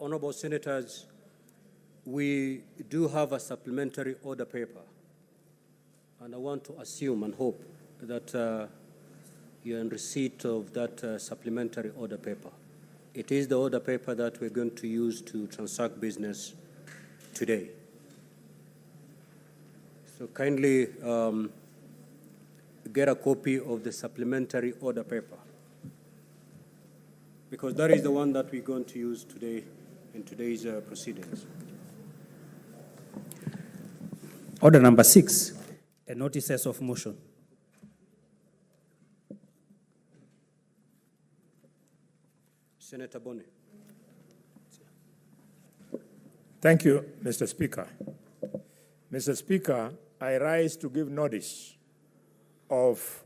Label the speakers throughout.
Speaker 1: Honorable Senators, we do have a supplementary order paper, and I want to assume and hope that you're in receipt of that supplementary order paper. It is the order paper that we're going to use to transact business today. So kindly get a copy of the supplementary order paper, because that is the one that we're going to use today in today's proceedings.
Speaker 2: Order number 6, a notices of motion.
Speaker 1: Senator Bone.
Speaker 3: Thank you, Mr. Speaker. Mr. Speaker, I rise to give notice of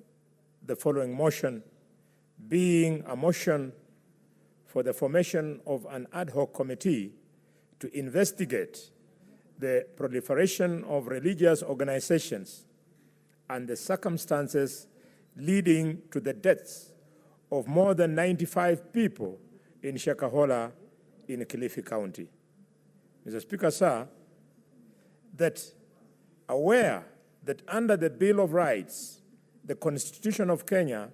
Speaker 3: the following motion, being a motion for the formation of an ad hoc committee to investigate the proliferation of religious organizations and the circumstances leading to the deaths of more than 95 people in Shakahola in Kilifi County. Mr. Speaker, sir, that aware that under the Bill of Rights, the Constitution of Kenya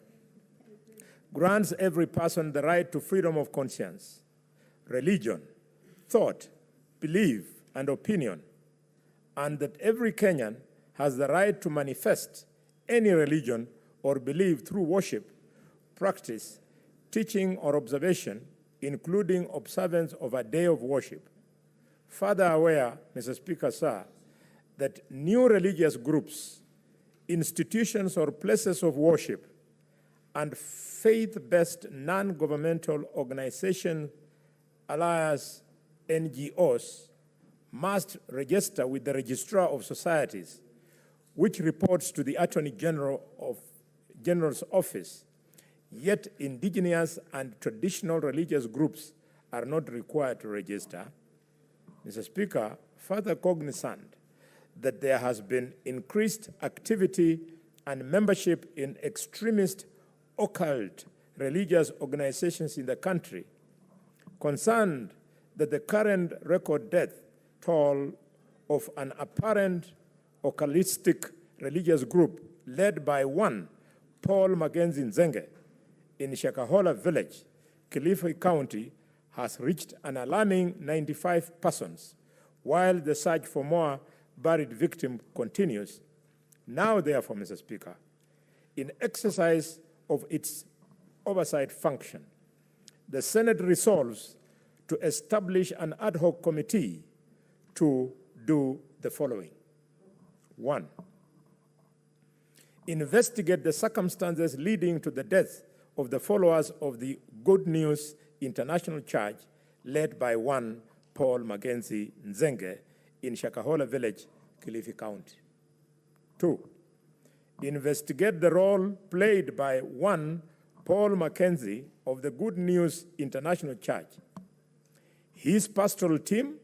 Speaker 3: grants every person the right to freedom of conscience, religion, thought, belief, and opinion, and that every Kenyan has the right to manifest any religion or belief through worship, practice, teaching, or observation, including observance of a day of worship. Further aware, Mr. Speaker, sir, that new religious groups, institutions, or places of worship, and faith-based non-governmental organizations, alias NGOs, must register with the Registrar of Societies, which reports to the Attorney General's office. Yet indigenous and traditional religious groups are not required to register. Mr. Speaker, further cognizant that there has been increased activity and membership in extremist occult religious organizations in the country, concerned that the current record death toll of an apparent occultistic religious group led by one Paul Mackenzie Nzenge in Shakahola village, Kilifi County, has reached an alarming 95 persons, while the search for more buried victims continues. Now, therefore, Mr. Speaker, in exercise of its oversight function, the Senate resolves to establish an ad hoc committee to do the following. 1, investigate the circumstances leading to the death of the followers of the Good News International Church, led by one Paul Mackenzie Nzenge in Shakahola Village, Kilifi County. 2, investigate the role played by one Paul Mackenzie of the Good News International Church, his pastoral team,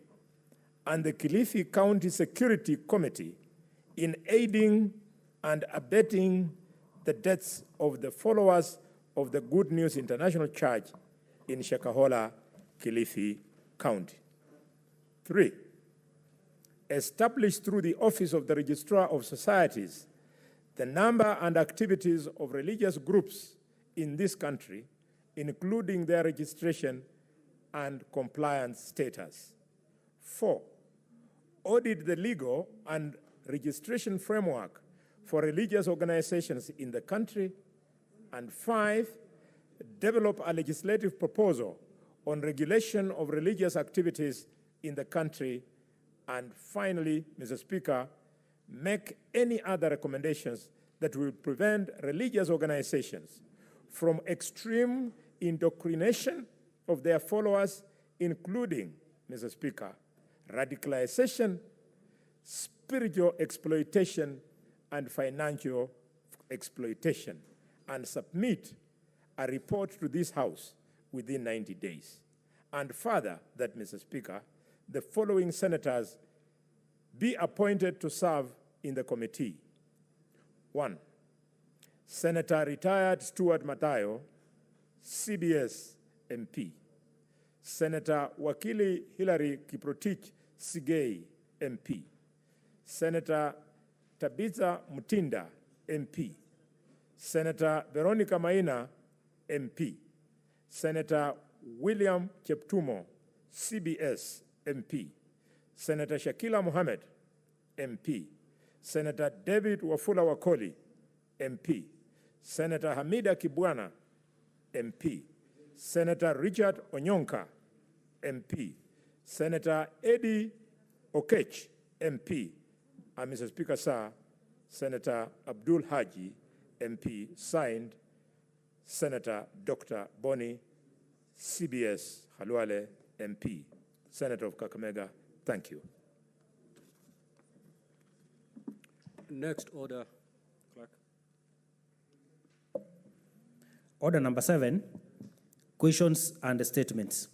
Speaker 3: and the Kilifi County Security Committee in aiding and abetting the deaths of the followers of the Good News International Church in Shakahola, Kilifi County. 3, establish through the Office of the Registrar of Societies the number and activities of religious groups in this country, including their registration and compliance status. 4, audit the legal and registration framework for religious organizations in the country. And 5, develop a legislative proposal on regulation of religious activities in the country. And finally, Mr. Speaker, make any other recommendations that will prevent religious organizations from extreme indoctrination of their followers, including, Mr. Speaker, radicalization, spiritual exploitation, and financial exploitation, and submit a report to this House within 90 days. And further, that, Mr. Speaker, the following senators be appointed to serve in the committee. 1, Senator retired Stuart Matayo, CBS MP. Senator Wakili Hilary Kiprotich Sigei, MP. Senator Tabitha Mutinda, MP. Senator Veronica Maina, MP. Senator William Cheptumo, CBS, MP. Senator Shakila Mohammed, MP. Senator David Wafula Wakoli, MP. Senator Hamida Kibwana, MP. Senator Richard Onyonka, MP. Senator Eddie Okech, MP. And Mr. Speaker, sir, Senator Abdul Haji, MP, signed Senator Dr. Bonnie, CBS, Halwale, MP, Senator of Kakamega. Thank you.
Speaker 1: Next order, clerk.
Speaker 2: Order number 7, questions and statements.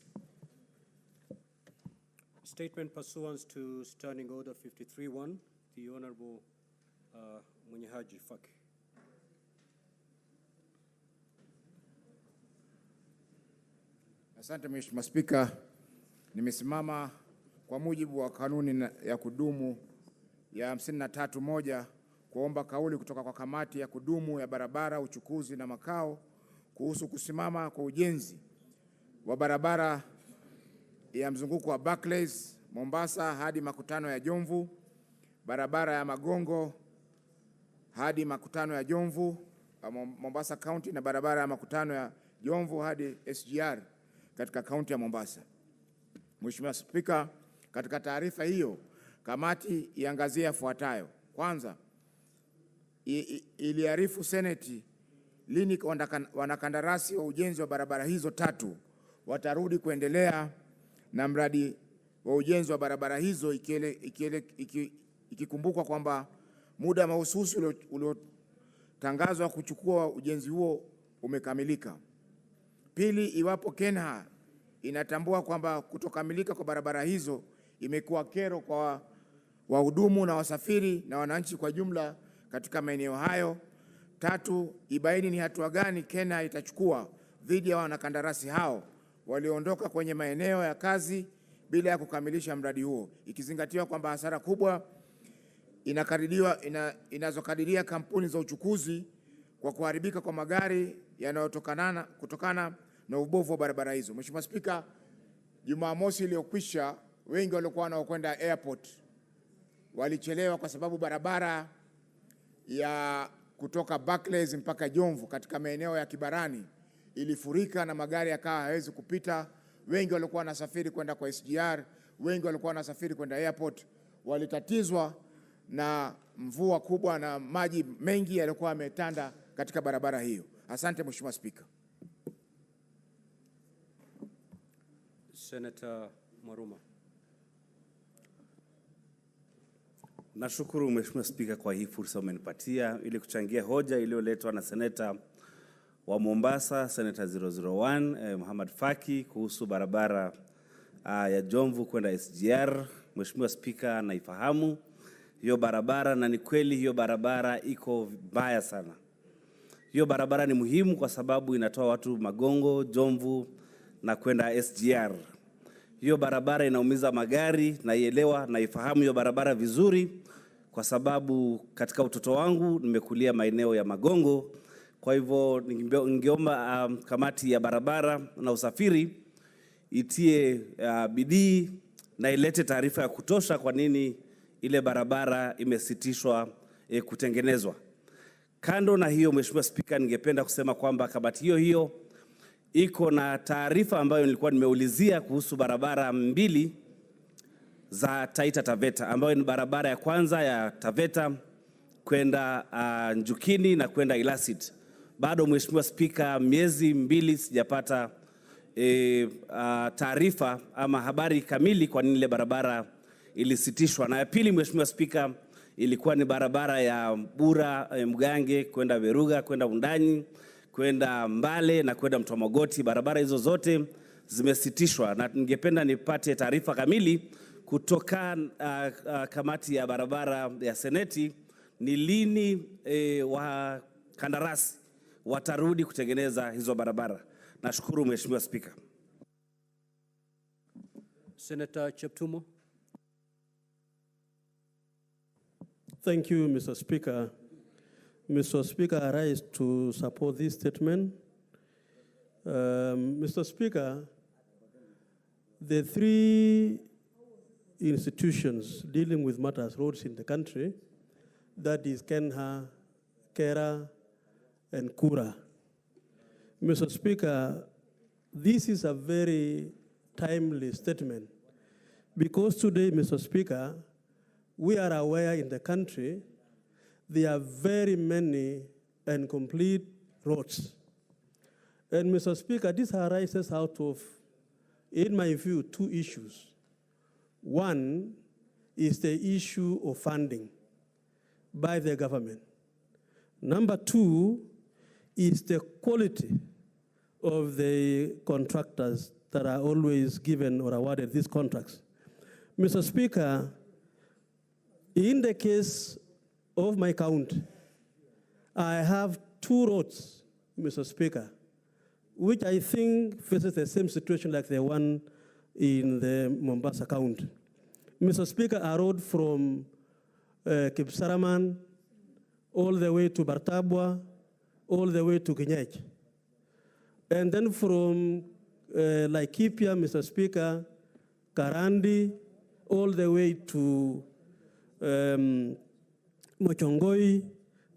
Speaker 1: Statement pursuant to Standing Order 53-1, the Honorable Mwenyehaji Faki.
Speaker 4: Asante Mheshimiwa Spika, nimesimama kwa mujibu wa kanuni ya kudumu ya 53(1) kuomba kauli kutoka kwa kamati ya kudumu ya barabara, uchukuzi na makao kuhusu kusimama kwa ujenzi wa barabara ya mzunguko wa Barclays Mombasa hadi makutano ya Jomvu, barabara ya Magongo hadi makutano ya Jomvu Mombasa County, na barabara ya makutano ya Jomvu hadi SGR katika kaunti ya Mombasa. Mheshimiwa Spika, katika taarifa hiyo kamati iangazia yafuatayo. Kwanza, iliarifu Seneti lini wanakandarasi wa ujenzi wa barabara hizo tatu watarudi kuendelea na mradi wa ujenzi wa barabara hizo, ikikumbukwa kwamba muda mahususi uliotangazwa kuchukua ujenzi huo umekamilika. Pili, iwapo KENHA inatambua kwamba kutokamilika kwa barabara hizo imekuwa kero kwa wahudumu na wasafiri na wananchi kwa jumla katika maeneo hayo. Tatu, ibaini ni hatua gani KENHA itachukua dhidi ya wanakandarasi hao walioondoka kwenye maeneo ya kazi bila ya kukamilisha mradi huo, ikizingatiwa kwamba hasara kubwa inazokadiria kampuni za uchukuzi kwa kuharibika kwa magari kutokana na ubovu wa barabara hizo. Mheshimiwa Spika, Jumamosi iliyokwisha wengi walikuwa wanaokwenda airport walichelewa kwa sababu barabara ya kutoka Barclays mpaka Jomvu katika maeneo ya Kibarani ilifurika na magari yakawa hayawezi kupita. Wengi walikuwa wanasafiri kwenda kwa SGR, wengi walikuwa wanasafiri kwenda airport, walitatizwa na mvua kubwa na maji mengi yalikuwa yametanda katika barabara hiyo. Asante Mheshimiwa Spika.
Speaker 1: Senator Maruma.
Speaker 5: Nashukuru Mheshimiwa Spika kwa hii fursa umenipatia ili kuchangia hoja iliyoletwa na Seneta wa Mombasa, Senator 001 Muhammad Faki kuhusu barabara ya Jomvu kwenda SGR. Mheshimiwa Spika, naifahamu hiyo barabara na ni kweli hiyo barabara iko mbaya sana. Hiyo barabara ni muhimu kwa sababu inatoa watu Magongo, Jomvu na kwenda SGR. Hiyo barabara inaumiza magari, naielewa, naifahamu hiyo barabara vizuri kwa sababu katika utoto wangu nimekulia maeneo ya Magongo. Kwa hivyo ningeomba kamati ya barabara na usafiri itie bidii na ilete taarifa ya kutosha kwa nini ile barabara imesitishwa kutengenezwa. Kando na hiyo, Mheshimiwa Spika, ningependa kusema kwamba kamati hiyo iko na taarifa ambayo nilikuwa nimeulizia kuhusu barabara mbili za Taita Taveta, ambayo ni barabara ya kwanza ya Taveta kwenda Njukini na kwenda Ilasit. Bado Mheshimiwa Spika, miezi 2 sijapata taarifa ama habari kamili kwa nini ile barabara ilisitishwa. Na ya pili, Mheshimiwa Spika, ilikuwa ni barabara ya Bura Mgange kwenda Veruga, kwenda Undanyi, kwenda Mbale na kwenda Mtomogoti. Barabara hizo zote zimesitishwa na ningependa nipate taarifa kamili kutoka kamati ya barabara ya Seneti ni lini wakandarasi watarudi kutengeneza hizo barabara. Nashukuru Mheshimiwa Spika.
Speaker 1: Senator Cheptumo.
Speaker 6: Thank you, Mr. Speaker. Mr. Speaker, I rise to support this statement. Mr. Speaker, the three institutions dealing with matters roads in the country, that is Kenha, Kera, and Kura. Mr. Speaker, this is a very timely statement because today, Mr. Speaker, we are aware in the country there are very many and complete roads. And Mr. Speaker, this arises out of, in my view, two issues. One is the issue of funding by the government. Number two is the quality of the contractors that are always given or awarded these contracts. Mr. Speaker, in the case of my county, I have two roads, Mr. Speaker, which I think faces the same situation like the one in the Mombasa County. Mr. Speaker, a road from Kipsaraman all the way to Bartabwa, all the way to Kinyech. And then from Laikipia, Mr. Speaker, Karandi, all the way to Mochongoi,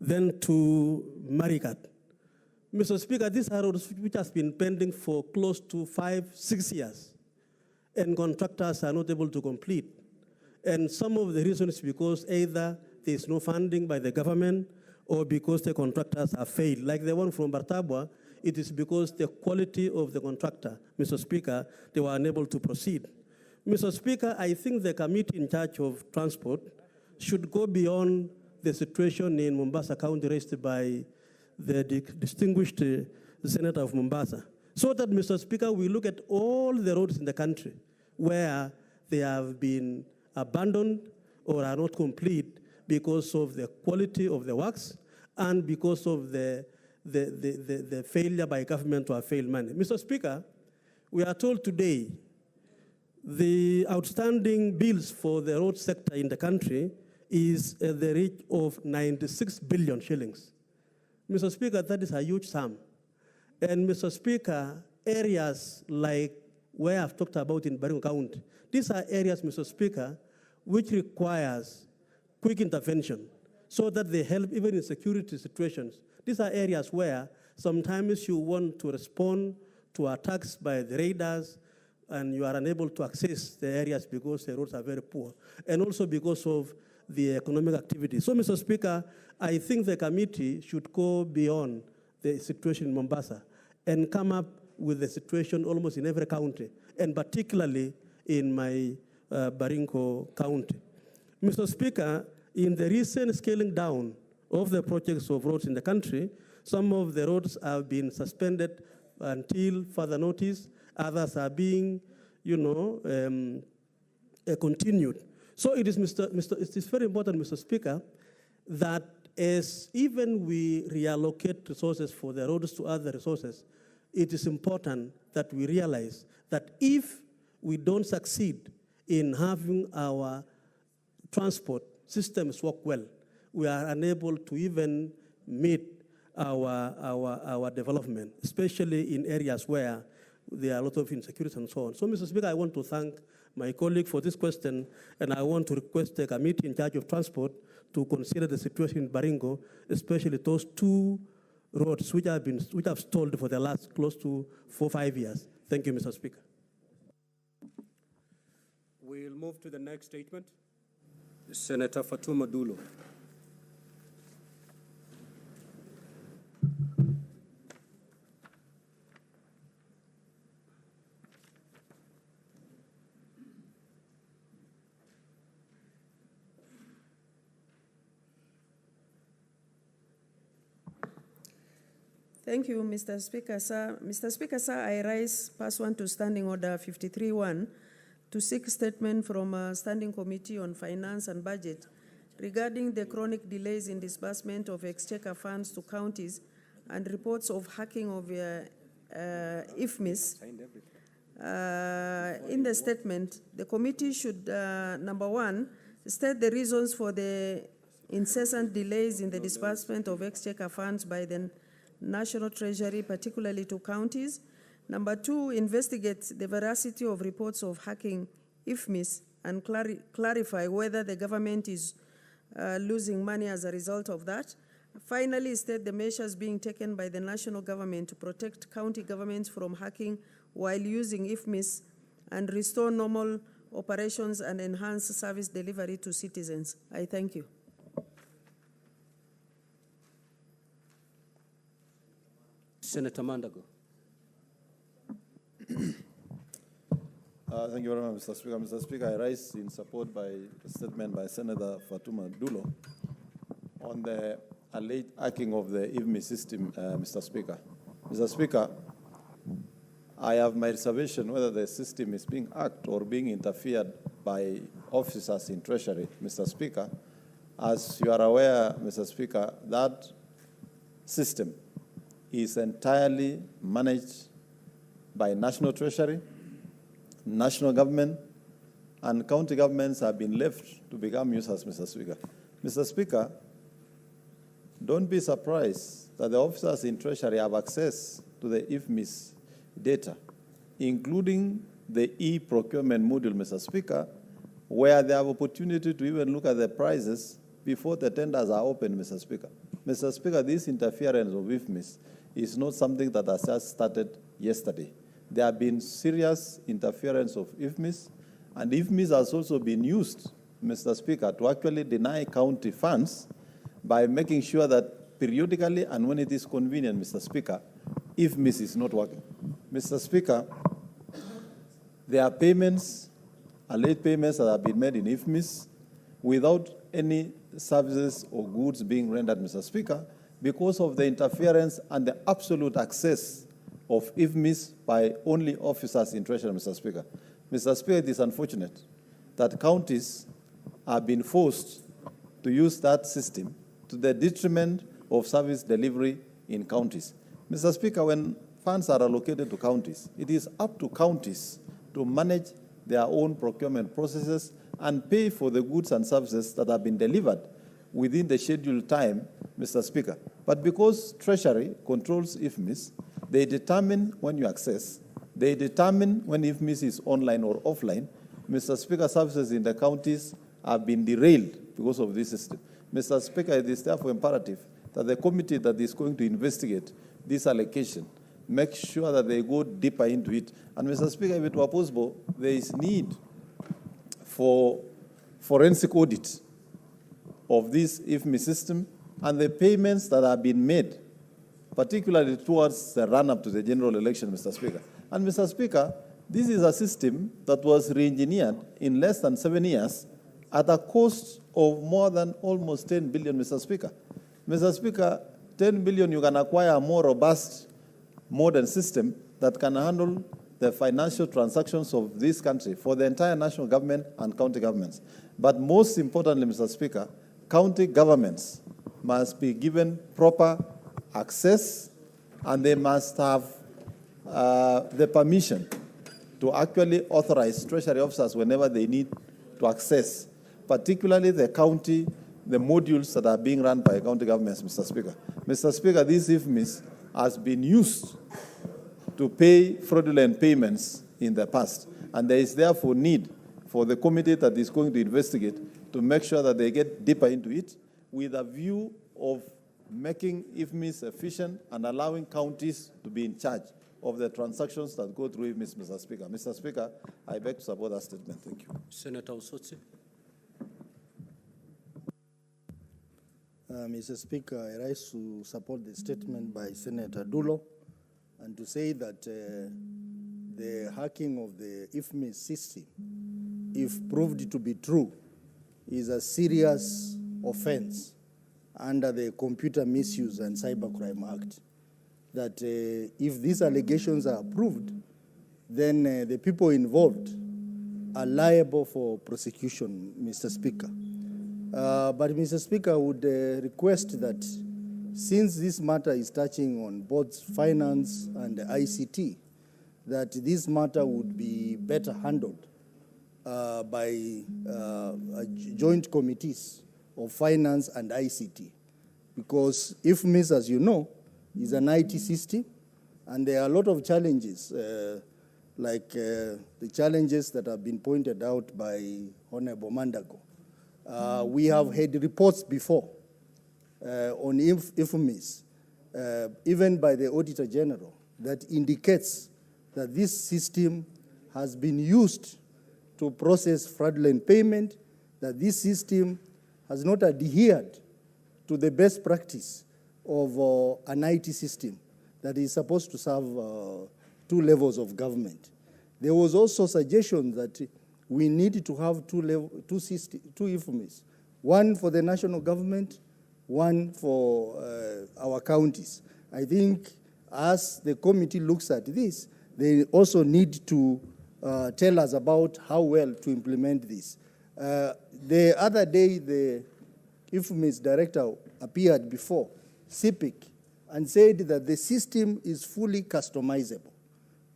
Speaker 6: then to Marikat. Mr. Speaker, these are roads which has been pending for close to 5-6 years, and contractors are not able to complete. And some of the reasons is because either there is no funding by the government or because the contractors have failed. Like the one from Bartabwa, it is because the quality of the contractor, Mr. Speaker, they were unable to proceed. Mr. Speaker, I think the committee in charge of transport should go beyond the situation in Mombasa County raised by the distinguished Senator of Mombasa, so that, Mr. Speaker, we look at all the roads in the country where they have been abandoned or are not complete because of the quality of the works and because of the failure by government to have failed money. Mr. Speaker, we are told today the outstanding bills for the road sector in the country is at the rate of 96 billion shillings. Mr. Speaker, that is a huge sum. And Mr. Speaker, areas like where I've talked about in Baringo County, these are areas, Mr. Speaker, which requires quick intervention so that they help even in security situations. These are areas where sometimes you want to respond to attacks by the raiders and you are unable to access the areas because the roads are very poor, and also because of the economic activity. So, Mr. Speaker, I think the committee should go beyond the situation in Mombasa and come up with the situation almost in every county, and particularly in my Baringo County. Mr. Speaker, in the recent scaling down of the projects of roads in the country, some of the roads have been suspended until further notice. Others are being, continued. So it is, it is very important, Mr. Speaker, that as even we reallocate resources for the roads to other resources, it is important that we realize that if we don't succeed in having our transport systems work well, we are unable to even meet our development, especially in areas where there are a lot of insecurity and so on. So, Mr. Speaker, I want to thank my colleague for this question, and I want to request the committee in charge of transport to consider the situation in Baringo, especially those two roads which have stalled for the last close to 4-5 years. Thank you, Mr. Speaker.
Speaker 1: We'll move to the next statement. Senator Fatuma Dulo.
Speaker 7: Thank you, Mr. Speaker, sir. Mr. Speaker, sir, I rise pursuant to Standing Order 53-1 to seek statement from a Standing Committee on Finance and Budget regarding the chronic delays in disbursement of exchequer funds to counties and reports of hacking of IFMIS In the statement, the committee should, number one, state the reasons for the incessant delays in the disbursement of exchequer funds by the National Treasury, particularly to counties. Number two, investigate the veracity of reports of hacking IFMIS and clarify whether the government is losing money as a result of that. Finally, state the measures being taken by the national government to protect county governments from hacking while using IFMIS and restore normal operations and enhance service delivery to citizens. I thank you.
Speaker 1: Senator Mandago.
Speaker 8: Thank you very much, Mr. Speaker. Mr. Speaker, I rise in support by a statement by Senator Fatuma Dulo on the alleged hacking of the IFMI system, Mr. Speaker. Mr. Speaker, I have my reservation whether the system is being hacked or being interfered by officers in Treasury, Mr. Speaker. As you are aware, Mr. Speaker, that system is entirely managed by National Treasury, national government, and county governments have been left to become users, Mr. Speaker. Mr. Speaker, don't be surprised that the officers in Treasury have access to the IFMIS data, including the e-procurement module, Mr. Speaker, where they have opportunity to even look at the prices before the tenders are open, Mr. Speaker. Mr. Speaker, this interference of IFMIS is not something that has just started yesterday. There have been serious interference of IFMIS, and IFMIS has also been used, Mr. Speaker, to actually deny county funds by making sure that periodically and when it is convenient, Mr. Speaker, IFMIS is not working. Mr. Speaker, there are payments, late payments that have been made in IFMIS without any services or goods being rendered, Mr. Speaker, because of the interference and the absolute access of IFMIS by only officers in Treasury, Mr. Speaker. Mr. Speaker, it is unfortunate that counties have been forced to use that system to the detriment of service delivery in counties. Mr. Speaker, when funds are allocated to counties, it is up to counties to manage their own procurement processes and pay for the goods and services that have been delivered within the scheduled time, Mr. Speaker. But because Treasury controls IFMIS, they determine when you access, they determine when IFMIS is online or offline. Mr. Speaker, services in the counties have been derailed because of this system. Mr. Speaker, it is therefore imperative that the committee that is going to investigate this allocation make sure that they go deeper into it. And Mr. Speaker, if it were possible, there is need for forensic audit of this IFMIS system and the payments that have been made, particularly towards the run-up to the general election, Mr. Speaker. And Mr. Speaker, this is a system that was re-engineered in less than 7 years at a cost of more than almost 10 billion, Mr. Speaker. Mr. Speaker, 10 billion, you can acquire a more robust, modern system that can handle the financial transactions of this country for the entire national government and county governments. But most importantly, Mr. Speaker, county governments must be given proper access, and they must have the permission to actually authorize Treasury officers whenever they need to access, particularly the modules that are being run by county governments, Mr. Speaker. Mr. Speaker, this IFMIS has been used to pay fraudulent payments in the past, and there is therefore need for the committee that is going to investigate to make sure that they get deeper into it with a view of making IFMIS efficient and allowing counties to be in charge of the transactions that go through IFMIS, Mr. Speaker. Mr. Speaker, I beg to support that statement. Thank you.
Speaker 1: Senator Osotsi.
Speaker 9: Mr. Speaker, I rise to support the statement by Senator Dulo and to say that the hacking of the IFMIS system, if proved to be true, is a serious offense under the Computer Misuse and Cybercrime Act. That if these allegations are proved, then the people involved are liable for prosecution, Mr. Speaker. But Mr. Speaker, I would request that since this matter is touching on both finance and ICT, that this matter would be better handled by joint committees of finance and ICT. Because IFMIS, as you know, is an IT system, and there are a lot of challenges, like the challenges that have been pointed out by Honorable Mandago. We have had reports before on IFMIS, even by the Auditor General, that indicates that this system has been used to process fraudulent payment, that this system has not adhered to the best practice of an IT system that is supposed to serve two levels of government. There was also suggestion that we need to have two IFMIS, one for the national government, one for our counties. I think as the committee looks at this, they also need to tell us about how well to implement this. The other day, the IFMIS director appeared before CIPIC and said that the system is fully customizable.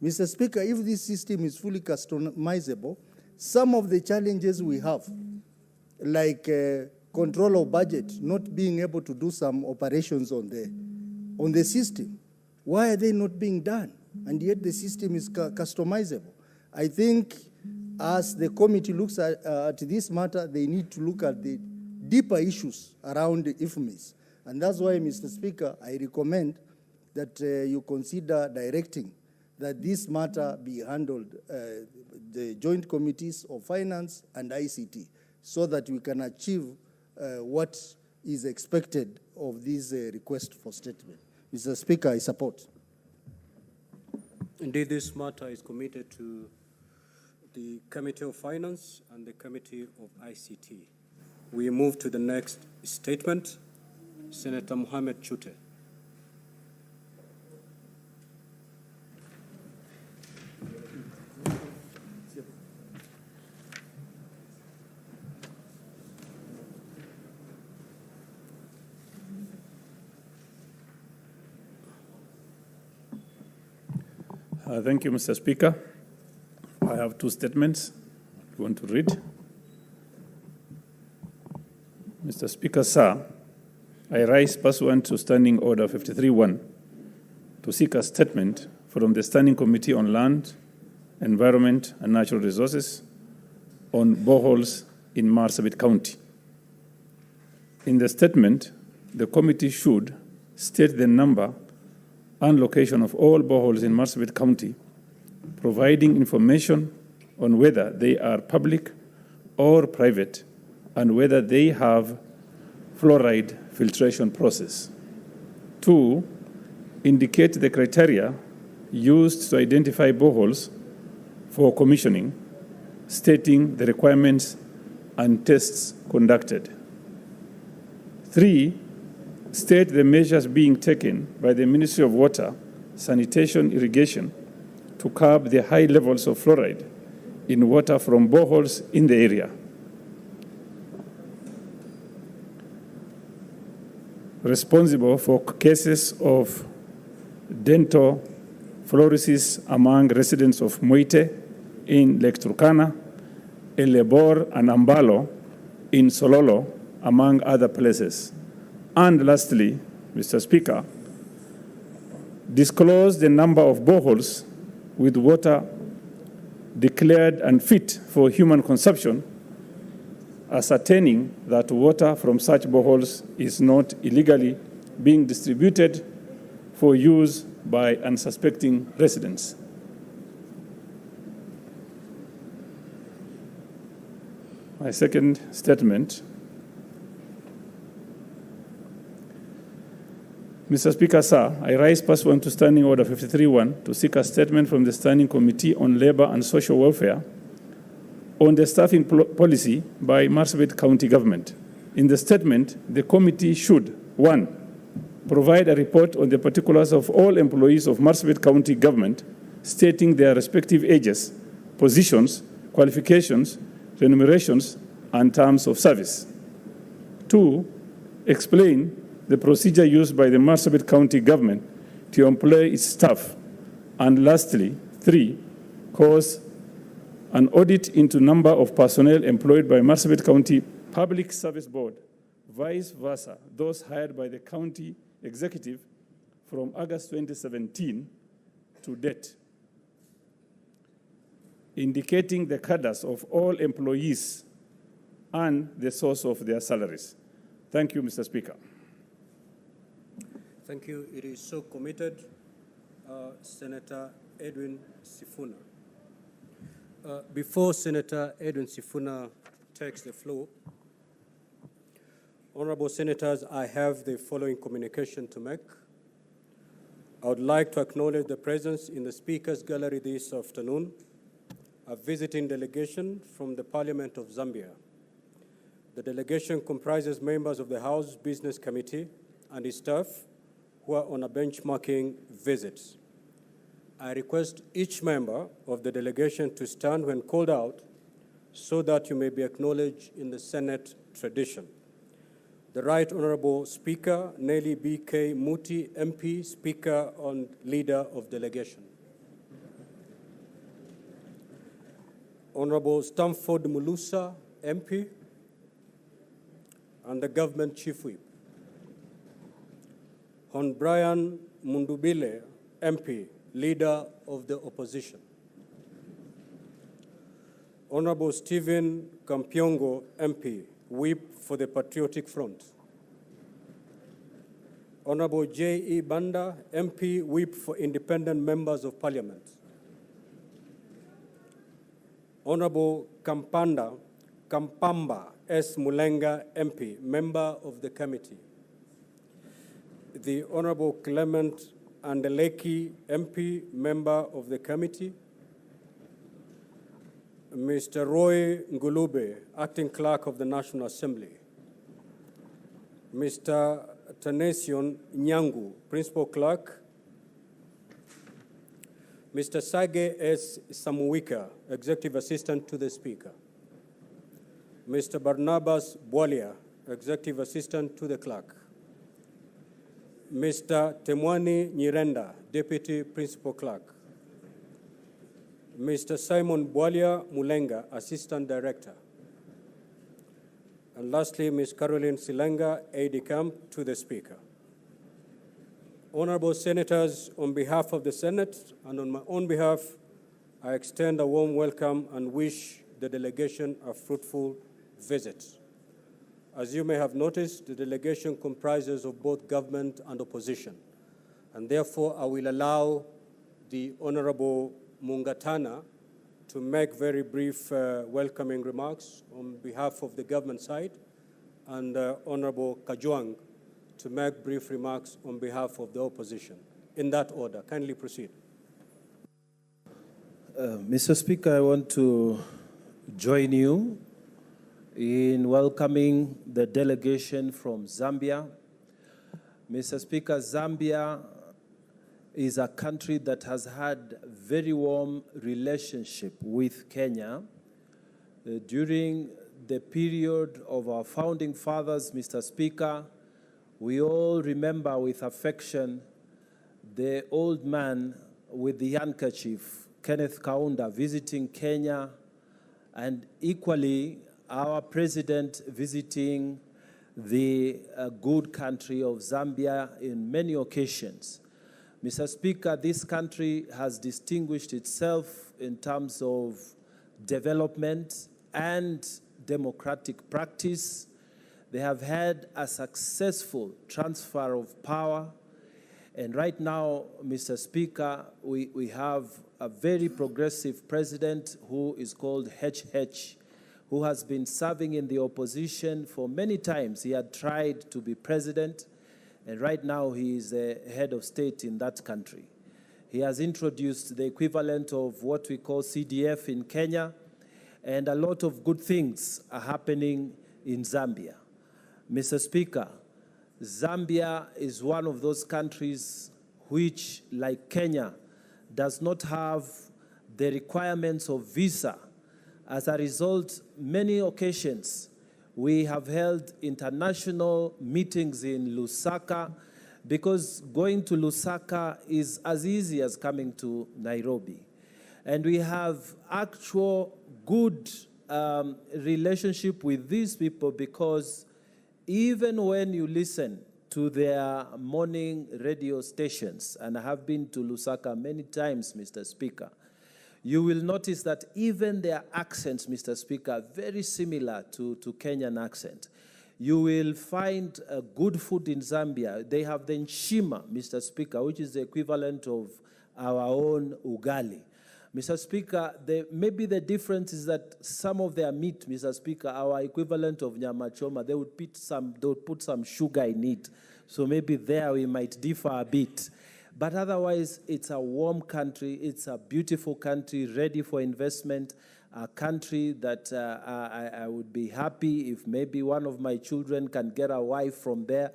Speaker 9: Mr. Speaker, if this system is fully customizable, some of the challenges we have, like control of budget, not being able to do some operations on the system, why are they not being done? And yet the system is customizable. I think as the committee looks at this matter, they need to look at the deeper issues around the IFMIS. And that's why, Mr. Speaker, I recommend that you consider directing that this matter be handled, the joint committees of finance and ICT, so that we can achieve what is expected of this request for statement. Mr. Speaker, I support.
Speaker 1: Indeed, this matter is committed to the Committee of Finance and the Committee of ICT. We move to the next statement. Senator Mohammed Chute.
Speaker 10: Thank you, Mr. Speaker. I have two statements I want to read. Mr. Speaker, sir, I rise pursuant to Standing Order 53-1 to seek a statement from the Standing Committee on Land, Environment and Natural Resources on boreholes in Marsabit County. In the statement, the committee should state the number and location of all boreholes in Marsabit County, providing information on whether they are public or private and whether they have fluoride filtration process. 2, indicate the criteria used to identify boreholes for commissioning, stating the requirements and tests conducted. 3, state the measures being taken by the Ministry of Water, Sanitation, Irrigation to curb the high levels of fluoride in water from boreholes in the area. Responsible for cases of dental fluorosis among residents of Moite in Lake Turkana, Elebor and Ambalo in Sololo, among other places. And lastly, Mr. Speaker, disclose the number of boreholes with water declared unfit for human consumption, ascertaining that water from such boreholes is not illegally being distributed for use by unsuspecting residents. My second statement. Mr. Speaker, sir, I rise pursuant to Standing Order 53-1 to seek a statement from the Standing Committee on Labor and Social Welfare on the staffing policy by Marsabit County Government. In the statement, the committee should, 1, provide a report on the particulars of all employees of Marsabit County Government, stating their respective ages, positions, qualifications, remunerations, and terms of service. 2, explain the procedure used by the Marsabit County Government to employ its staff. And lastly, 3, cause an audit into number of personnel employed by Marsabit County Public Service Board, vice versa, those hired by the county executive from August 2017 to date, indicating the cadres of all employees and the source of their salaries. Thank you, Mr. Speaker.
Speaker 1: Thank you. It is so committed. Senator Edwin Sifuna. Before Senator Edwin Sifuna takes the floor, Honorable Senators, I have the following communication to make. I would like to acknowledge the presence in the Speaker's Gallery this afternoon a visiting delegation from the Parliament of Zambia. The delegation comprises members of the House Business Committee and its staff who are on a benchmarking visit. I request each member of the delegation to stand when called out so that you may be acknowledged in the Senate tradition. The Right Honorable Speaker, Nelly B.K. Muti, MP, Speaker and Leader of Delegation. Honorable Stamford Mulusa, MP, and the Government Chief Whip. Hon Brian Mundubile, MP, Leader of the Opposition. Honorable Stephen Kampiongo, MP, Whip for the Patriotic Front. Honorable J.E. Banda, MP, Whip for Independent Members of Parliament. Honorable Kampamba S. Mulenga, MP, Member of the Committee. The Honorable Clement Andeleki, MP, Member of the Committee. Mr. Roy Ngulube, Acting Clerk of the National Assembly. Mr. Tanesion Nyangu, Principal Clerk. Mr. Sage S. Samuwika, Executive Assistant to the Speaker. Mr. Barnabas Bwalia, Executive Assistant to the Clerk. Mr. Temwani Nyirenda, Deputy Principal Clerk. Mr. Simon Bwalia Mulenga, Assistant Director. And lastly, Ms. Caroline Silenga, Aide-de-camp to the Speaker. Honorable Senators, on behalf of the Senate and on my own behalf, I extend a warm welcome and wish the delegation a fruitful visit. As you may have noticed, the delegation comprises of both government and opposition, and therefore I will allow the Honorable Mungatana to make very brief welcoming remarks on behalf of the government side, and Honorable Kajwang to make brief remarks on behalf of the opposition. In that order, kindly proceed.
Speaker 11: Mr. Speaker, I want to join you in welcoming the delegation from Zambia. Mr. Speaker, Zambia is a country that has had a very warm relationship with Kenya. During the period of our founding fathers, Mr. Speaker, we all remember with affection the old man with the handkerchief, Kenneth Kaunda, visiting Kenya, and equally our president visiting the good country of Zambia in many occasions. Mr. Speaker, this country has distinguished itself in terms of development and democratic practice. They have had a successful transfer of power. And right now, Mr. Speaker, we have a very progressive president who is called HH, who has been serving in the opposition for many times. He had tried to be president, and right now he is the head of state in that country. He has introduced the equivalent of what we call CDF in Kenya, and a lot of good things are happening in Zambia. Mr. Speaker, Zambia is one of those countries which, like Kenya, does not have the requirements of visa. As a result, many occasions, we have held international meetings in Lusaka because going to Lusaka is as easy as coming to Nairobi. And we have actual good relationship with these people, because even when you listen to their morning radio stations, and I have been to Lusaka many times, Mr. Speaker, you will notice that even their accents, Mr. Speaker, are very similar to Kenyan accent. You will find good food in Zambia. They have the nshima, Mr. Speaker, which is the equivalent of our own ugali. Mr. Speaker, maybe the difference is that some of their meat, Mr. Speaker, our equivalent of nyama choma, they would put some sugar in it. So maybe there we might differ a bit. But otherwise, it's a warm country. It's a beautiful country, ready for investment, a country that I would be happy if maybe one of my children can get a wife from there,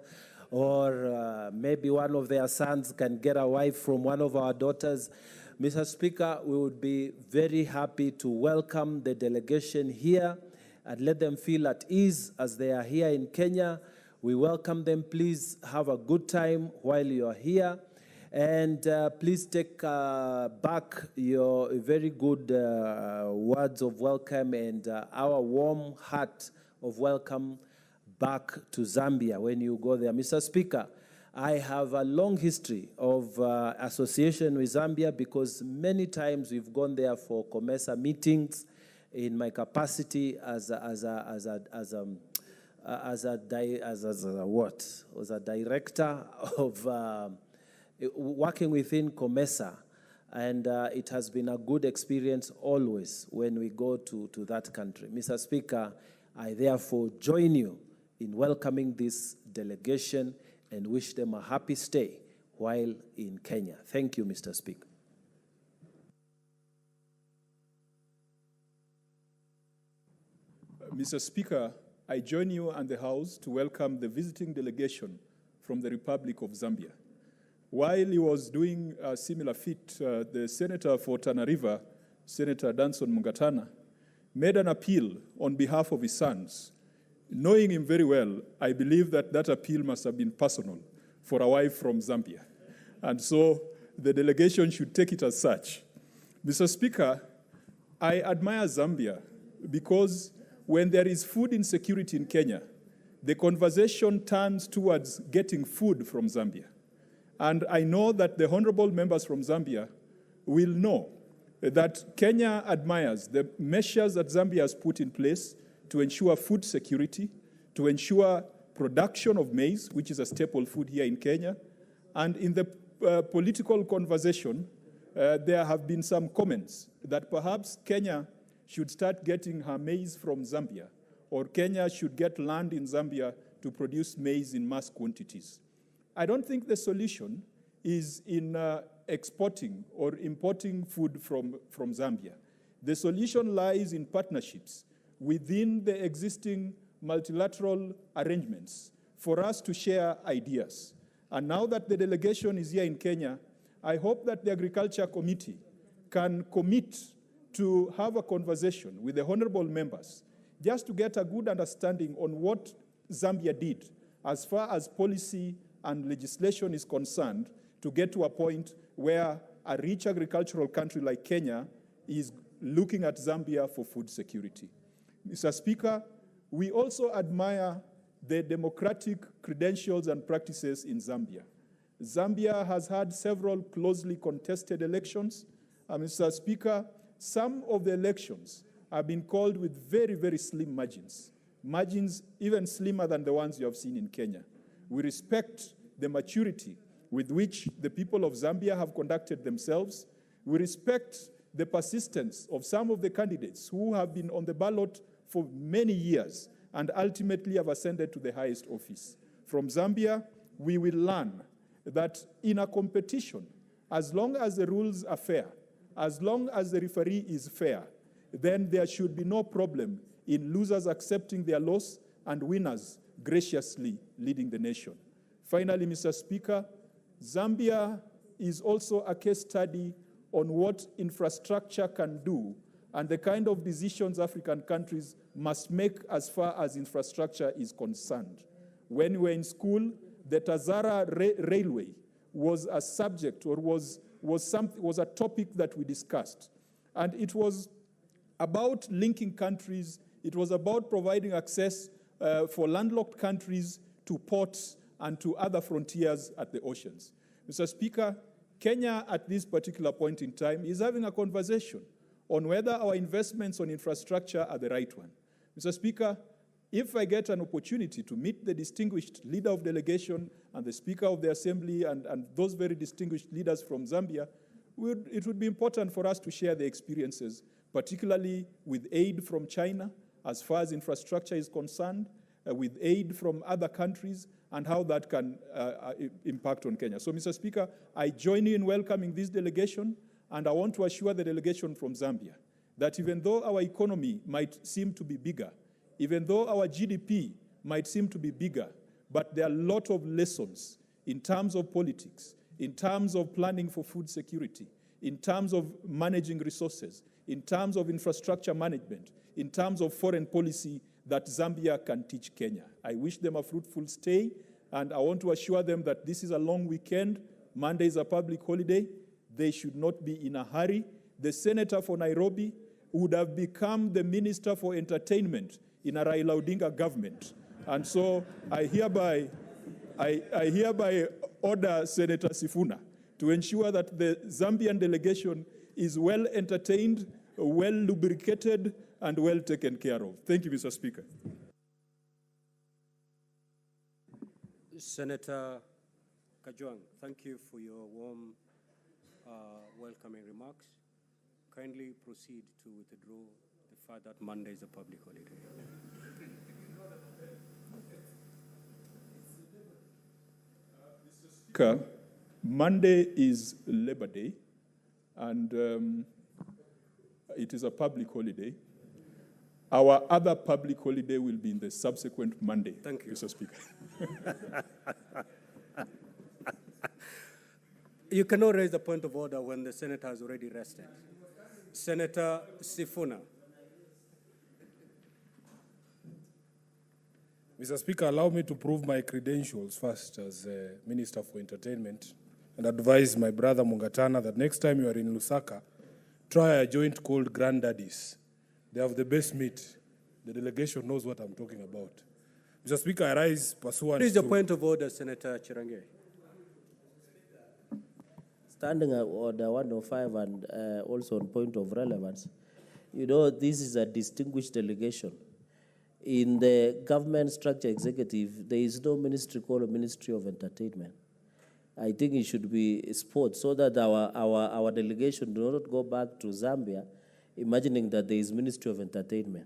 Speaker 11: or maybe one of their sons can get a wife from one of our daughters. Mr. Speaker, we would be very happy to welcome the delegation here and let them feel at ease as they are here in Kenya. We welcome them. Please have a good time while you are here. And please take back your very good words of welcome and our warm heart of welcome back to Zambia when you go there. Mr. Speaker, I have a long history of association with Zambia, because many times we've gone there for COMESA meetings in my capacity as a director of working within COMESA, and it has been a good experience always when we go to that country. Mr. Speaker, I therefore join you in welcoming this delegation and wish them a happy stay while in Kenya. Thank you, Mr. Speaker.
Speaker 12: Mr. Speaker, I join you and the House to welcome the visiting delegation from the Republic of Zambia. While he was doing a similar feat, the Senator for Tana River, Senator Danson Mungatana, made an appeal on behalf of his sons. Knowing him very well, I believe that that appeal must have been personal for a wife from Zambia. And so the delegation should take it as such. Mr. Speaker, I admire Zambia because when there is food insecurity in Kenya, the conversation turns towards getting food from Zambia. And I know that the honorable members from Zambia will know that Kenya admires the measures that Zambia has put in place to ensure food security, to ensure production of maize, which is a staple food here in Kenya. And in the political conversation, there have been some comments that perhaps Kenya should start getting her maize from Zambia, or Kenya should get land in Zambia to produce maize in mass quantities. I don't think the solution is in exporting or importing food from Zambia. The solution lies in partnerships within the existing multilateral arrangements for us to share ideas. And now that the delegation is here in Kenya, I hope that the Agriculture Committee can commit to have a conversation with the honorable members just to get a good understanding on what Zambia did as far as policy and legislation is concerned, to get to a point where a rich agricultural country like Kenya is looking at Zambia for food security. Mr. Speaker, we also admire the democratic credentials and practices in Zambia. Zambia has had several closely contested elections. Mr. Speaker, some of the elections have been called with very, very slim margins even slimmer than the ones you have seen in Kenya. We respect the maturity with which the people of Zambia have conducted themselves. We respect the persistence of some of the candidates who have been on the ballot for many years and ultimately have ascended to the highest office. From Zambia, we will learn that in a competition, as long as the rules are fair, as long as the referee is fair, then there should be no problem in losers accepting their loss and winners graciously leading the nation. Finally, Mr. Speaker, Zambia is also a case study on what infrastructure can do and the kind of decisions African countries must make as far as infrastructure is concerned. When we were in school, the Tazara Railway was a subject or was a topic that we discussed. And it was about linking countries. It was about providing access for landlocked countries to ports and to other frontiers at the oceans. Mr. Speaker, Kenya at this particular point in time is having a conversation on whether our investments on infrastructure are the right one. Mr. Speaker, if I get an opportunity to meet the distinguished leader of delegation and the Speaker of the Assembly and those very distinguished leaders from Zambia, it would be important for us to share the experiences, particularly with aid from China as far as infrastructure is concerned, with aid from other countries, and how that can impact on Kenya. So, Mr. Speaker, I join you in welcoming this delegation, and I want to assure the delegation from Zambia that even though our economy might seem to be bigger, even though our GDP might seem to be bigger, but there are a lot of lessons in terms of politics, in terms of planning for food security, in terms of managing resources, in terms of infrastructure management, in terms of foreign policy that Zambia can teach Kenya. I wish them a fruitful stay, and I want to assure them that this is a long weekend. Monday is a public holiday. They should not be in a hurry. The senator for Nairobi would have become the minister for entertainment in a Raila Odinga government. And so I hereby order Senator Sifuna to ensure that the Zambian delegation is well entertained, well lubricated, and well taken care of. Thank you, Mr. Speaker.
Speaker 1: Senator Kajwang, thank you for your warm welcoming remarks. Kindly proceed to withdraw the fact that Monday is a public holiday.
Speaker 12: Speaker, Monday is Labor Day, and it is a public holiday. Our other public holiday will be in the subsequent Monday.
Speaker 1: Thank you,
Speaker 12: Mr. Speaker.
Speaker 1: You cannot raise the point of order when the senator has already rested. Senator Sifuna.
Speaker 13: Mr. Speaker, allow me to prove my credentials first as Minister for Entertainment and advise my brother Mungatana that next time you are in Lusaka, try a joint called Granddaddies. They have the best meat. The delegation knows what I'm talking about. Mr. Speaker, I rise pursuant
Speaker 1: What is the
Speaker 13: to...
Speaker 1: point of order, Senator Chirange?
Speaker 14: Standing order 105 and also on point of relevance, you know, this is a distinguished delegation. In the government structure executive, there is no ministry called a Ministry of Entertainment. I think it should be sports so that our delegation do not go back to Zambia imagining that there is Ministry of Entertainment.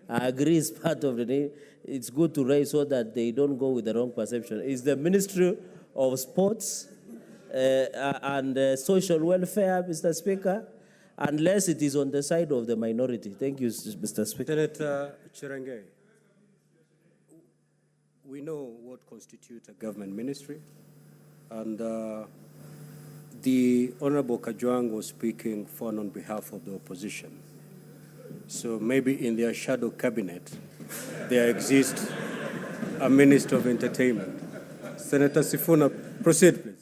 Speaker 14: I agree it's part of the name. It's good to raise so that they don't go with the wrong perception. It's the Ministry of Sports and Social Welfare, Mr. Speaker, unless it is on the side of the minority. Thank you, Mr. Speaker.
Speaker 1: Senator Chirange, we know what constitutes a government ministry, and the Honorable Kajwang was speaking for and on behalf of the opposition. So maybe in their shadow cabinet, there exists a Minister of Entertainment. Senator Sifuna, proceed, please.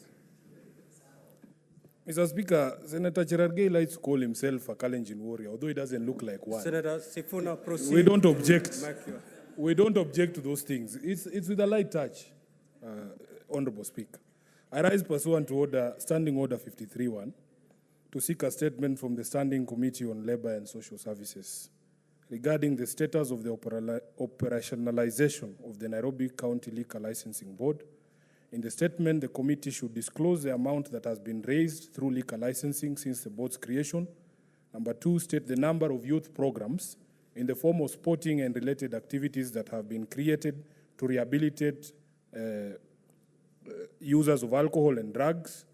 Speaker 13: Mr. Speaker, Senator Cherargei likes to call himself a Kalenjin warrior, although he doesn't look like one.
Speaker 1: Senator Sifuna, proceed.
Speaker 13: We don't object. We don't object to those things. It's with a light touch, Honorable Speaker. I rise pursuant to Standing Order 53-1 to seek a statement from the Standing Committee on Labor and Social Services regarding the status of the operationalization of the Nairobi County Liquor Licensing Board. In the statement, the committee should disclose the amount that has been raised through liquor licensing since the board's creation. Number 2, state the number of youth programs in the form of sporting and related activities that have been created to rehabilitate users of alcohol and drugs.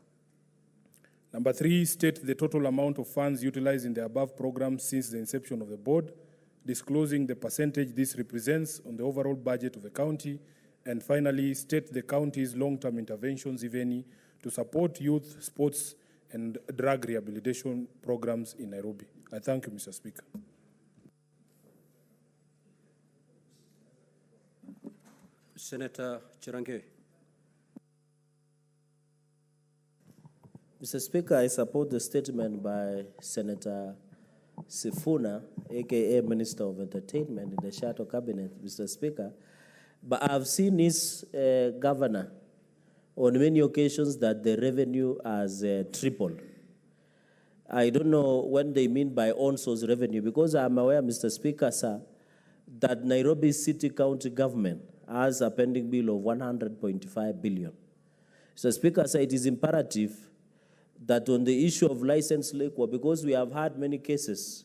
Speaker 13: Number 3, state the total amount of funds utilized in the above programs since the inception of the board, disclosing the percentage this represents on the overall budget of the county. And finally, state the county's long-term interventions, if any, to support youth, sports, and drug rehabilitation programs in Nairobi. I thank you, Mr. Speaker.
Speaker 1: Senator Chirange.
Speaker 14: Mr. Speaker, I support the statement by Senator Sifuna, aka Minister of Entertainment in the Shadow Cabinet, Mr. Speaker, but I've seen his governor on many occasions that the revenue has tripled. I don't know what they mean by on-source revenue, because I'm aware, Mr. Speaker, sir, that Nairobi City County government has a pending bill of 100.5 billion. Mr. Speaker, sir, it is imperative that on the issue of licensed liquor, because we have had many cases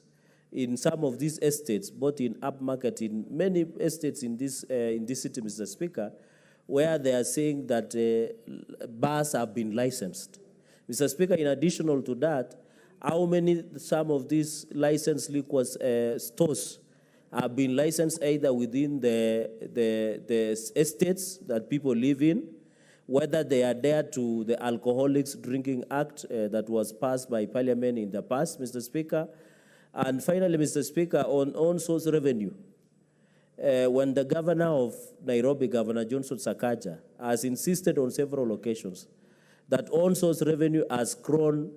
Speaker 14: in some of these estates, both in upmarket, in many estates in this city, Mr. Speaker, where they are saying that bars have been licensed. Mr. Speaker, in addition to that, some of these licensed liquor stores have been licensed either within the estates that people live in, whether they are there to the Alcoholics Drinking Act that was passed by Parliament in the past, Mr. Speaker. And finally, Mr. Speaker, on source revenue, when the governor of Nairobi, Governor Johnson Sakaja, has insisted on several occasions that on-source revenue has grown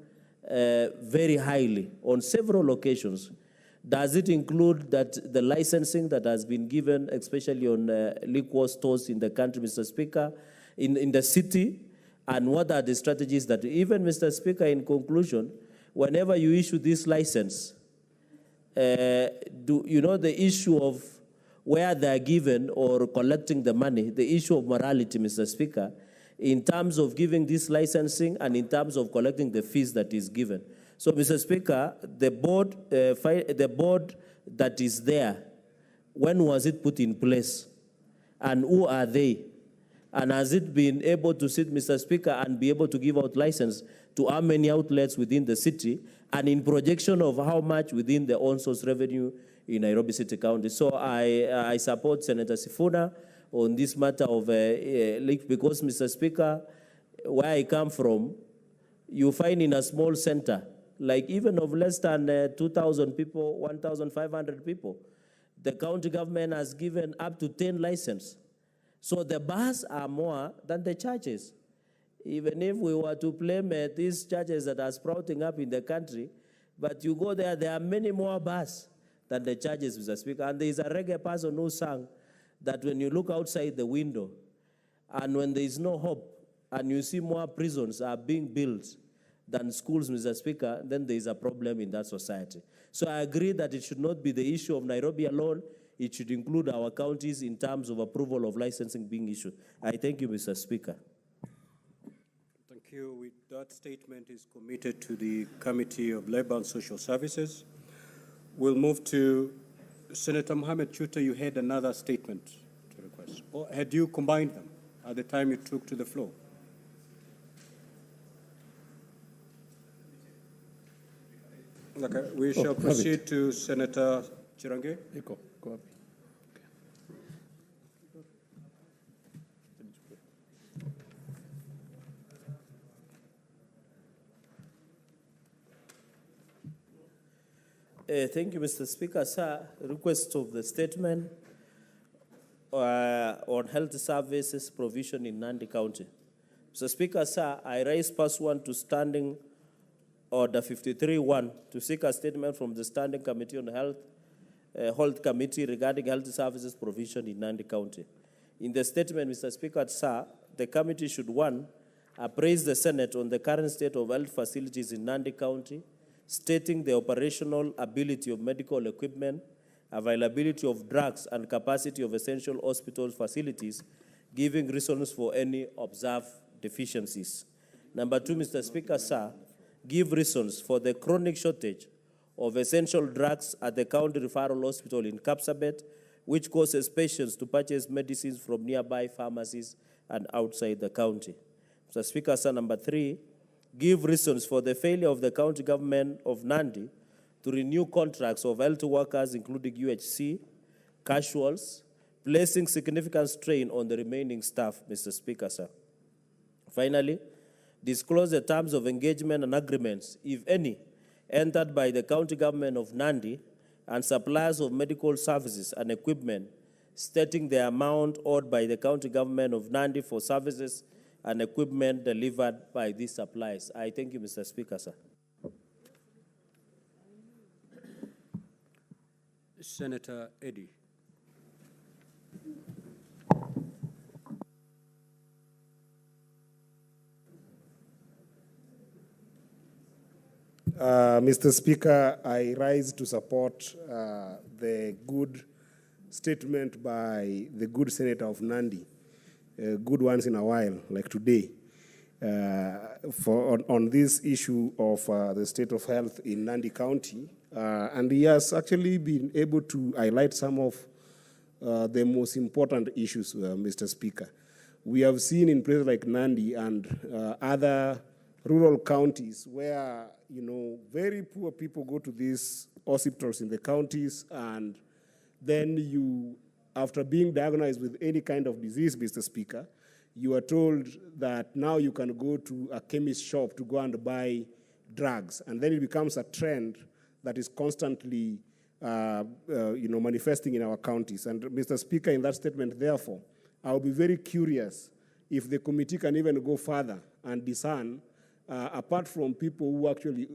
Speaker 14: very highly on several occasions. Does it include that the licensing that has been given, especially on liquor stores in the country, Mr. Speaker, in the city? And what are the strategies that, even, Mr. Speaker, in conclusion, whenever you issue this license, the issue of where they are given or collecting the money, the issue of morality, Mr. Speaker, in terms of giving this licensing and in terms of collecting the fees that is given. So, Mr. Speaker, the board that is there, when was it put in place? And who are they? And has it been able to sit, Mr. Speaker, and be able to give out license to how many outlets within the city, and in projection of how much within the on-source revenue in Nairobi City County? So I support Senator Sifuna on this matter of because, Mr. Speaker, where I come from, you find in a small center, like even of less than 2,000 people, 1,500 people, the county government has given up to 10 licenses. So the bars are more than the churches. Even if we were to blame these churches that are sprouting up in the country, but you go there, there are many more bars than the churches, Mr. Speaker. And there is a reggae person who sang that when you look outside the window and when there is no hope and you see more prisons are being built than schools, Mr. Speaker, then there is a problem in that society. So I agree that it should not be the issue of Nairobi alone. It should include our counties in terms of approval of licensing being issued. I thank you, Mr. Speaker.
Speaker 1: Thank you. With that statement is committed to the Committee of Labor and Social Services. We'll move to Senator Mohammed Chuta. You had another statement to request. Or had you combined them at the time you took to the floor? Okay, we shall proceed to Senator Chirange.
Speaker 10: Go up.
Speaker 14: Thank you, Mr. Speaker. Sir, request of the statement on health services provision in Nandi County. Mr. Speaker, sir, I raise pursuant to Standing Order 53-1 to seek a statement from the Standing Committee on Health Committee regarding health services provision in Nandi County. In the statement, Mr. Speaker, sir, the committee should, 1, appraise the Senate on the current state of health facilities in Nandi County, stating the operational ability of medical equipment, availability of drugs, and capacity of essential hospital facilities, giving reasons for any observed deficiencies. Number 2, Mr. Speaker, sir, give reasons for the chronic shortage of essential drugs at the county referral hospital in Kapsabet, which causes patients to purchase medicines from nearby pharmacies and outside the county. Mr. Speaker, sir, number 3, give reasons for the failure of the county government of Nandi to renew contracts of health workers, including UHC, casuals, placing significant strain on the remaining staff, Mr. Speaker, sir. Finally, disclose the terms of engagement and agreements, if any, entered by the county government of Nandi and suppliers of medical services and equipment, stating the amount owed by the county government of Nandi for services and equipment delivered by these suppliers. I thank you, Mr. Speaker, sir.
Speaker 1: Senator Eddy.
Speaker 13: Mr. Speaker, I rise to support the good statement by the good Senator of Nandi, good once in a while, like today, on this issue of the state of health in Nandi County. And he has actually been able to highlight some of the most important issues, Mr. Speaker. We have seen in places like Nandi and other rural counties where, very poor people go to these hospitals in the counties, and then you, after being diagnosed with any kind of disease, Mr. Speaker, you are told that now you can go to a chemist shop to go and buy drugs. And then it becomes a trend that is constantly manifesting in our counties. And Mr. Speaker, in that statement, therefore, I'll be very curious if the committee can even go further and discern, apart from people who actually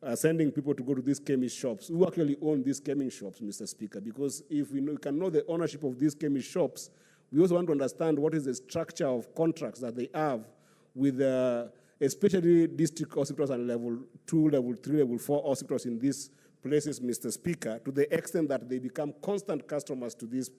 Speaker 13: are sending people to go to these chemist shops, who actually own these chemist shops, Mr. Speaker, because if we can know the ownership of these chemist shops, we also want to understand what is the structure of contracts that they have with especially district hospitals and level 2, level 3, level 4 hospitals in these places, Mr. Speaker, to the extent that they become constant customers to these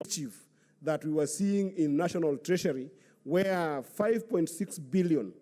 Speaker 13: chief that we were seeing in National Treasury, where 5.6 billion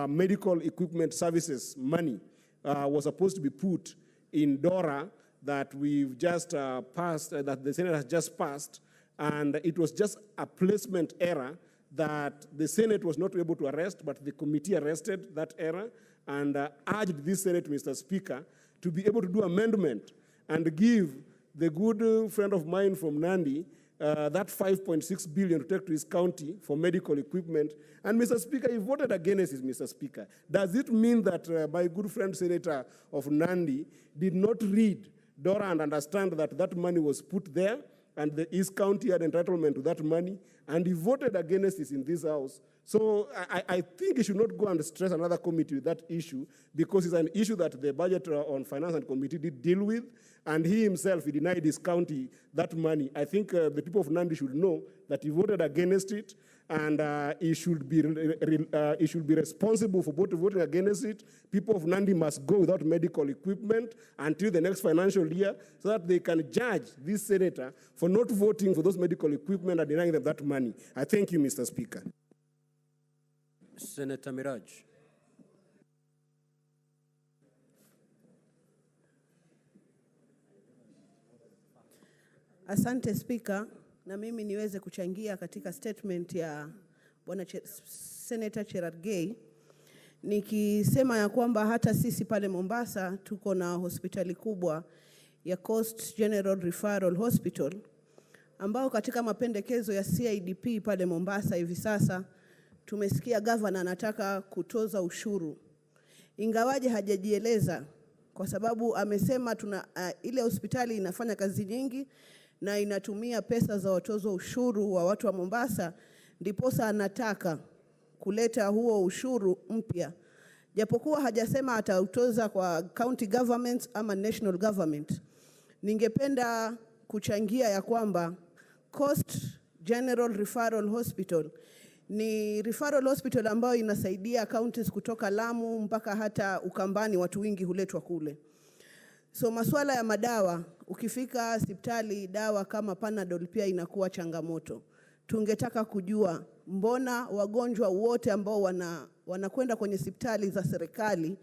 Speaker 13: medical equipment services money was supposed to be put in DORA that we've just passed, that the Senate has just passed, and it was just a placement error that the Senate was not able to arrest, but the committee arrested that error and urged this Senate, Mr. Speaker, to be able to do amendment and give the good friend of mine from Nandi that 5.6 billion to take to his county for medical equipment. And Mr. Speaker, he voted against it, Mr. Speaker. Does it mean that my good friend Senator of Nandi did not read DORA and understand that that money was put there and his county had entitlement to that money, and he voted against this in this House? So I think he should not go and stress another committee with that issue, because it's an issue that the Budget on Finance and Committee did deal with, and he himself, he denied his county that money. I think the people of Nandi should know that he voted against it, and he should be responsible for voting against it. People of Nandi must go without medical equipment until the next financial year, so that they can judge this senator for not voting for those medical equipment and denying them that money. I thank you, Mr. Speaker.
Speaker 1: Senator Miraj.
Speaker 15: Asante Speaker, na mimi niweze kuchangia katika statement ya Bwana Senator Cherargei. nikisema ya kwamba hata sisi pale Mombasa tuko na hospitali kubwa ya Coast General Referral Hospital, ambao katika mapendekezo ya CIDP pale Mombasa hivi sasa tumesikia governor anataka kutoza ushuru. Ingawaje hajajieleza, kwa sababu amesema ile hospitali inafanya kazi nyingi na inatumia pesa za watozo ushuru wa watu wa Mombasa, ndiposa anataka kuleta huo ushuru mpya. Japokuwa hajasema atautoza kwa county government ama national government. Ningependa kuchangia ya kwamba Coast General Referral Hospital ni referral hospital ambayo inasaidia counties kutoka Lamu mpaka hata Ukambani, watu wengi huletwa kule. So masuala ya madawa, ukifika hospitali dawa kama Panadol pia inakuwa changamoto. Tungetaka kujua mbona wagonjwa wote ambao wanakwenda kwenye hospitali za serikali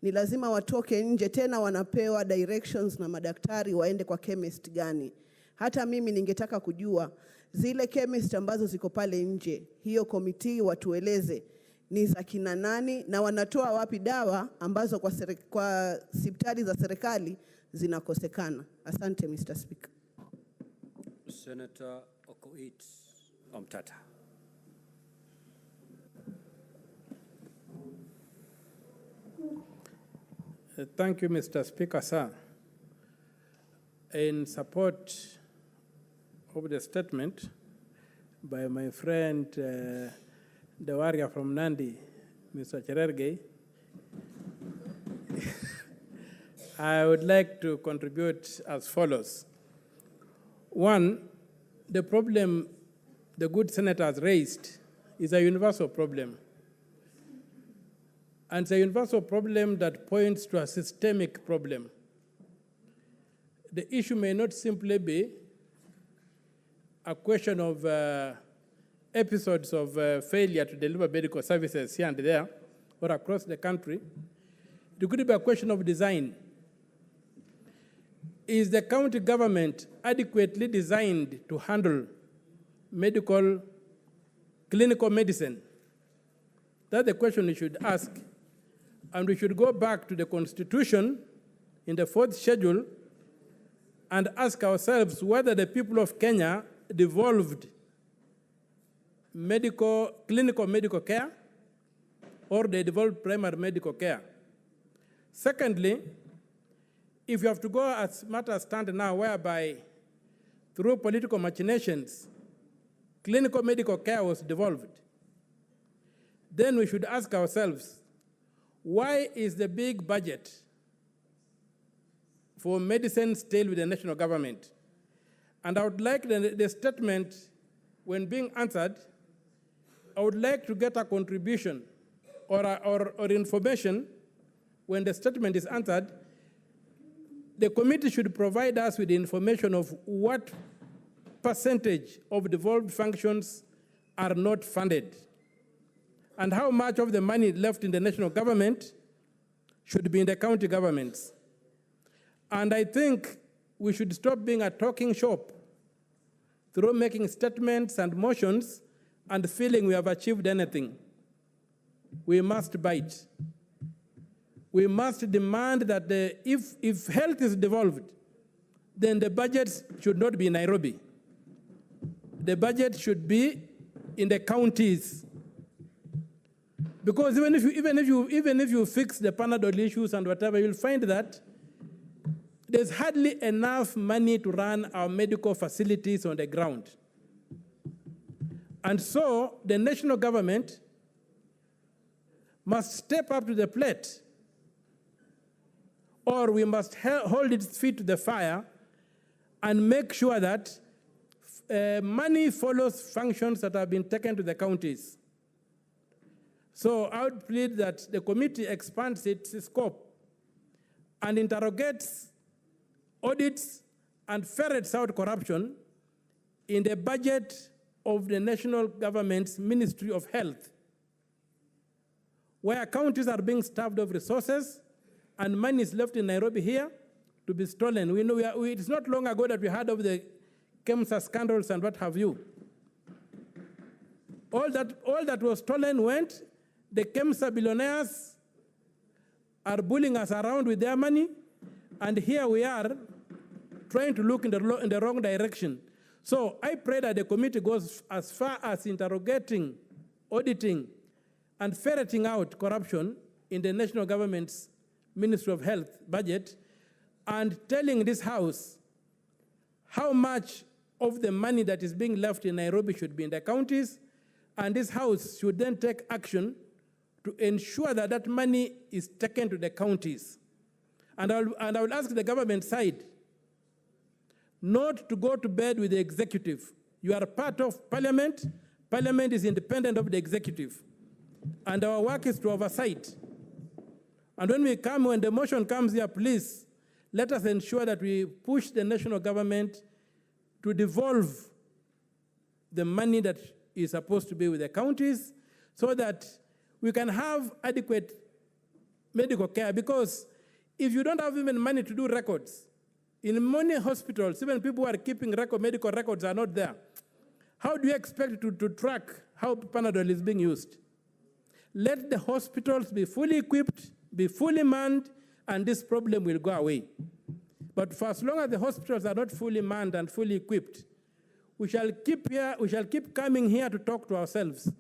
Speaker 15: ni lazima watoke nje, tena wanapewa directions na madaktari waende kwa chemist gani? Hata mimi ningetaka kujua zile chemist ambazo ziko pale nje, hiyo committee watueleze ni za kina nani na wanatoa wapi dawa ambazo kwa hospitali za serikali zinakosekana. Asante Mr. Speaker.
Speaker 1: Senator Okoit Omtata.
Speaker 16: Thank you, Mr. Speaker, sir. In support of the statement by my friend, the warrior from Nandi, Mr. Cherargei, I would like to contribute as follows. One, the problem the good senator has raised is a universal problem. And it's a universal problem that points to a systemic problem. The issue may not simply be a question of episodes of failure to deliver medical services here and there or across the country. It could be a question of design. Is the county government adequately designed to handle clinical medicine? That's the question we should ask. And we should go back to the Constitution in the 4th schedule and ask ourselves whether the people of Kenya devolved clinical medical care or they devolved primary medical care. Secondly, if you have to go as matters stand now, whereby through political machinations, clinical medical care was devolved, then we should ask ourselves, why is the big budget for medicine still with the national government? And I would like the statement, when being answered, I would like to get a contribution or information when the statement is answered. The committee should provide us with the information of what percentage of devolved functions are not funded, and how much of the money left in the national government should be in the county governments. And I think we should stop being a talking shop through making statements and motions and feeling we have achieved anything. We must bite. We must demand that if health is devolved, then the budget should not be in Nairobi. The budget should be in the counties. Because even if you fix the Panadol issues and whatever, you'll find that there's hardly enough money to run our medical facilities on the ground. And so the national government must step up to the plate, or we must hold its feet to the fire and make sure that money follows functions that have been taken to the counties. So I would plead that the committee expands its scope and interrogates, audits, and ferrets out corruption in the budget of the national government's Ministry of Health, where counties are being starved of resources and money is left in Nairobi here to be stolen. We know it's not long ago that we heard of the KEMSA scandals and what have you. All that was stolen went The KEMSA billionaires are bullying us around with their money, and here we are trying to look in the wrong direction. So I pray that the committee goes as far as interrogating, auditing, and ferreting out corruption in the national government's Ministry of Health budget, and telling this House how much of the money that is being left in Nairobi should be in the counties, and this House should then take action to ensure that that money is taken to the counties. And I will ask the government side not to go to bed with the executive. You are part of Parliament. Parliament is independent of the executive. And our work is to oversight. And when the motion comes here, please, let us ensure that we push the national government to devolve the money that is supposed to be with the counties so that we can have adequate medical care. Because if you don't have even money to do records, in many hospitals, even people who are keeping medical records are not there. How do you expect to track how Panadol is being used? Let the hospitals be fully equipped, be fully manned, and this problem will go away. But for as long as the hospitals are not fully manned and fully equipped, we shall keep coming here to talk to ourselves,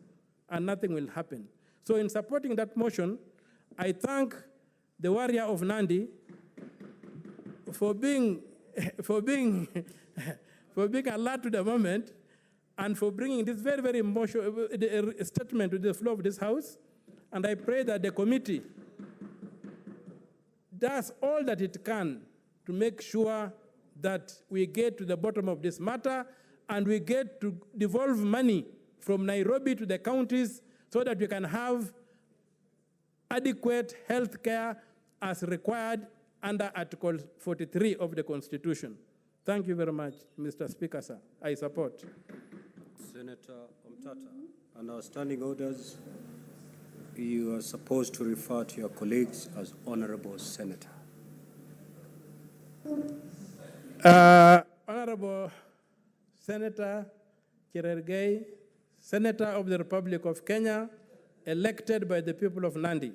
Speaker 16: and nothing will happen. So in supporting that motion, I thank the warrior of Nandi for being alert to the moment and for bringing this very, very emotional statement to the floor of this House. And I pray that the committee does all that it can to make sure that we get to the bottom of this matter and we get to devolve money from Nairobi to the counties so that we can have adequate health care as required under Article 43 of the Constitution. Thank you very much, Mr. Speaker, sir. I support.
Speaker 1: Senator Omtata, on our standing orders, you are supposed to refer to your colleagues as Honorable Senator.
Speaker 16: Honorable Senator Cherargei, Senator of the Republic of Kenya, elected by the people of Nandi.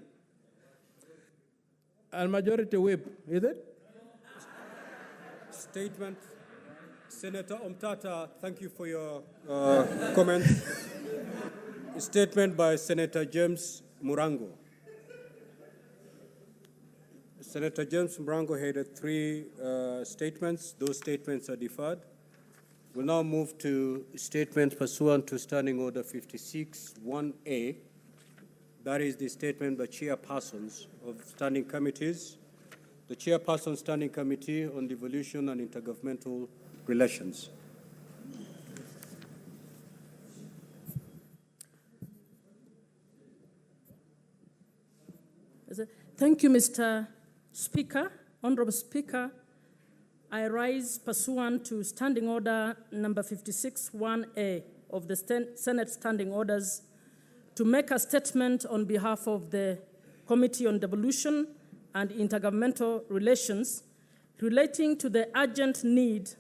Speaker 16: And majority whip, is it?
Speaker 1: Statement. Senator Omtata, thank you for your comment. Statement by Senator James Murango. Senator James Murango had three statements. Those statements are deferred. We'll now move to statements pursuant to Standing Order 56-1A. That is the statement by chairpersons of standing committees. The chairperson Standing Committee on Devolution and Intergovernmental Relations.
Speaker 17: Thank you, Mr. Speaker. Honorable Speaker, I rise pursuant to Standing Order number 56-1A of the Senate Standing Orders to make a statement on behalf of the Committee on Devolution and Intergovernmental Relations relating to the urgent need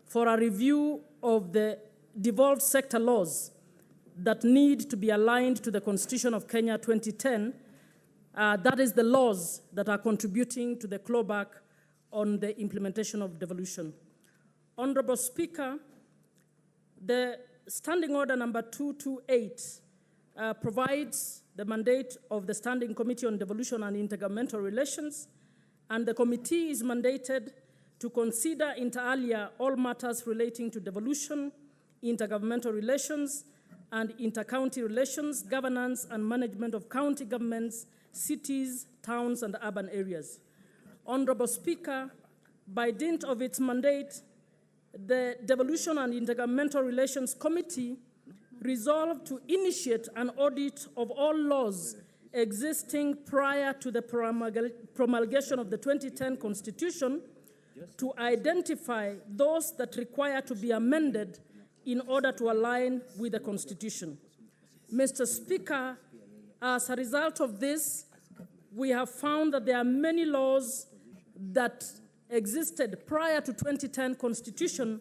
Speaker 17: for a review of the devolved sector laws that need to be aligned to the Constitution of Kenya 2010. That is the laws that are contributing to the clawback on the implementation of devolution. Honorable Speaker, the Standing Order number 228 provides the mandate of the Standing Committee on Devolution and Intergovernmental Relations, and the committee is mandated to consider inter alia all matters relating to devolution, intergovernmental relations, and inter-county relations, governance and management of county governments, cities, towns, and urban areas. Honorable Speaker, by dint of its mandate, the Devolution and Intergovernmental Relations Committee resolved to initiate an audit of all laws existing prior to the promulgation of the 2010 Constitution to identify those that require to be amended in order to align with the Constitution. Mr. Speaker, as a result of this, we have found that there are many laws that existed prior to 2010 Constitution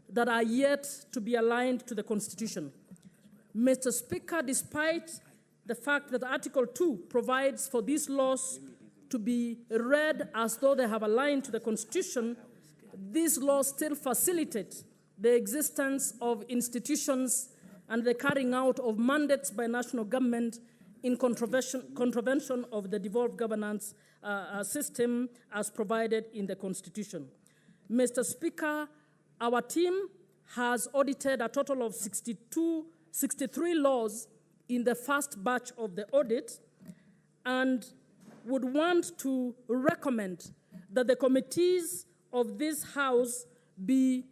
Speaker 17: that are yet to be aligned to the Constitution. Mr. Speaker, despite the fact that Article 2 provides for these laws to be read as though they have aligned to the Constitution, these laws still facilitate the existence of institutions and the carrying out of mandates by national government in contravention of the devolved governance system as provided in the Constitution. Mr. Speaker, our team has audited a total of 63 laws in the first batch of the audit, and would want to recommend that the committees of this House be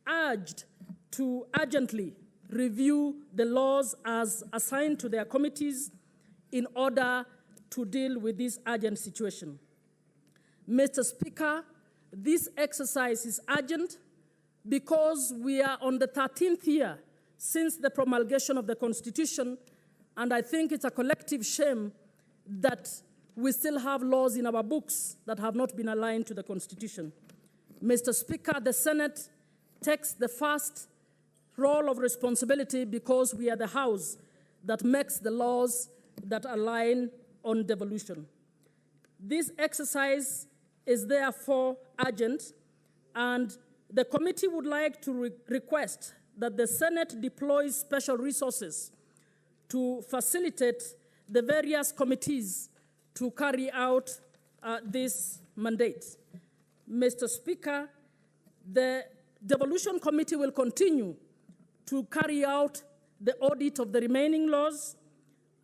Speaker 17: urged to urgently review the laws as assigned to their committees in order to deal with this urgent situation. Mr. Speaker, this exercise is urgent because we are on the 13th year since the promulgation of the Constitution, and I think it's a collective shame that we still have laws in our books that have not been aligned to the Constitution. Mr. Speaker, the Senate takes the first role of responsibility because we are the House that makes the laws that align on devolution. This exercise is therefore urgent, and the committee would like to request that the Senate deploys special resources to facilitate the various committees to carry out this mandate. Mr. Speaker, the Devolution Committee will continue to carry out the audit of the remaining laws,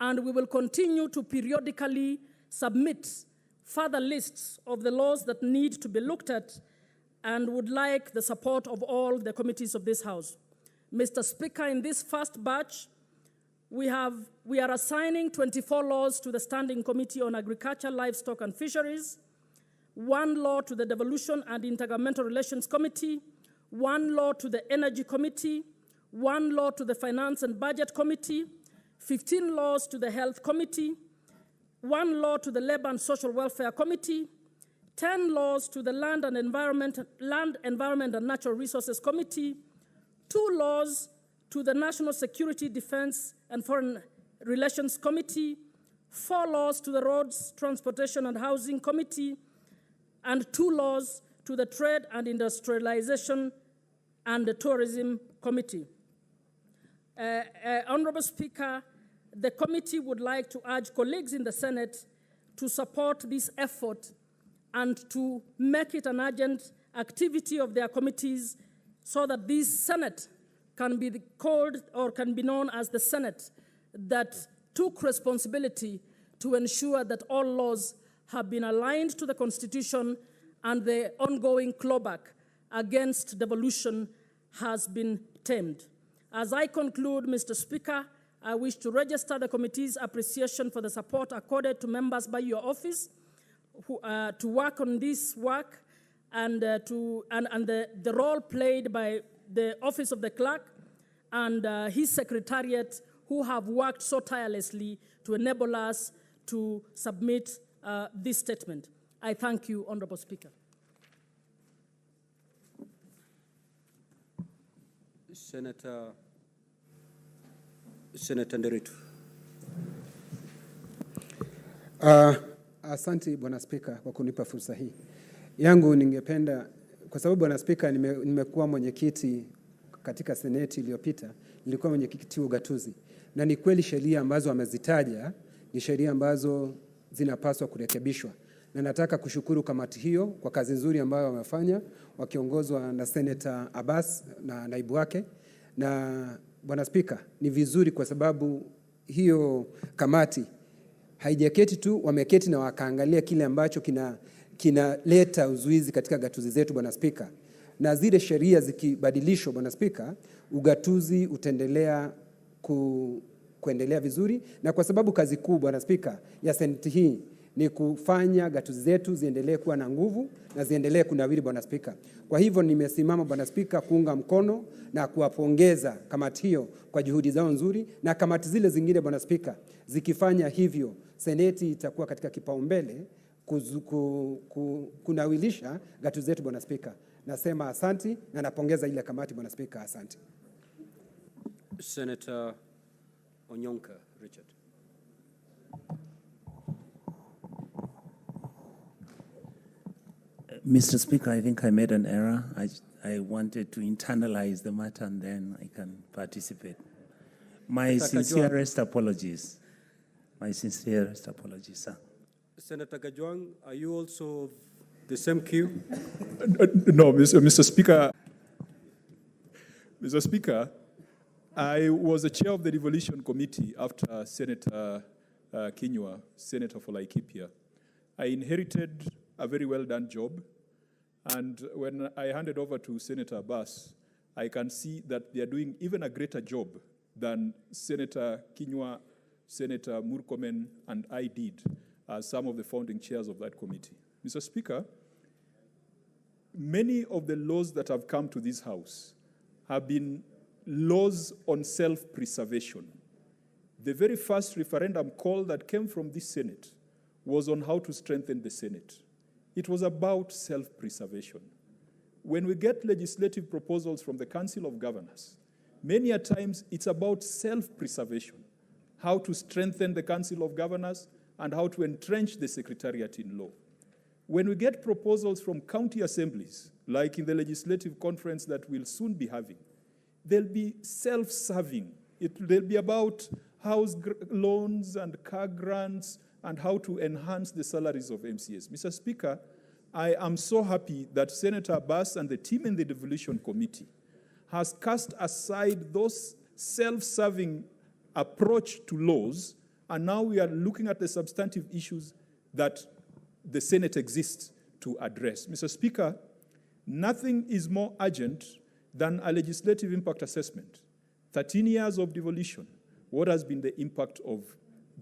Speaker 17: and we will continue to periodically submit further lists of the laws that need to be looked at, and would like the support of all the committees of this House. Mr. Speaker, in this first batch, we are assigning 24 laws to the Standing Committee on Agriculture, Livestock and Fisheries, 1 law to the Devolution and Intergovernmental Relations Committee, 1 law to the Energy Committee, 1 law to the Finance and Budget Committee, 15 laws to the Health Committee, 1 law to the Labor and Social Welfare Committee, 10 laws to the Land, Environment and Natural Resources Committee, 2 laws to the National Security, Defense and Foreign Relations Committee, 4 laws to the Roads, Transportation and Housing Committee, and 2 laws to the Trade and Industrialization and the Tourism Committee. Honorable Speaker, the committee would like to urge colleagues in the Senate to support this effort and to make it an urgent activity of their committees so that this Senate can be called or can be known as the Senate that took responsibility to ensure that all laws have been aligned to the Constitution and the ongoing clawback against devolution has been tamed. As I conclude, Mr. Speaker, I wish to register the committee's appreciation for the support accorded to members by your office to work on this work and the role played by the Office of the Clerk and his secretariat, who have worked so tirelessly to enable us to submit this statement. I thank you, Honorable Speaker.
Speaker 1: Senator Nderitu.
Speaker 18: Asante Bwana Spika kwa kunipa fursa hii. Yangu ningependa, kwa sababu Bwana Spika nimekuwa mwenyekiti katika seneti iliyopita, nilikuwa mwenyekiti wa ugatuzi. Na ni kweli sheria ambazo amezitaja ni sheria ambazo zinapaswa kurekebishwa. Na nataka kushukuru kamati hiyo kwa kazi nzuri ambayo wamefanya wakiongozwa na Senator Abbas na naibu wake. Na Bwana Spika, ni vizuri kwa sababu hiyo kamati haijaketi tu, wameketi na wakaangalia kile ambacho kinaleta uzuizi katika gatuzi zetu Bwana Spika. Na zile sheria zikibadilishwa Bwana Spika, ugatuzi utaendelea kuendelea vizuri, na kwa sababu kazi kuu Bwana Spika ya seneti hii ni kufanya gatuzi zetu ziendelee kuwa na nguvu na ziendelee kunawiri Bwana Spika. Kwa hivyo nimesimama Bwana Spika kuunga mkono na kuwapongeza kamati hiyo kwa juhudi zao nzuri, na kamati zile zingine Bwana Spika zikifanya hivyo, seneti itakuwa katika kipaumbele kunawilisha gatuzi zetu Bwana Spika. Nasema asanti na napongeza ile kamati Bwana Spika, asanti.
Speaker 1: Senator Onyonka Richard.
Speaker 19: Mr. Speaker, I think I made an error. I wanted to internalize the matter and then I can participate. My sincerest apologies. My sincerest apologies, sir.
Speaker 1: Senator Kajwang, are you also the same queue?
Speaker 12: No, Mr. Speaker. Mr. Speaker, I was the chair of the devolution committee after Senator Kinyua, Senator for Laikipia. I inherited a very well-done job, and when I handed over to Senator Abbas, I can see that they are doing even a greater job than Senator Kinyua, Senator Murkomen, and I did as some of the founding chairs of that committee. Mr. Speaker, many of the laws that have come to this House have been laws on self-preservation. The very first referendum call that came from this Senate was on how to strengthen the Senate. It was about self-preservation. When we get legislative proposals from the Council of Governors, many a times it's about self-preservation, how to strengthen the Council of Governors and how to entrench the Secretariat in law. When we get proposals from county assemblies, like in the legislative conference that we'll soon be having, they'll be self-serving. They'll be about house loans and car grants and how to enhance the salaries of MCAs. Mr. Speaker, I am so happy that Senator Abbas and the team in the devolution committee has cast aside those self-serving approach to laws, and now we are looking at the substantive issues that the Senate exists to address. Mr. Speaker, nothing is more urgent than a legislative impact assessment. 13 years of devolution, what has been the impact of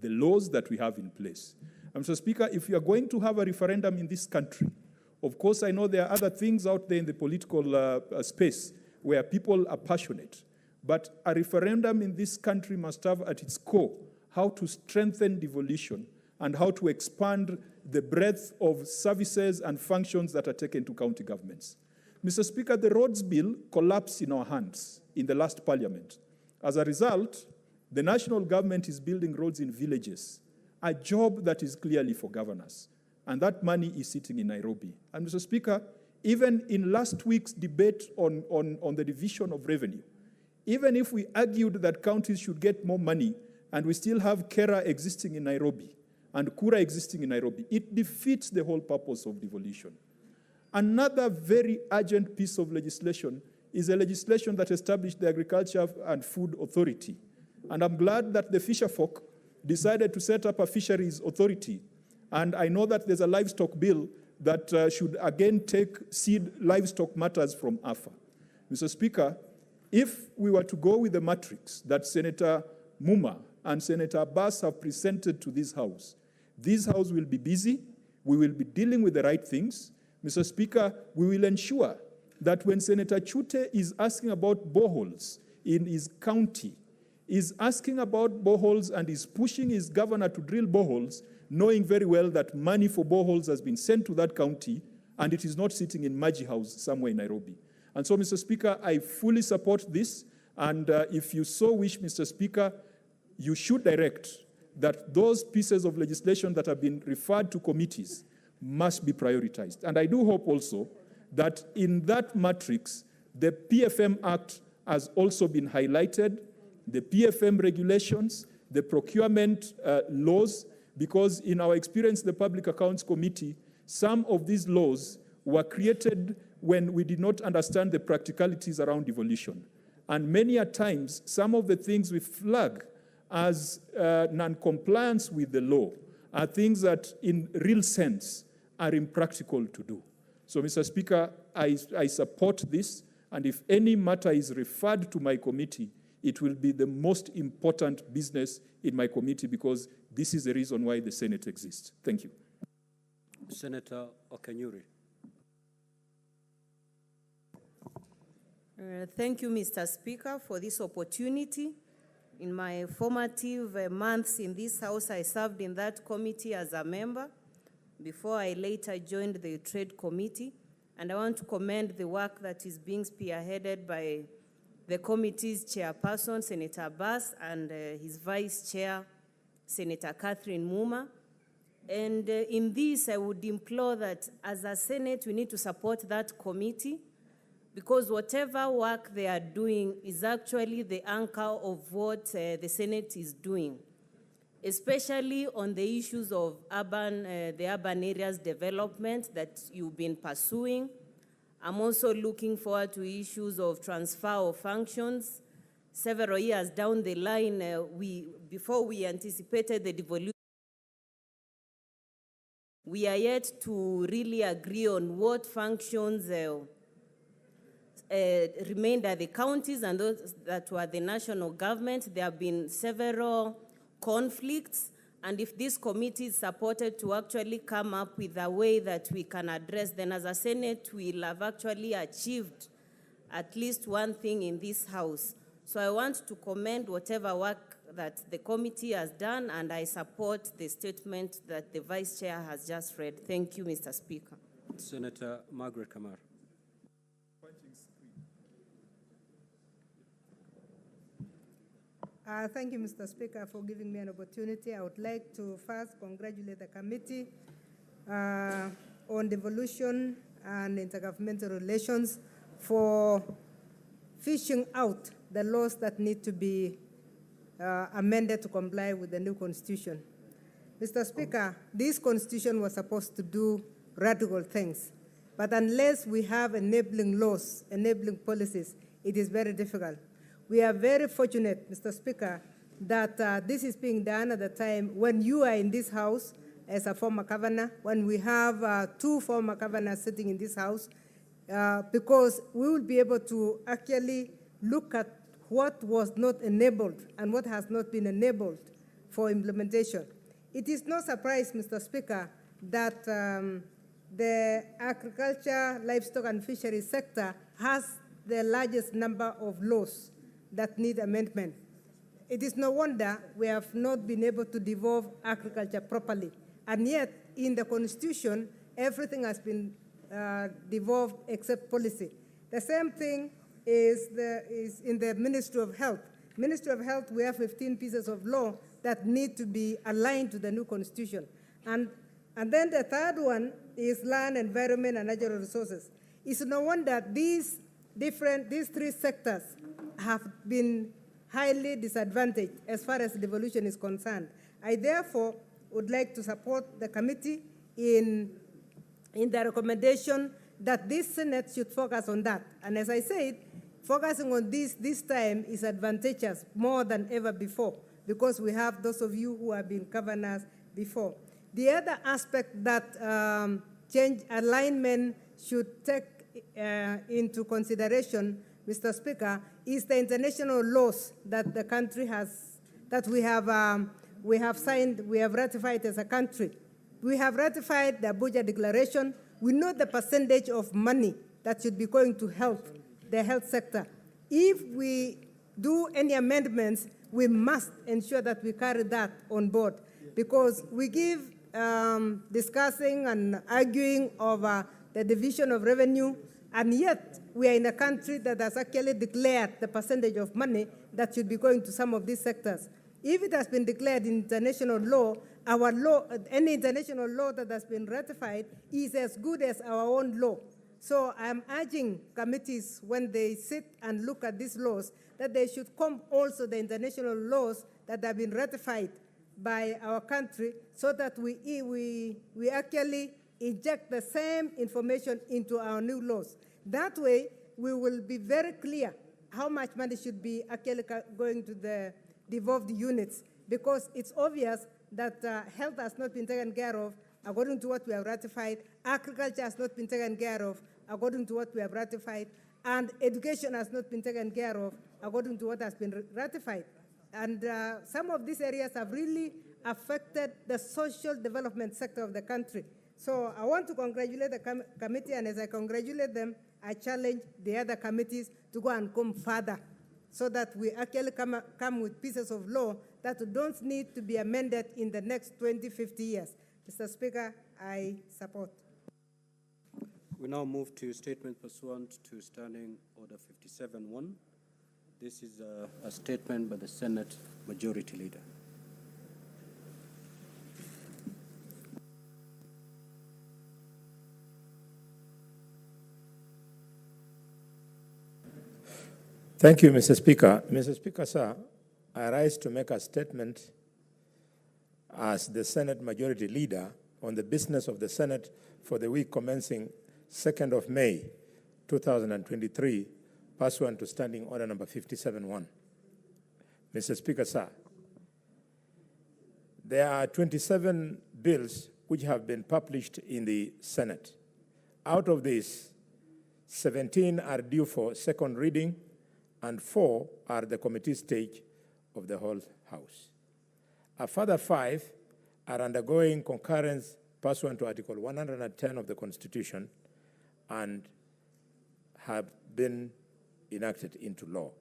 Speaker 12: the laws that we have in place? And Mr. Speaker, if we are going to have a referendum in this country, of course I know there are other things out there in the political space where people are passionate, but a referendum in this country must have at its core how to strengthen devolution and how to expand the breadth of services and functions that are taken to county governments. Mr. Speaker, the roads bill collapsed in our hands in the last parliament. As a result, the national government is building roads in villages, a job that is clearly for governors. And that money is sitting in Nairobi. And Mr. Speaker, even in last week's debate on the division of revenue, even if we argued that counties should get more money and we still have Kera existing in Nairobi and Kura existing in Nairobi, it defeats the whole purpose of devolution. Another very urgent piece of legislation is a legislation that established the Agriculture and Food Authority. And I'm glad that the fisher folk decided to set up a fisheries authority. And I know that there's a livestock bill that should again take seed livestock matters from AFA. Mr. Speaker, if we were to go with the matrix that Senator Muma and Senator Abbas have presented to this House will be busy, we will be dealing with the right things. Mr. Speaker, we will ensure that when Senator Chute is asking about boreholes in his county, is asking about boreholes and is pushing his governor to drill boreholes, knowing very well that money for boreholes has been sent to that county and it is not sitting in Maji House somewhere in Nairobi. And so, Mr. Speaker, I fully support this. And if you so wish, Mr. Speaker, you should direct that those pieces of legislation that have been referred to committees must be prioritized. And I do hope also that in that matrix, the PFM Act has also been highlighted, the PFM regulations, the procurement laws, because in our experience, the Public Accounts Committee, some of these laws were created when we did not understand the practicalities around devolution. And many a times, some of the things we flag as non-compliance with the law are things that in real sense are impractical to do. So, Mr. Speaker, I support this, and if any matter is referred to my committee, it will be the most important business in my committee because this is the reason why the Senate exists. Thank you.
Speaker 1: Senator Okanyuri.
Speaker 20: Thank you, Mr. Speaker, for this opportunity. In my formative months in this House, I served in that committee as a member before I later joined the Trade Committee. And I want to commend the work that is being spearheaded by the committee's chairperson, Senator Abbas, and his vice chair, Senator Catherine Muma. And in this, I would implore that as a Senate, we need to support that committee, because whatever work they are doing is actually the anchor of what the Senate is doing, especially on the issues of the urban areas development that you've been pursuing. I'm also looking forward to issues of transfer of functions. Several years down the line, before we anticipated the devolution, we are yet to really agree on what functions remained at the counties and those that were the national government. There have been several conflicts, and if this committee is supported to actually come up with a way that we can address, then as a Senate, we'll have actually achieved at least one thing in this House. So I want to commend whatever work that the committee has done, and I support the statement that the Vice Chair has just read. Thank you, Mr. Speaker.
Speaker 1: Senator Margaret Kamar.
Speaker 21: Thank you, Mr. Speaker, for giving me an opportunity. I would like to first congratulate the committee on devolution and intergovernmental relations for fishing out the laws that need to be amended to comply with the new constitution. Mr. Speaker, this constitution was supposed to do radical things, but unless we have enabling laws, enabling policies, it is very difficult. We are very fortunate, Mr. Speaker, that this is being done at the time when you are in this House as a former governor, when we have two former governors sitting in this House, because we will be able to actually look at what was not enabled and what has not been enabled for implementation. It is no surprise, Mr. Speaker, that the agriculture, livestock, and fisheries sector has the largest number of laws that need amendment. It is no wonder we have not been able to devolve agriculture properly. And yet, in the Constitution, everything has been devolved except policy. The same thing is in the Ministry of Health. Ministry of Health, we have 15 pieces of law that need to be aligned to the new Constitution. And then the third one is land, environment, and natural resources. It's no wonder these three sectors have been highly disadvantaged as far as devolution is concerned. I therefore would like to support the committee in the recommendation that this Senate should focus on that. And as I said, focusing on this time is advantageous more than ever before, because we have those of you who have been governors before. The other aspect that change alignment should take into consideration, Mr. Speaker, is the international laws that the country has, that we have signed, we have ratified as a country. We have ratified the Abuja Declaration. We know the percentage of money that should be going to health, the health sector. If we do any amendments, we must ensure that we carry that on board, because we give discussing and arguing over the division of revenue, and yet we are in a country that has actually declared the percentage of money that should be going to some of these sectors. If it has been declared in international law, our law, any international law that has been ratified is as good as our own law. So I'm urging committees, when they sit and look at these laws, that they should come also the international laws that have been ratified by our country, so that we actually inject the same information into our new laws. That way, we will be very clear how much money should be actually going to the devolved units, because it's obvious that health has not been taken care of according to what we have ratified, agriculture has not been taken care of according to what we have ratified, and education has not been taken care of according to what has been ratified. And some of these areas have really affected the social development sector of the country. So I want to congratulate the committee, and as I congratulate them, I challenge the other committees to go and come further, so that we actually come with pieces of law that don't need to be amended in the next 20, 50 years. Mr. Speaker, I support.
Speaker 1: We now move to statement pursuant to Standing Order 57-1. This is a statement by the Senate Majority Leader.
Speaker 4: Thank you, Mr. Speaker. Mr. Speaker, sir, I rise to make a statement as the Senate Majority Leader on the business of the Senate for the week commencing 2nd of May, 2023, pursuant to Standing Order number 57-1. Mr. Speaker, sir, there are 27 bills which have been published in the Senate. Out of these, 17 are due for second reading, and 4 are the committee stage of the whole House. A further 5 are undergoing concurrence pursuant to Article 110 of the Constitution and have been enacted into law.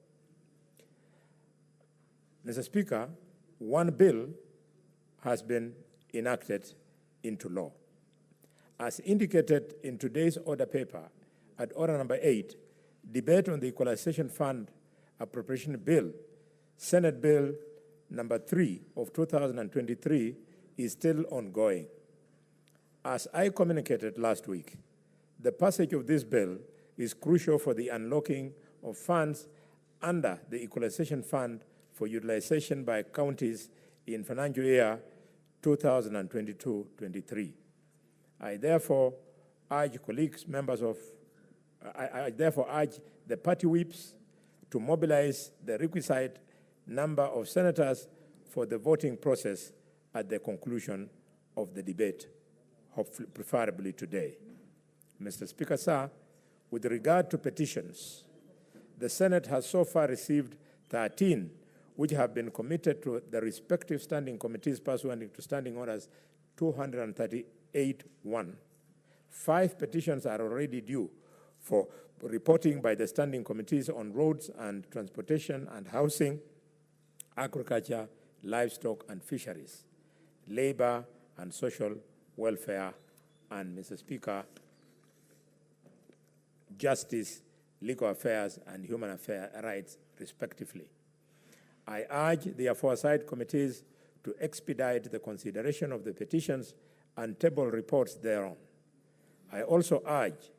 Speaker 4: Mr. Speaker, 1 bill has been enacted into law. As indicated in today's order paper, at order number 8, debate on the Equalization Fund Appropriation Bill, Senate Bill number 3 of 2023, is still ongoing. As I communicated last week, the passage of this bill is crucial for the unlocking of funds under the Equalization Fund for utilization by counties in financial year 2022-23. I therefore urge the party whips to mobilize the requisite number of senators for the voting process at the conclusion of the debate, hopefully, preferably today. Mr. Speaker, sir, with regard to petitions, the Senate has so far received 13, which have been committed to the respective standing committees pursuant to Standing Orders 238-1. 5 petitions are already due for reporting by the standing committees on roads and transportation and housing, agriculture, livestock and fisheries, labor and social welfare, and, Mr. Speaker, justice, legal affairs, and human rights, respectively. I urge the aforesaid committees to expedite the consideration of the petitions and table reports thereon. I also urge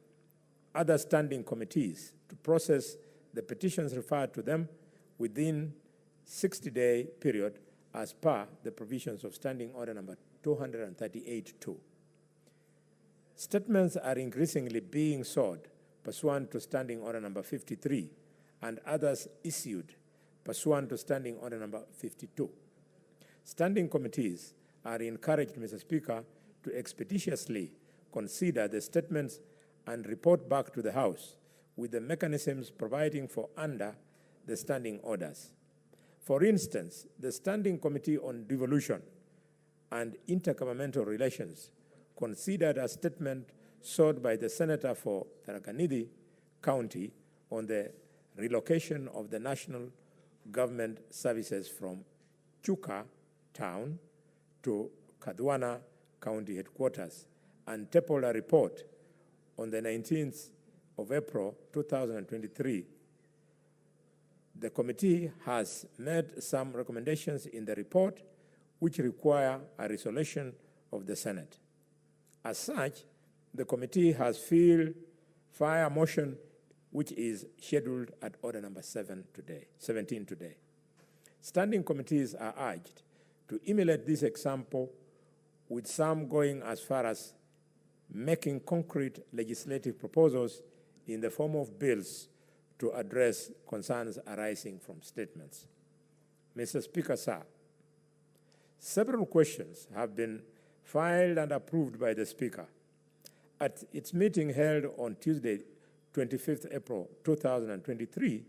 Speaker 4: other standing committees to process the petitions referred to them within 60-day period as per the provisions of Standing Order number 238-2. Statements are increasingly being sought pursuant to Standing Order number 53 and others issued pursuant to Standing Order number 52. Standing committees are encouraged, Mr. Speaker, to expeditiously consider the statements and report back to the House with the mechanisms providing for under the standing orders. For instance, the Standing Committee on Devolution and Intergovernmental Relations considered a statement sought by the Senator for Tharaka-Nithi County on the relocation of the national government services from Chuka Town to Kadwana County headquarters and tabled a report on the 19th of April 2023. The committee has made some recommendations in the report which require a resolution of the Senate. As such, the committee has filed a motion which is scheduled at order number 17 today. Standing committees are urged to emulate this example, with some going as far as making concrete legislative proposals in the form of bills to address concerns arising from statements. Mr. Speaker, sir, several questions have been filed and approved by the Speaker. At its meeting held on Tuesday, 25th April 2023,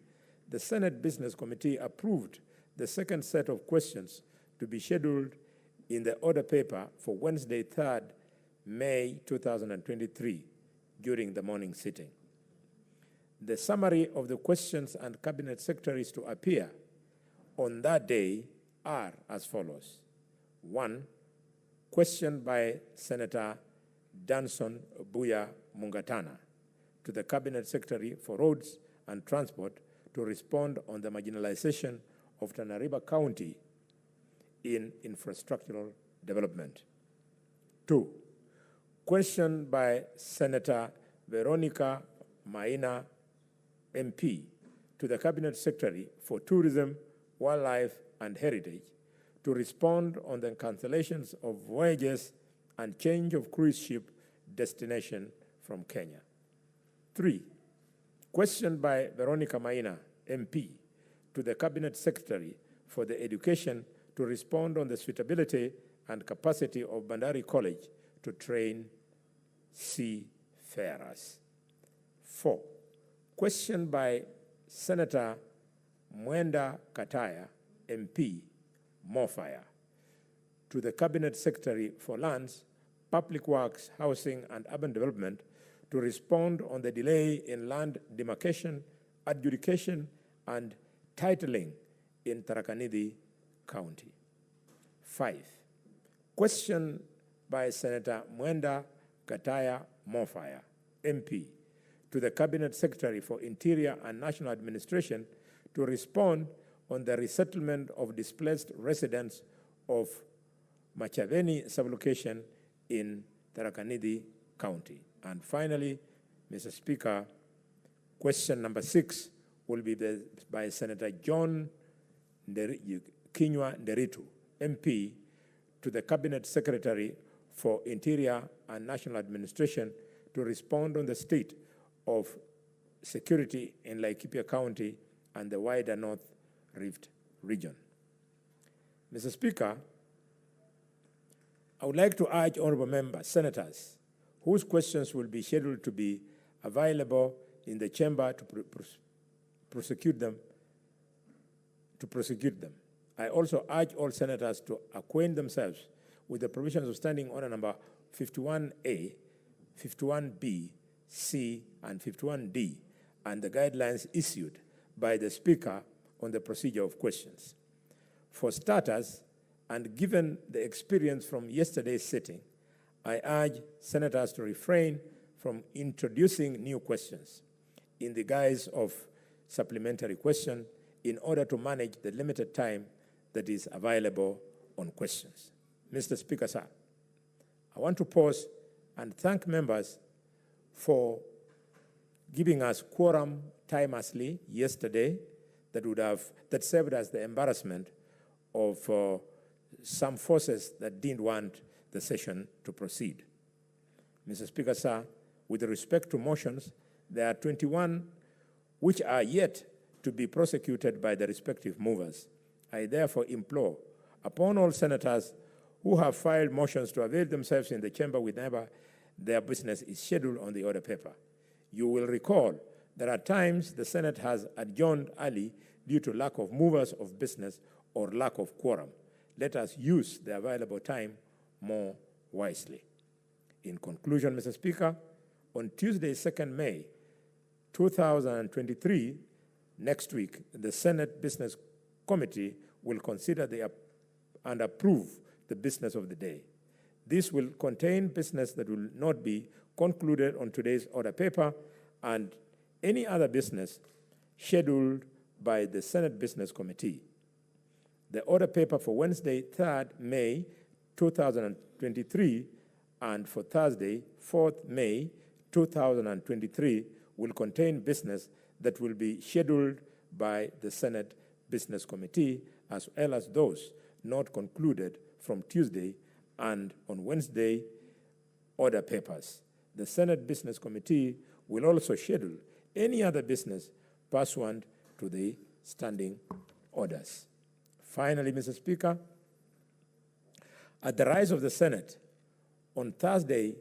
Speaker 4: the Senate Business Committee approved the second set of questions to be scheduled in the order paper for Wednesday, 3rd May 2023, during the morning sitting. The summary of the questions and cabinet secretaries to appear on that day are as follows. 1, question by Senator Danson Buya Mungatana to the Cabinet Secretary for Roads and Transport to respond on the marginalization of Tana River County in infrastructural development. 2, question by Senator Veronica Maina, MP,
Speaker 3: to the Cabinet Secretary for Tourism, Wildlife, and Heritage to respond on the cancellations of voyages and change of cruise ship destination from Kenya. 3, question by Veronica Maina, MP, to the Cabinet Secretary for the Education to respond on the suitability and capacity of Bandari College to train seafarers. 4, question by Senator Mwenda Kataya, MP, Mofire, to the Cabinet Secretary for Lands, Public Works, Housing and Urban Development to respond on the delay in land demarcation, adjudication, and titling in Tharaka Nithi County. 5, question by Senator Mwenda Kataya Mofire, MP, to the Cabinet Secretary for Interior and National Administration to respond on the resettlement of displaced residents of Machaveni sublocation in Tharaka Nithi County. And finally, Mr. Speaker, question number 6 will be by Senator John Kinyua Nderitu, MP, to the Cabinet Secretary for Interior and National Administration to respond on the state of security in Laikipia County and the wider North Rift region. Mr. Speaker, I would like to urge honorable members, senators, whose questions will be scheduled to be available in the chamber to prosecute them. I also urge all senators to acquaint themselves with the provisions of Standing Order number 51A, 51B, C, and 51D, and the guidelines issued by the Speaker on the procedure of questions. For starters, and given the experience from yesterday's sitting, I urge senators to refrain from introducing new questions in the guise of supplementary question in order to manage the limited time that is available on questions. Mr. Speaker, sir, I want to pause and thank members for giving us quorum timelessly yesterday that served as the embarrassment of some forces that didn't want the session to proceed. Mr. Speaker, sir, with respect to motions, there are 21 which are yet to be prosecuted by the respective movers. I therefore implore upon all senators who have filed motions to avail themselves in the chamber whenever their business is scheduled on the order paper. You will recall that at times the Senate has adjourned early due to lack of movers of business or lack of quorum. Let us use the available time more wisely. In conclusion, Mr. Speaker, on Tuesday, 2nd May 2023, next week, the Senate Business Committee will consider and approve the business of the day. This will contain business that will not be concluded on today's order paper and any other business scheduled by the Senate Business Committee. The order paper for Wednesday, 3rd May 2023, and for Thursday, 4th May 2023, will contain business that will be scheduled by the Senate Business Committee, as well as those not concluded from Tuesday and on Wednesday order papers. The Senate Business Committee will also schedule any other business pursuant to the standing orders. Finally, Mr. Speaker, at the rise of the Senate on Thursday,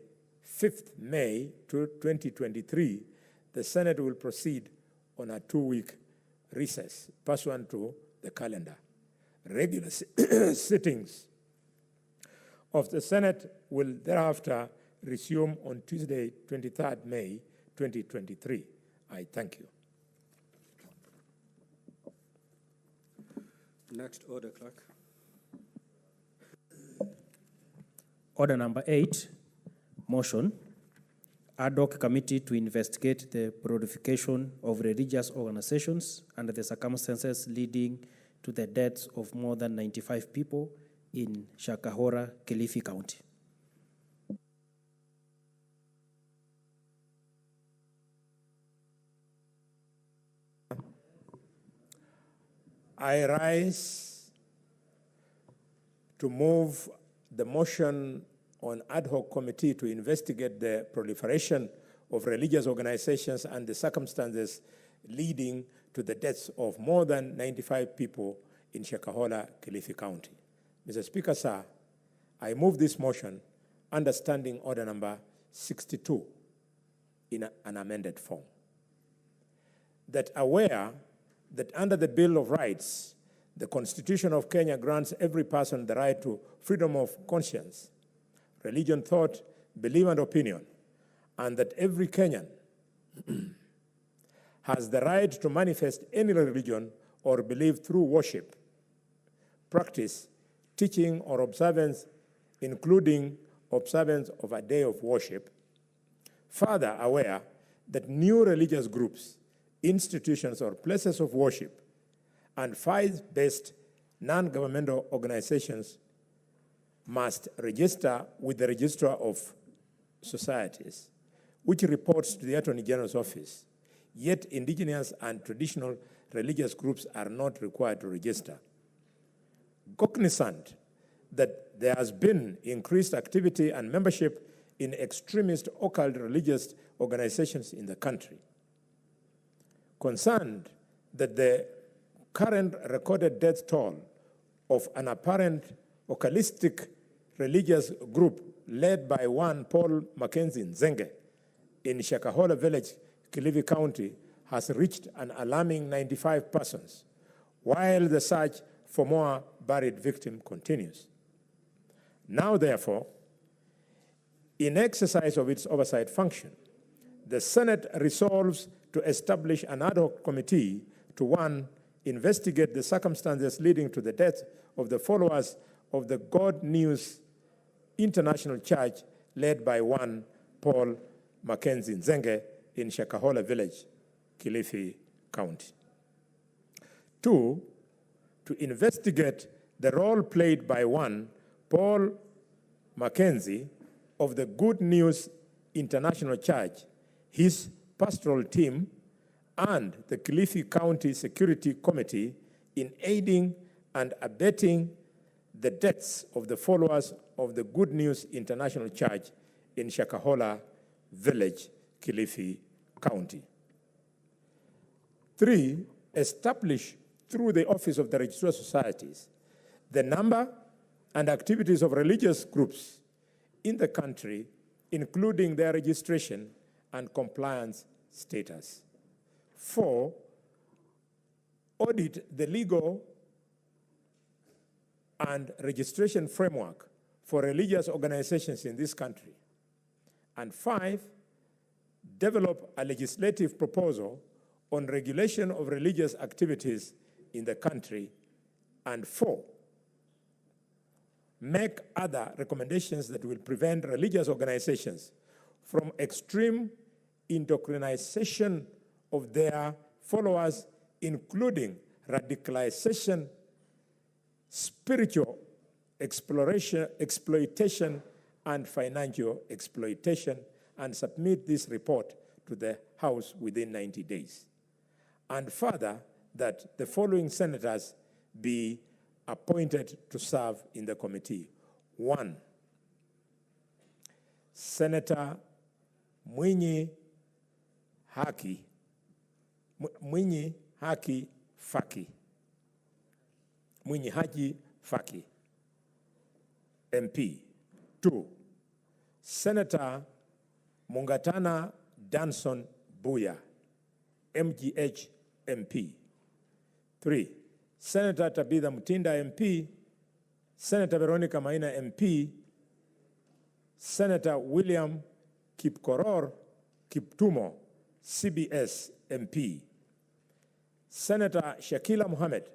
Speaker 3: 5th May 2023, the Senate will proceed on a 2-week recess pursuant to the calendar. Regular sittings of the Senate will thereafter resume on Tuesday, 23rd May 2023. I thank you.
Speaker 1: Next order, clerk.
Speaker 2: Order number 8, motion. Ad hoc committee to investigate the proliferation of religious organizations and the circumstances leading to the deaths of more than 95 people in Shakahora, Kilifi County.
Speaker 3: I rise to move the motion on ad hoc committee to investigate the proliferation of religious organizations and the circumstances leading to the deaths of more than 95 people in Shakahola, Kilifi County. Mr. Speaker, sir, I move this motion under Standing Order number 62 in an amended form. That aware that under the Bill of Rights, the Constitution of Kenya grants every person the right to freedom of conscience, religion, thought, belief, and opinion, and that every Kenyan has the right to manifest any religion or belief through worship, practice, teaching, or observance, including observance of a day of worship. Further aware that new religious groups, institutions, or places of worship and faith-based non-governmental organizations must register with the Registrar of Societies, which reports to the Attorney General's office. Yet indigenous and traditional religious groups are not required to register. Cognizant that there has been increased activity and membership in extremist occult religious organizations in the country. Concerned that the current recorded death toll of an apparent occultistic religious group led by one Paul Mackenzie Nzenge in Shakahola village, Kilifi County, has reached an alarming 95 persons, while the search for more buried victims continues. Now, therefore, in exercise of its oversight function, the Senate resolves to establish an ad hoc committee to, one, investigate the circumstances leading to the death of the followers of the God News International Church led by one Paul Mackenzie Nzenge in Shakahola village, Kilifi County. Two, to investigate the role played by one Paul Mackenzie of the Good News International Church, his pastoral team, and the Kilifi County Security Committee in aiding and abetting the deaths of the followers of the Good News International Church in Shakahola village, Kilifi County. Three, establish through the Office of the Registrar of Societies the number and activities of religious groups in the country, including their registration and compliance status. Four, audit the legal and registration framework for religious organizations in this country. And five, develop a legislative proposal on regulation of religious activities in the country. And four, make other recommendations that will prevent religious organizations from extreme indoctrination of their followers, including radicalization, spiritual exploitation, and financial exploitation, and submit this report to the House within 90 days. And further, that the following senators be appointed to serve in the committee. One, Senator Mwinyi Haki Faki. Mwinyi Haji Faki, MP. Two, Senator Mungatana Danson Buya, MGH MP. Three, Senator Tabitha Mutinda MP, Senator Veronica Maina MP, Senator William Kipkoror Kiptumo, CBS MP, Senator Shakila Mohammed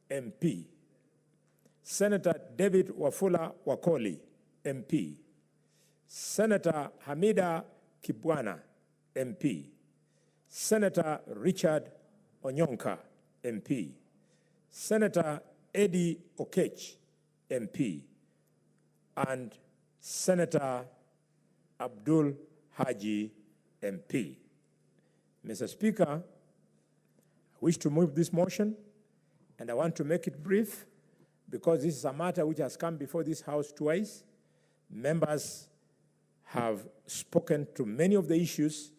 Speaker 3: MP, Senator David Wafula Wakoli MP, Senator Hamida Kibwana MP, Senator Richard Onyonka MP, Senator Eddie Okech MP, and Senator Abdul Haji MP. Mr. Speaker, I wish to move this motion And I want to make it brief because this is a matter which has come before this House twice. Members have spoken to many of the issues,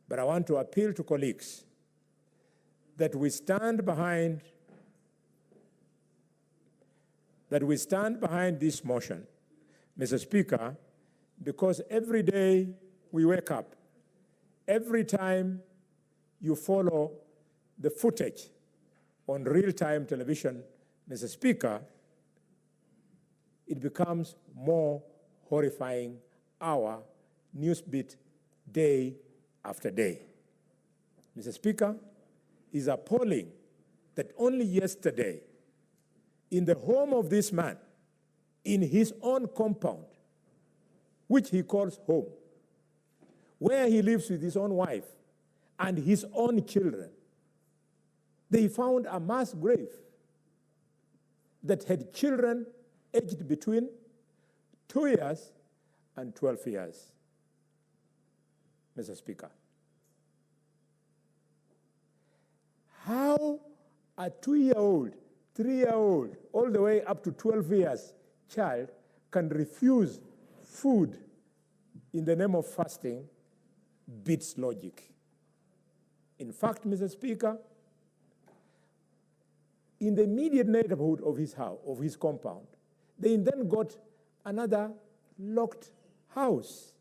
Speaker 3: but I want to appeal to colleagues that we stand behind this motion, Mr. Speaker, because every day we wake up, every time you follow the footage on real-time television, Mr. Speaker, it becomes more horrifying hour, newsbeat, day after day. Mr. Speaker, it's appalling that only yesterday, in the home of this man, in his own compound, which he calls home, where he lives with his own wife and his own children, they found a mass grave that had children aged between 2 years and 12 years. Mr. Speaker, how a 2-year-old, 3-year-old, all the way up to 12 years child can refuse food in the name of fasting beats logic. In fact, Mr. Speaker, in the immediate neighborhood of his house, of his compound, they then got another locked house.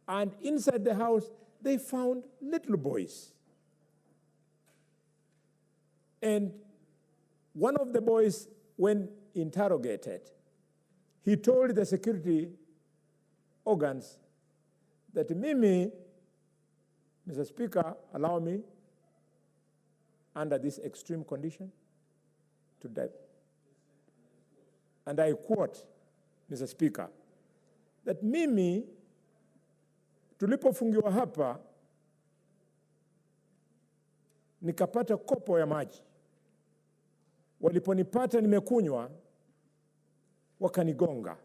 Speaker 3: And inside the house, they found little boys. And one of the boys, when interrogated, he told the security organs that Mimi, Mr. Speaker, allow me, under this extreme condition, to die. And I quote, Mr. Speaker, that Mimi, tulipofungiwa hapa, nikapata kopo ya maji. Waliponipata nimekunywa, wakanigonga.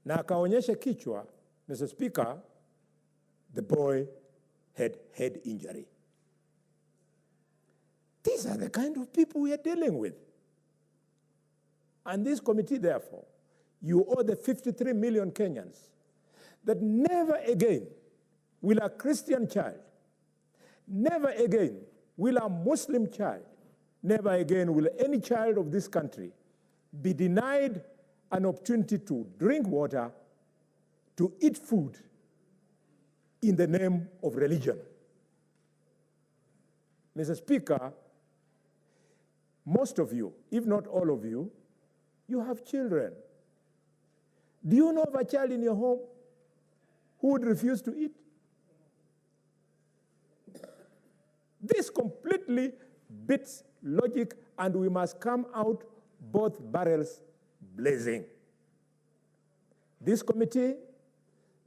Speaker 3: Na akaonyesha kichwa, Mr. Speaker, the boy had head injury. These are the kind of people we are dealing with. And this committee, therefore, you owe the 53 million Kenyans that never again will a Christian child, never again will a Muslim child, never again will any child of this country be denied an opportunity to drink water, to eat food in the name of religion. Mr. Speaker, most of you, if not all of you, you have children. Do you know of a child in your home who would refuse to eat? This completely beats logic, and we must come out both barrels blazing. This committee,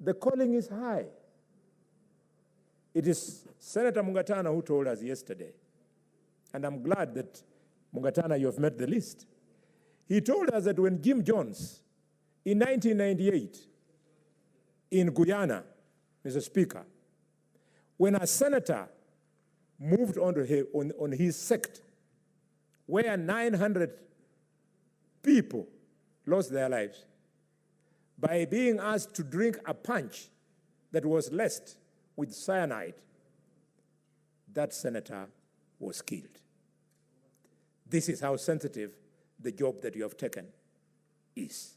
Speaker 3: the calling is high. It is Senator Mungatana who told us yesterday, and I'm glad that, Mungatana, you have met the list. He told us that when Jim Jones, in 1998, in Guyana, Mr. Speaker, when a senator moved on his sect, where 900 people lost their lives by being asked to drink a punch that was laced with cyanide, that senator was killed. This is how sensitive the job that you have taken is.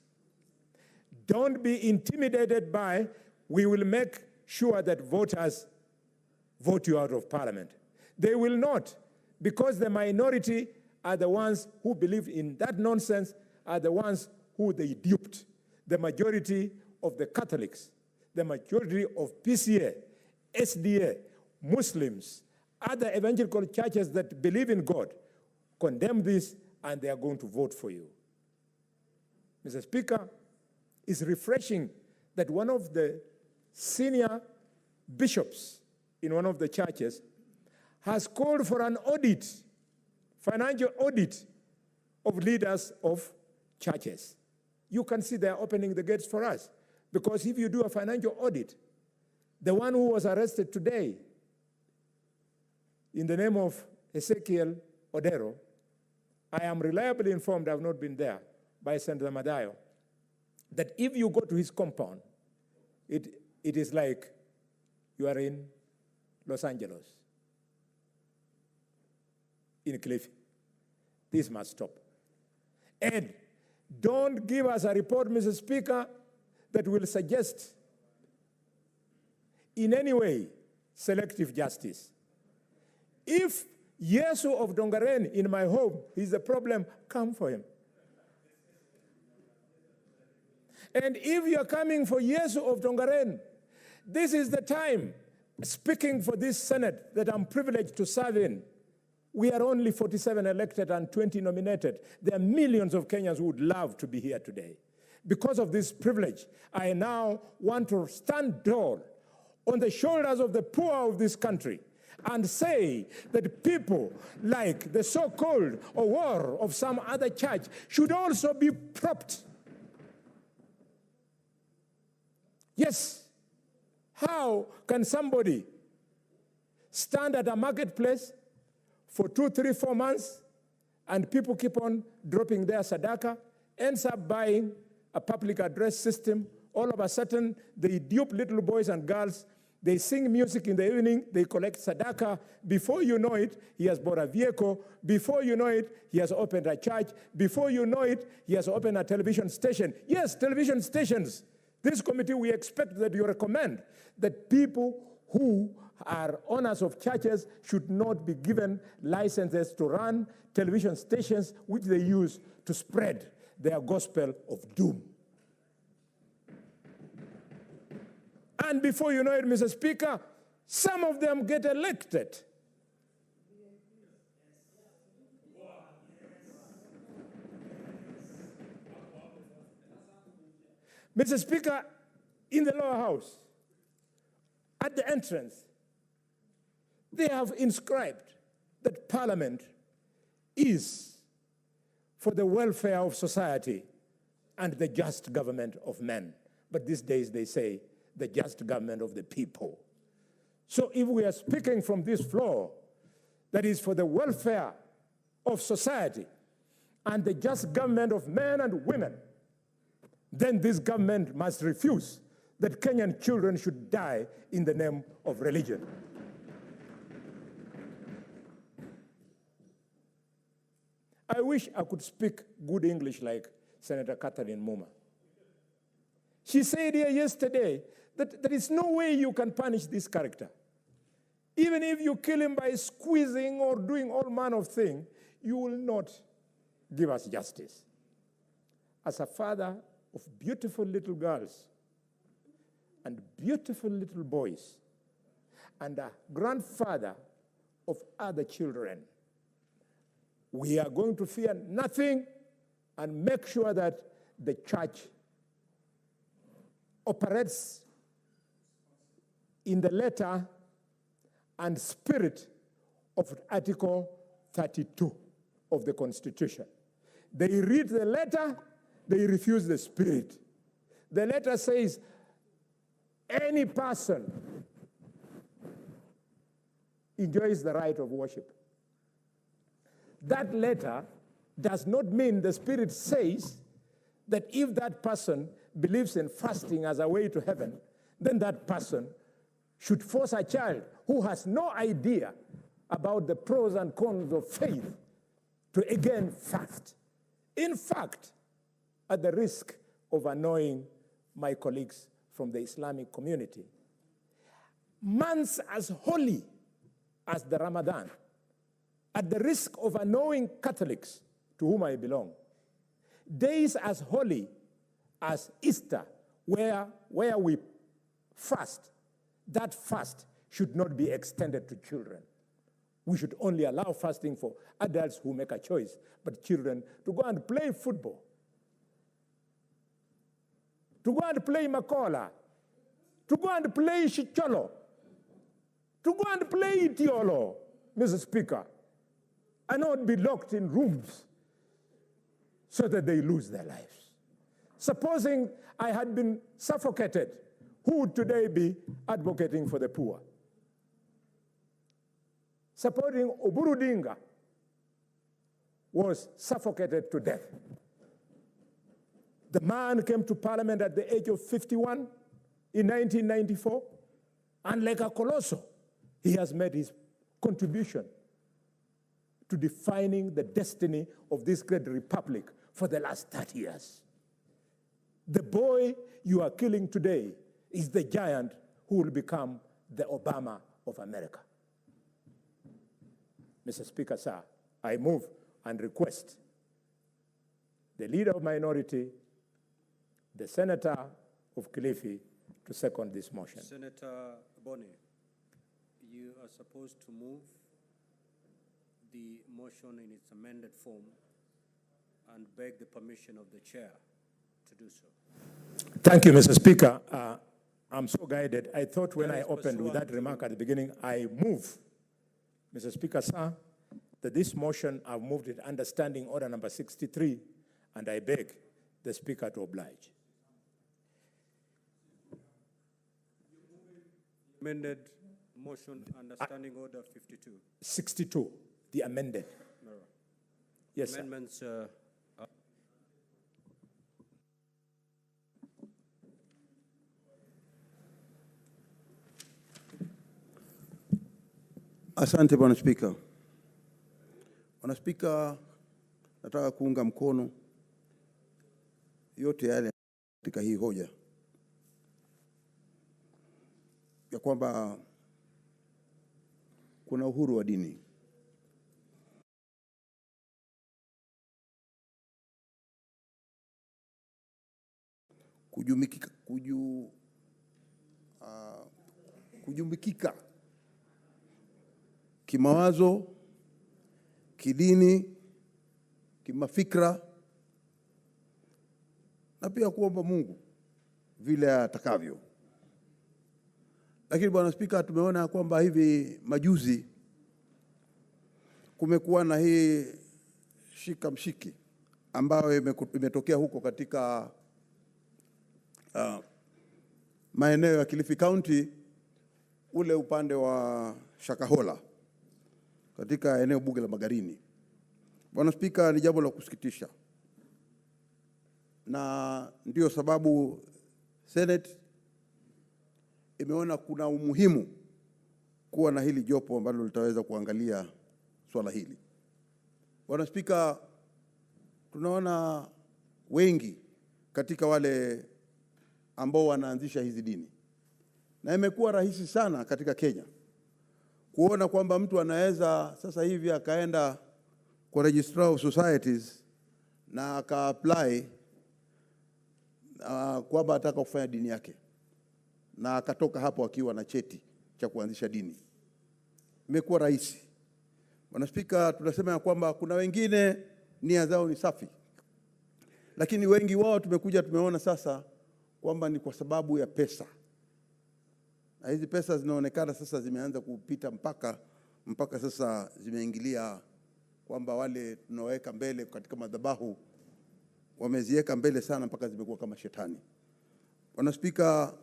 Speaker 3: Don't be intimidated by, we will make sure that voters vote you out of parliament. They will not, because the minority are the ones who believe in that nonsense, are the ones who they duped. The majority of the Catholics, the majority of PCA, SDA, Muslims, other evangelical churches that believe in God, condemn this, and they are going to vote for you. Mr. Speaker, it's refreshing that one of the senior bishops in one of the churches has called for an audit, financial audit of leaders of churches. You can see they're opening the gates for us, because if you do a financial audit, the one who was arrested today in the name of Ezekiel Odero, I am reliably informed, I have not been there, by Senator Madayo, that if you go to his compound, it is like you are in Los Angeles, in Cliff. This must stop. And don't give us a report, Mr. Speaker, that will suggest in any way selective justice. If Yesu of Dongaren in my home is a problem, come for him. And if you're coming for Yesu of Dongaren, this is the time, speaking for this Senate that I'm privileged to serve in. We are only 47 elected and 20 nominated. There are millions of Kenyans who would love to be here today. Because of this privilege, I now want to stand tall on the shoulders of the poor of this country and say that people like the so-called war of some other church should also be propped. Yes, how can somebody stand at a marketplace for 2, 3, 4 months and people keep on dropping their sadaka, ends up buying a public address system, all of a sudden they dupe little boys and girls, they sing music in the evening, they collect sadaka. Before you know it, he has bought a vehicle. Before you know it, he has opened a church. Before you know it, he has opened a television station. Yes, television stations. This committee, we expect that you recommend that people who are owners of churches should not be given licenses to run television stations which they use to spread their gospel of doom. And before you know it, Mr. Speaker, some of them get elected. Mr. Speaker, in the lower house, at the entrance, they have inscribed that Parliament is for the welfare of society and the just government of men. But these days they say the just government of the people. So if we are speaking from this floor that is for the welfare of society and the just government of men and women, then this government must refuse that Kenyan children should die in the name of religion. I wish I could speak good English like Senator Catherine Muma. She said here yesterday that there is no way you can punish this character. Even if you kill him by squeezing or doing all manner of things, you will not give us justice. As a father of beautiful little girls and beautiful little boys and a grandfather of other children, we are going to fear nothing and make sure that the church operates in the letter and spirit of Article 32 of the Constitution. They read the letter, they refuse the spirit. The letter says any person enjoys the right of worship. That letter does not mean the spirit says that if that person believes in fasting as a way to heaven, then that person should force a child who has no idea about the pros and cons of faith to again fast. In fact, at the risk of annoying my colleagues from the Islamic community, months as holy as the Ramadan, at the risk of annoying Catholics to whom I belong, days as holy as Easter, where we fast, that fast should not be extended to children. We should only allow fasting for adults who make a choice, but children to go and play football, to go and play Makola, to go and play Shicholo, to go and play Itiolo, Mr. Speaker, and not be locked in rooms so that they lose their lives. Supposing I had been suffocated, who would today be advocating for the poor? supporting Oburu Dinga was suffocated to death. The man came to parliament at the age of 51 in 1994, and like a colossal, he has made his contribution to defining the destiny of this great republic for the last 30 years. The boy you are killing today is the giant who will become the Obama of America. Mr. Speaker, sir, I move and request the leader of minority, the senator of Kilifi, to second this motion.
Speaker 1: Senator Boni, you are supposed to move the motion in its amended form and beg the permission of the chair to do so.
Speaker 3: Thank you, Mr. Speaker. I'm so guided. I thought when I opened with that remark at the beginning, I move, Mr. Speaker, sir, that this motion, I've moved it under Standing Order number 63, and I beg the Speaker to oblige.
Speaker 1: Amended motion under Standing Order 52.
Speaker 3: 62, the amended.
Speaker 1: No.
Speaker 3: Yes,
Speaker 1: Amendments.
Speaker 5: Asante Bwana Spika. Bwana Spika, nataka kuunga mkono yote yale katika hii hoja ya kwamba kuna uhuru wa dini. Kujumikika kimawazo, kidini, kimafikra, na pia kuomba Mungu vile atakavyo. Lakini Bwana Spika, tumeona kwamba hivi majuzi kumekuwa na hii shika mshiki ambayo imetokea huko katika maeneo ya Kilifi County, ule upande wa Shakahola, katika eneo bunge la Magarini. Bwana Spika, ni jambo la kusikitisha, na ndio sababu Senate imeona kuna umuhimu kuwa na hili jopo ambalo litaweza kuangalia swala hili. Bwana Spika, tunaona wengi katika wale ambao wanaanzisha hizi dini, na imekuwa rahisi sana katika Kenya kuona kwamba mtu anaweza sasa hivi akaenda kwa Registrar of Societies na aka-apply kwamba ataka kufanya dini yake, na akatoka hapo akiwa na cheti cha kuanzisha dini. Imekuwa rahisi. Bwana Spika, tunasema ya kwamba kuna wengine nia zao ni safi, lakini wengi wao tumeona sasa kwamba ni kwa sababu ya pesa. Na hizi pesa zinaonekana sasa zimeanza kupita mpaka sasa zimeingilia kwamba wale tunaweka mbele katika madhabahu wameziweka mbele sana mpaka zimekuwa kama shetani. Bwana Spika,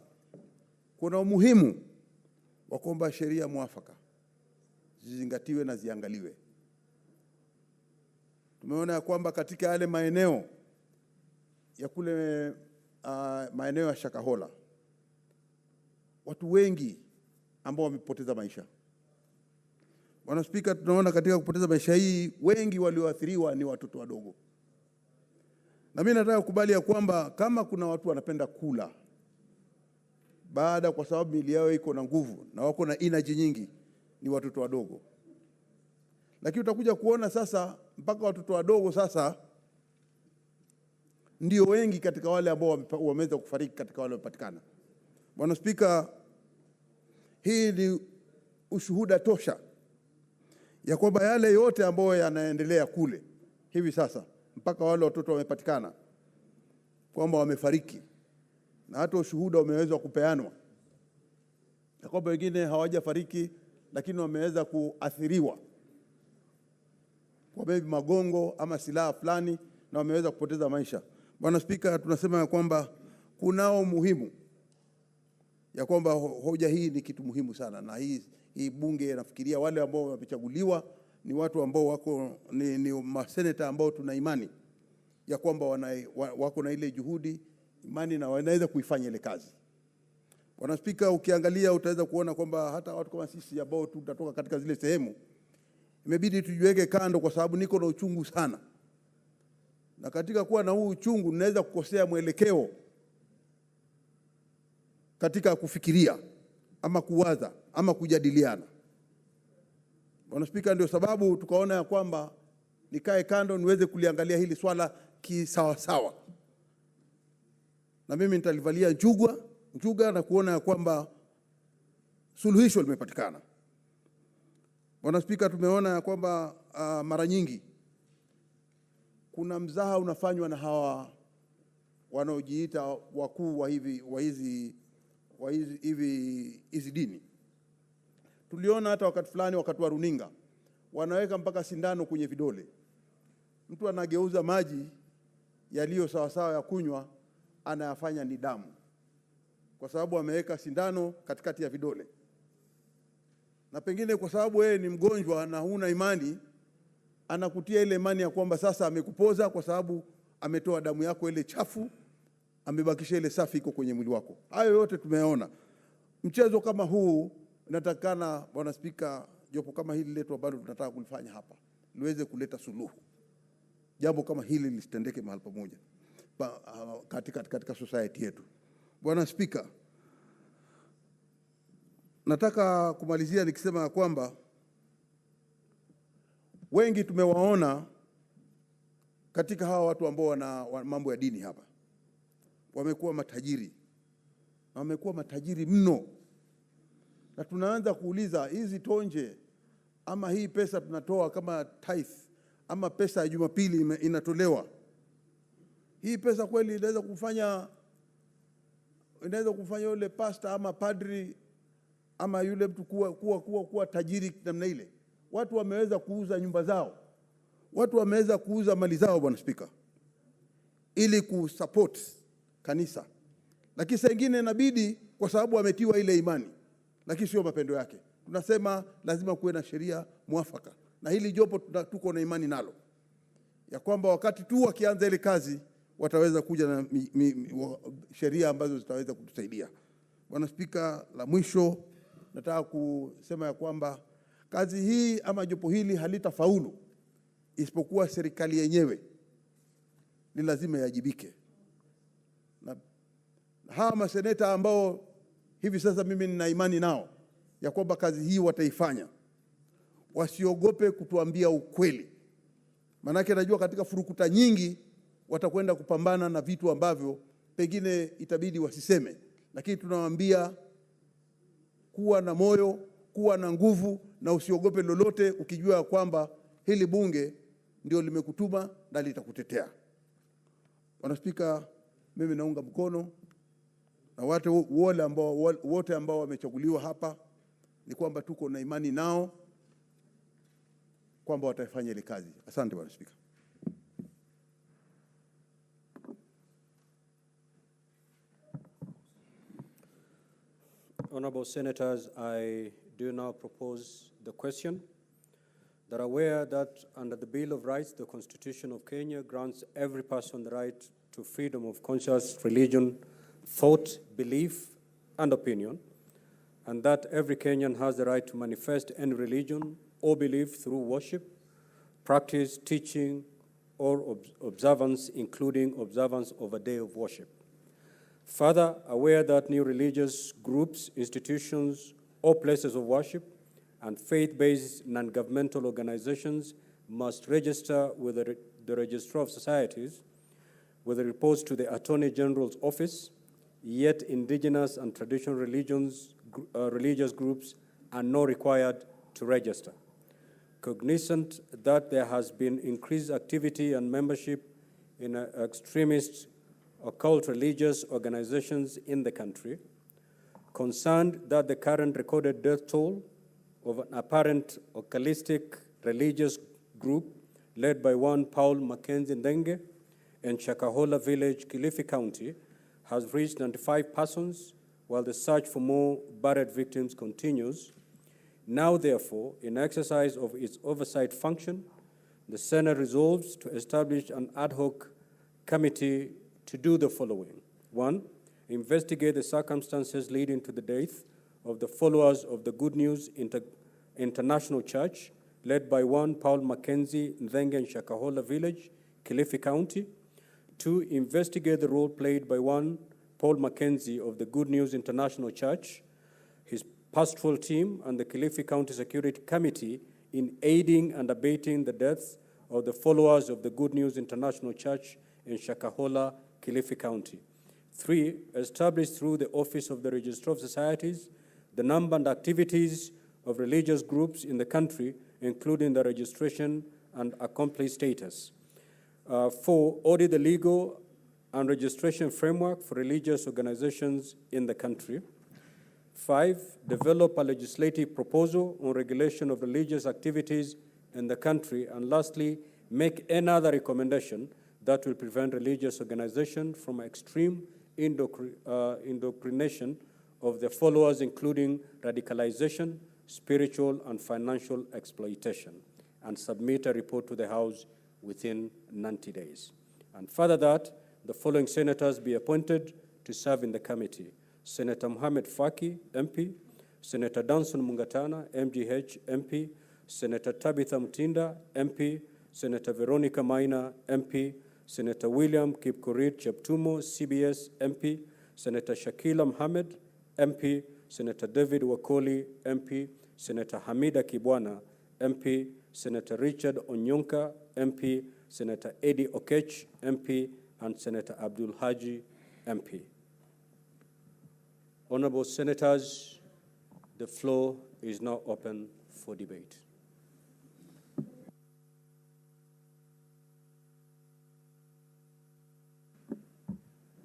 Speaker 5: kuna umuhimu wa kwamba sheria mwafaka zizingatiwe na ziangaliwe. Tumeona kwamba katika yale maeneo ya kule maeneo ya Shakahola, watu wengi ambao wamepoteza maisha. Bwana Spika, tunaona katika kupoteza maisha hii wengi walioathiriwa ni watoto wadogo. Na mimi nataka kukubali ya kwamba kama kuna watu wanapenda kula kwa sababu miili yao iko na nguvu na wako na energy nyingi, ni watoto wadogo. Lakini utakuja kuona sasa mpaka watoto wadogo sasa ndio wengi katika wale ambao wameweza kufariki katika wale wapatikana. Bwana Spika, hii ni ushuhuda tosha ya kwamba yale yote ambayo yanaendelea kule hivi sasa mpaka wale watoto wamepatikana kwamba wamefariki, na hata ushuhuda umeweza kupeanwa ya kwamba wengine hawajafariki lakini wameweza kuathiriwa kwa magongo ama silaha fulani na wameweza kupoteza maisha. Bwana Spika, tunasema ya kwamba kunao muhimu ya kwamba hoja hii ni kitu muhimu sana, na hii hii bunge, nafikiria wale ambao wamechaguliwa ni watu ambao wako ni maseneta ambao tuna imani ya kwamba wako na ile juhudi, imani na wanaweza kuifanya ile kazi. Bwana Spika, ukiangalia utaweza kuona kwamba hata watu kama sisi ambao tutatoka katika zile sehemu imebidi tujiweke kando, kwa sababu niko na uchungu sana. Na katika kuwa na huu uchungu ninaweza kukosea mwelekeo katika kufikiria ama kuwaza ama kujadiliana. Bwana Spika, ndio sababu tukaona ya kwamba nikae kando niweze kuliangalia hili swala kisawa sawa. Na mimi nitalivalia njuga na kuona ya kwamba suluhisho limepatikana. Bwana Spika, tumeona ya kwamba mara nyingi kuna mzaha unafanywa na hawa wanaojiita wakuu wa hizi dini. Tuliona hata wakati fulani, wakati wa runinga, wanaweka mpaka sindano kwenye vidole. Mtu anageuza maji yaliyo sawasawa ya kunywa, anayafanya ni damu, kwa sababu ameweka sindano katikati ya vidole. Na pengine kwa sababu wewe ni mgonjwa na huna imani, anakutia ile imani ya kwamba sasa amekupoza kwa sababu ametoa damu yako ile chafu, amebakisha ile safi iko kwenye mwili wako. Hayo yote tumeona. Mchezo kama huu inatakana, Bwana Spika, jopo kama hili letu ambalo tunataka kulifanya hapa liweze kuleta suluhu. Jambo kama hili lisitendeke mahali pamoja katika society yetu. Bwana Spika, nataka kumalizia nikisema kwamba wengi tumewaona katika hawa watu ambao wana mambo ya dini hapa, wamekuwa matajiri, wamekuwa matajiri mno. Na tunaanza kuuliza, hizi tonje ama hii pesa tunatoa kama tithe ama pesa ya Jumapili inatolewa, hii pesa kweli inaweza kufanya yule pastor ama padri ama yule mtu kuwa tajiri namna ile? Watu wameweza kuuza nyumba zao, watu wameweza kuuza mali zao, Bwana Spika, ili kusupport kanisa. Lakini saa nyingine inabidi, kwa sababu ametiwa ile imani, lakini sio mapendo yake. Tunasema lazima kuwe na sheria mwafaka, na hili jopo tuko na imani nalo ya kwamba wakati tu wakianza ile kazi wataweza kuja na sheria ambazo zitaweza kutusaidia. Bwana Spika, la mwisho nataka kusema ya kwamba kazi hii ama jopo hili halitafaulu isipokuwa serikali yenyewe ni lazima yajibike. Na hawa maseneta ambao hivi sasa mimi nina imani nao ya kwamba kazi hii wataifanya, wasiogope kutuambia ukweli. Manake najua katika furukuta nyingi watakwenda kupambana na vitu ambavyo pengine itabidi wasiseme, lakini tunawaambia kuwa na moyo, kuwa na nguvu, na usiogope lolote, ukijua kwamba hili bunge ndio limekutuma na litakutetea. Bwana Spika, mimi naunga mkono na watu wote ambao wamechaguliwa hapa, ni kwamba tuko na imani nao kwamba watafanya ile kazi. Asante Bwana Spika.
Speaker 1: Honorable Senators, I do now propose the question. That are aware that under the Bill of Rights, the Constitution of Kenya grants every person the right to freedom of conscience, religion, thought, belief, and opinion, and that every Kenyan has the right to manifest any religion or belief through worship, practice, teaching, or observance, including observance of a day of worship. Further, aware that new religious groups, institutions, or places of worship and faith-based non-governmental organizations must register with the Registrar of Societies with a report to the Attorney General's office, yet indigenous and traditional religious groups are not required to register. Cognizant that there has been increased activity and membership in extremist occult religious organizations in the country, concerned that the current recorded death toll of an apparent occultistic religious group led by one Paul Mackenzie Ndenge in Chakahola Village, Kilifi County, has reached 95 persons, while the search for more buried victims continues. Now, therefore, in exercise of its oversight function, the Senate resolves to establish an ad hoc committee to do the following. 1, investigate the circumstances leading to the death of the followers of the Good News International Church, led by one Paul Mackenzie, Nzenge in Shakahola Village, Kilifi County. 2, investigate the role played by one Paul Mackenzie of the Good News International Church, his pastoral team, and the Kilifi County Security Committee in aiding and abating the deaths of the followers of the Good News International Church in Shakahola, Kilifi County. 3, establish through the Office of the Registrar of Societies the number and activities of religious groups in the country, including the registration and accomplice status. 4, audit the legal and registration framework for religious organizations in the country. 5, develop a legislative proposal on regulation of religious activities in the country. And lastly, make any other recommendation that will prevent religious organizations from extreme indoctrination of their followers, including radicalization, spiritual and financial exploitation, and submit a report to the House within 90 days. And further that, the following senators be appointed to serve in the committee: Senator Mohamed Faki, MP; Senator Danson Mungatana, MGH, MP; Senator Tabitha Mutinda, MP; Senator Veronica Maina, MP; Senator William Kipkorir Cheptumo, CBS, MP; Senator Shakila Mohammed, MP; Senator David Wakoli, MP; Senator Hamida Kibwana, MP; Senator Richard Onyonka, MP; Senator Eddie Okech, MP; and Senator Abdul Haji, MP. Honorable Senators, the floor is now open for debate.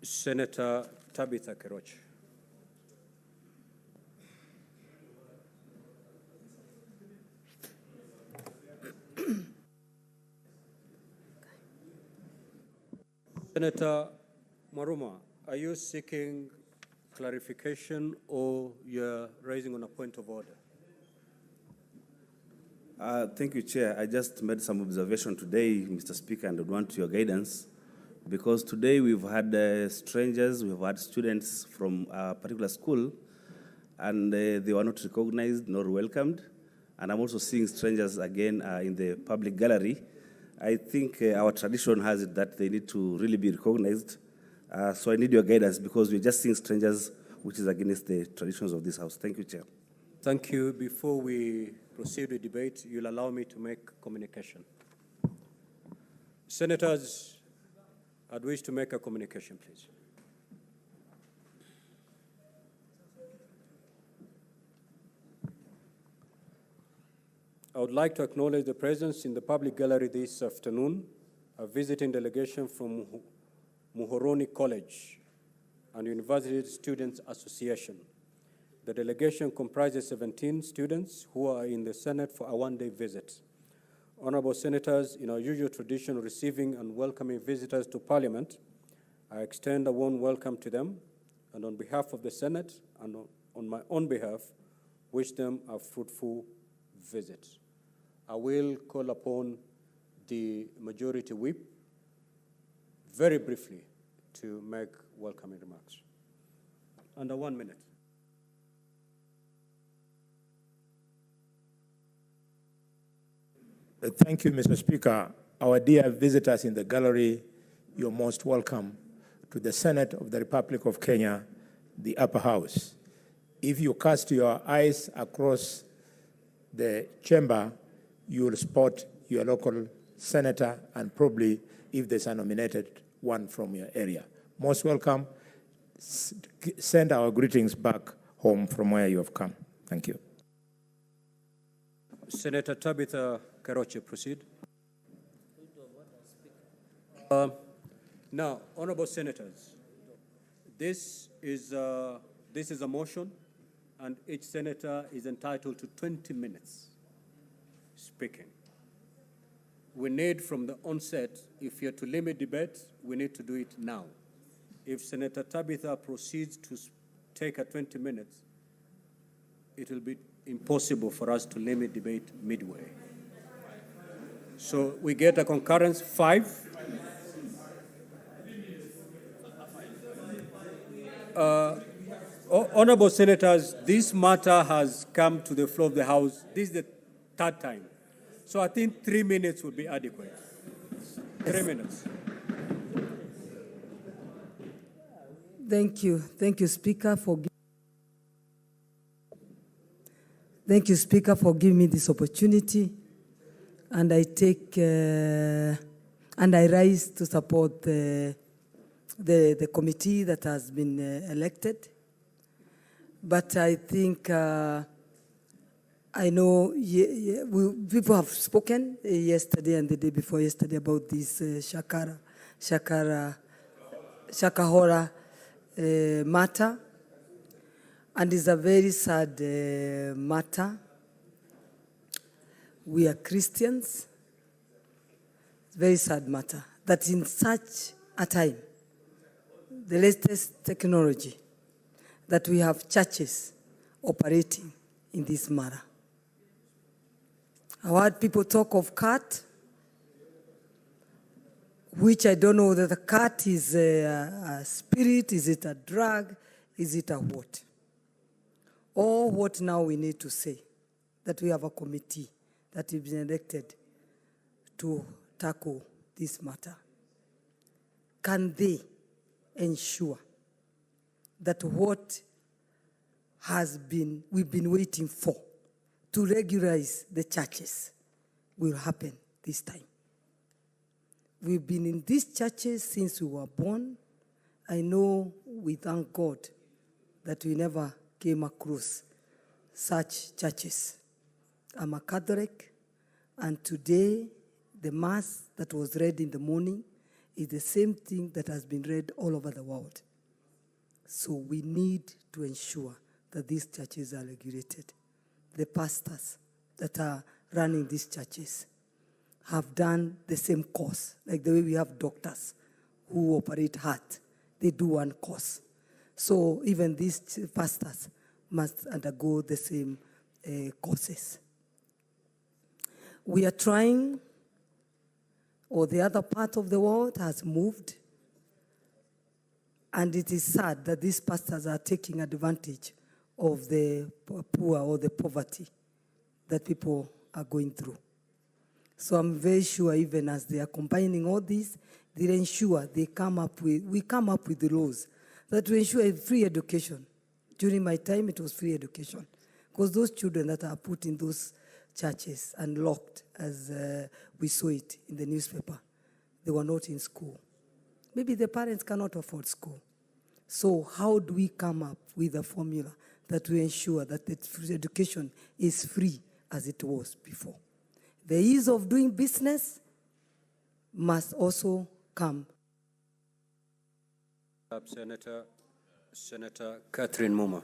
Speaker 1: Senator Tabitha Keroch. Senator Maruma, are you seeking clarification or you're raising on a point of order?
Speaker 6: Thank you, Chair. I just made some observation today, Mr. Speaker, and I want your guidance, because today we've had strangers, we've had students from a particular school, and they were not recognized nor welcomed. And I'm also seeing strangers again in the public gallery. I think our tradition has it that they need to really be recognized. So I need your guidance, because we're just seeing strangers, which is against the traditions of this House. Thank you, Chair.
Speaker 1: Thank you. Before we proceed with debate, you'll allow me to make communication. Senators, I'd wish to make a communication, please. I would like to acknowledge the presence in the public gallery this afternoon, a visiting delegation from Muhoroni College and University Students Association. The delegation comprises 17 students who are in the Senate for a one-day visit. Honorable Senators, in our usual tradition of receiving and welcoming visitors to Parliament, I extend a warm welcome to them, and on behalf of the Senate and on my own behalf, wish them a fruitful visit. I will call upon the Majority Whip very briefly to make welcoming remarks. Under 1 minute.
Speaker 3: Thank you, Mr. Speaker. Our dear visitors in the gallery, you're most welcome to the Senate of the Republic of Kenya, the Upper House. If you cast your eyes across the chamber, you'll spot your local senator and probably, if there's a nominated one from your area. Most welcome. Send our greetings back home from where you have come. Thank you.
Speaker 1: Senator Tabitha Keroche, proceed. Now, honorable senators, this is a motion, and each senator is entitled to 20 minutes speaking. We need from the onset, if you're to limit debate, we need to do it now. If Senator Tabitha proceeds to take a 20 minutes, it will be impossible for us to limit debate midway. So we get a concurrence, 5. Honorable Senators, this matter has come to the floor of the House. This is the 3rd time. So I think 3 minutes would be adequate. 3 minutes.
Speaker 7: Thank you. Thank you, Speaker, for Thank you, Speaker, for giving me this opportunity. And I take and I rise to support the committee that has been elected. But I think I know people have spoken yesterday and the day before yesterday about this Shakahola matter. And it's a very sad matter. We are Christians. It's a very sad matter that in such a time, the latest technology, that we have churches operating in this matter. I heard people talk of cat, which I don't know whether the cat is a spirit, is it a drug, is it a what? Or what now we need to say, that we have a committee that has been elected to tackle this matter. Can they ensure that what we've been waiting for to regularize the churches will happen this time? We've been in these churches since we were born. I know we thank God that we never came across such churches. I'm a Catholic, and today the Mass that was read in the morning is the same thing that has been read all over the world. So we need to ensure that these churches are regulated. The pastors that are running these churches have done the same course, like the way we have doctors who operate heart. They do one course. So even these pastors must undergo the same courses. We are trying, or the other part of the world has moved, and it is sad that these pastors are taking advantage of the poor or the poverty that people are going through. So I'm very sure even as they are combining all this, they ensure we come up with the laws that will ensure free education. During my time, it was free education. Because those children that are put in those churches and locked, as we saw it in the newspaper, they were not in school. Maybe the parents cannot afford school. So how do we come up with a formula that will ensure that the education is free as it was before? The ease of doing business must also come.
Speaker 1: Senator Catherine Muma.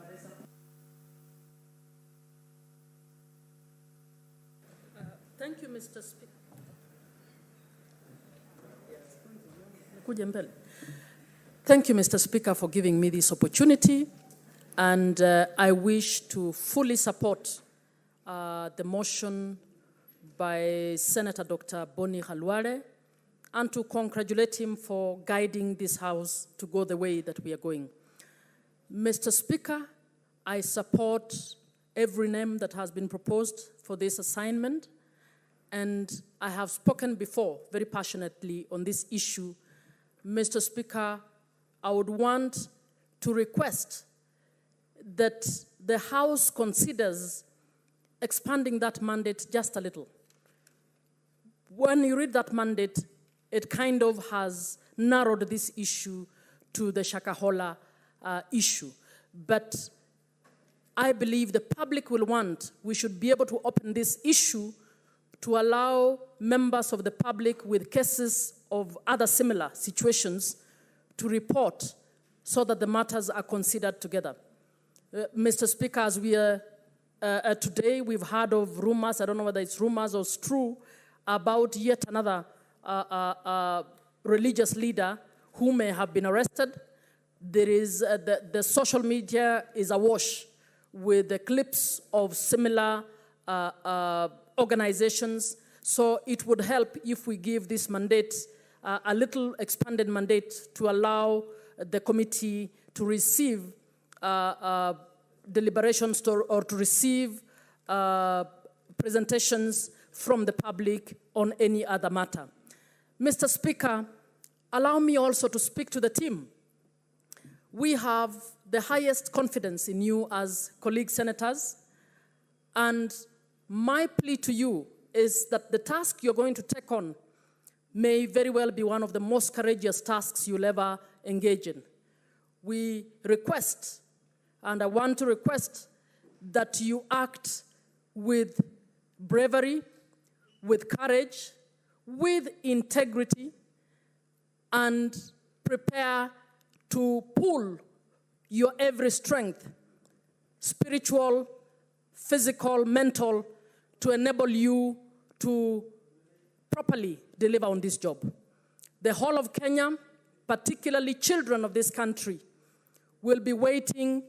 Speaker 17: Thank you, Mr. Speaker. Thank you, Mr. Speaker, for giving me this opportunity. And I wish to fully support the motion by Senator Dr. Boni Khalwale and to congratulate him for guiding this House to go the way that we are going. Mr. Speaker, I support every name that has been proposed for this assignment, and I have spoken before very passionately on this issue. Mr. Speaker, I would want to request that the House considers expanding that mandate just a little. When you read that mandate, it kind of has narrowed this issue to the Shakahola issue. But I believe the public will want, we should be able to open this issue to allow members of the public with cases of other similar situations to report so that the matters are considered together. Mr. Speaker, as we are today, we've heard of rumors, I don't know whether it's rumors or it's true, about yet another religious leader who may have been arrested. There is, the social media is awash with the clips of similar organizations. So it would help if we give this mandate a little expanded mandate to allow the committee to receive deliberations or to receive presentations from the public on any other matter. Mr. Speaker, allow me also to speak to the team. We have the highest confidence in you as colleague senators, and my plea to you is that the task you're going to take on may very well be one of the most courageous tasks you'll ever engage in. We request, and I want to request, that you act with bravery, with courage, with integrity, and prepare to pull your every strength, spiritual, physical, mental, to enable you to properly deliver on this job. The whole of Kenya, particularly children of this country, will be waiting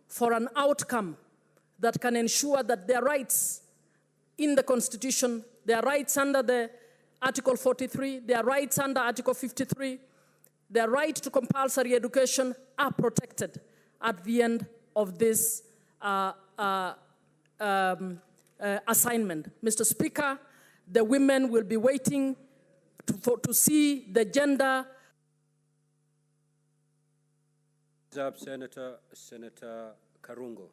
Speaker 17: for an outcome that can ensure that their rights in the Constitution, their rights under the Article 43, their rights under Article 53, their right to compulsory education are protected at the end of this assignment. Mr. Speaker, the women will be waiting to see the gender.
Speaker 1: Senator Karungo.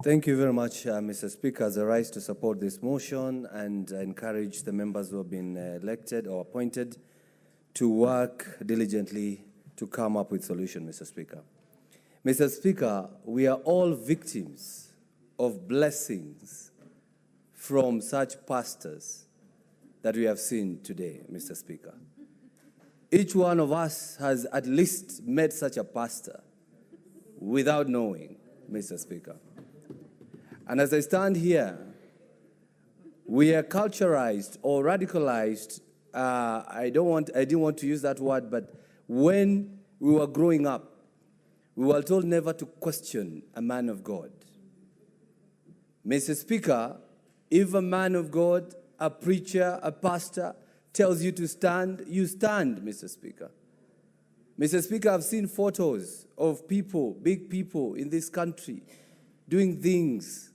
Speaker 8: Thank you very much, Mr. Speaker. As I rise to support this motion and encourage the members who have been elected or appointed to work diligently to come up with solutions, Mr. Speaker. Mr. Speaker, we are all victims of blessings from such pastors that we have seen today, Mr. Speaker. Each one of us has at least met such a pastor without knowing, Mr. Speaker. And as I stand here, we are culturalized or radicalized. I didn't want to use that word, but when we were growing up, we were told never to question a man of God. Mr. Speaker, if a man of God, a preacher, a pastor, tells you to stand, you stand, Mr. Speaker. Mr. Speaker, I've seen photos of people, big people in this country, doing things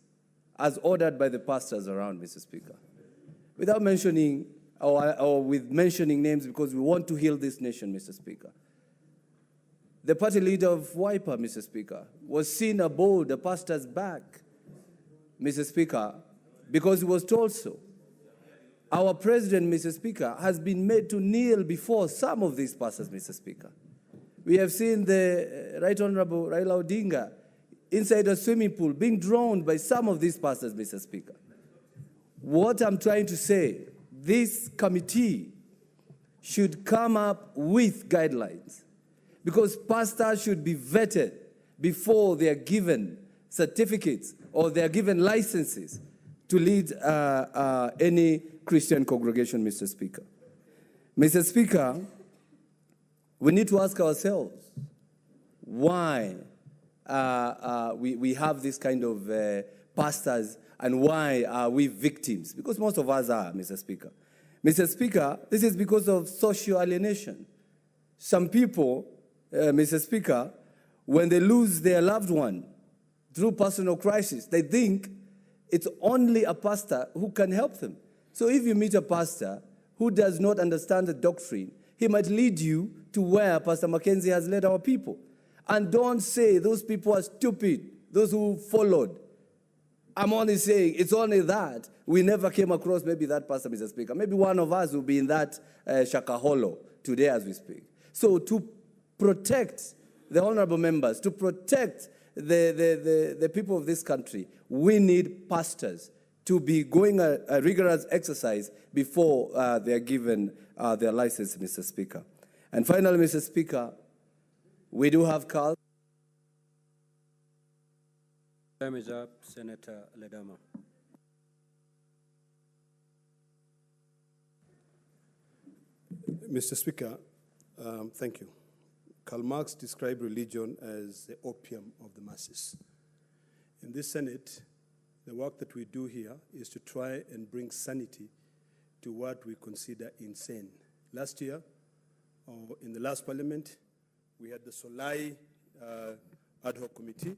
Speaker 8: as ordered by the pastors around, Mr. Speaker. Without mentioning, or with mentioning names, because we want to heal this nation, Mr. Speaker. The party leader of Wiper, Mr. Speaker, was seen aboard the pastor's back, Mr. Speaker, because he was told so. Our president, Mr. Speaker, has been made to kneel before some of these pastors, Mr. Speaker. We have seen the Right Honorable Raila Odinga inside a swimming pool being drowned by some of these pastors, Mr. Speaker. What I'm trying to say, this committee should come up with guidelines, because pastors should be vetted before they are given certificates or they are given licenses to lead any Christian congregation, Mr. Speaker. Mr. Speaker, we need to ask ourselves why we have this kind of pastors, and why are we victims? Because most of us are, Mr. Speaker. Mr. Speaker, this is because of social alienation. Some people, Mr. Speaker, when they lose their loved one through personal crisis, they think it's only a pastor who can help them. So if you meet a pastor who does not understand the doctrine, he might lead you to where Pastor Mackenzie has led our people. And don't say those people are stupid, those who followed. I'm only saying it's only that we never came across maybe that pastor, Mr. Speaker. Maybe one of us will be in that Shakaholo today as we speak. So to protect the honorable members, to protect the people of this country, we need pastors to be going a rigorous exercise before they are given their license, Mr. Speaker. And finally, Mr. Speaker, we do have cults.
Speaker 1: Time is up, Senator Ledama.
Speaker 22: Mr. Speaker, thank you.
Speaker 9: Karl Marx described religion as the opium of the masses. In this Senate, the work that we do here is to try and bring sanity to what we consider insane. Last year, or in the last parliament, we had the Solai ad hoc committee.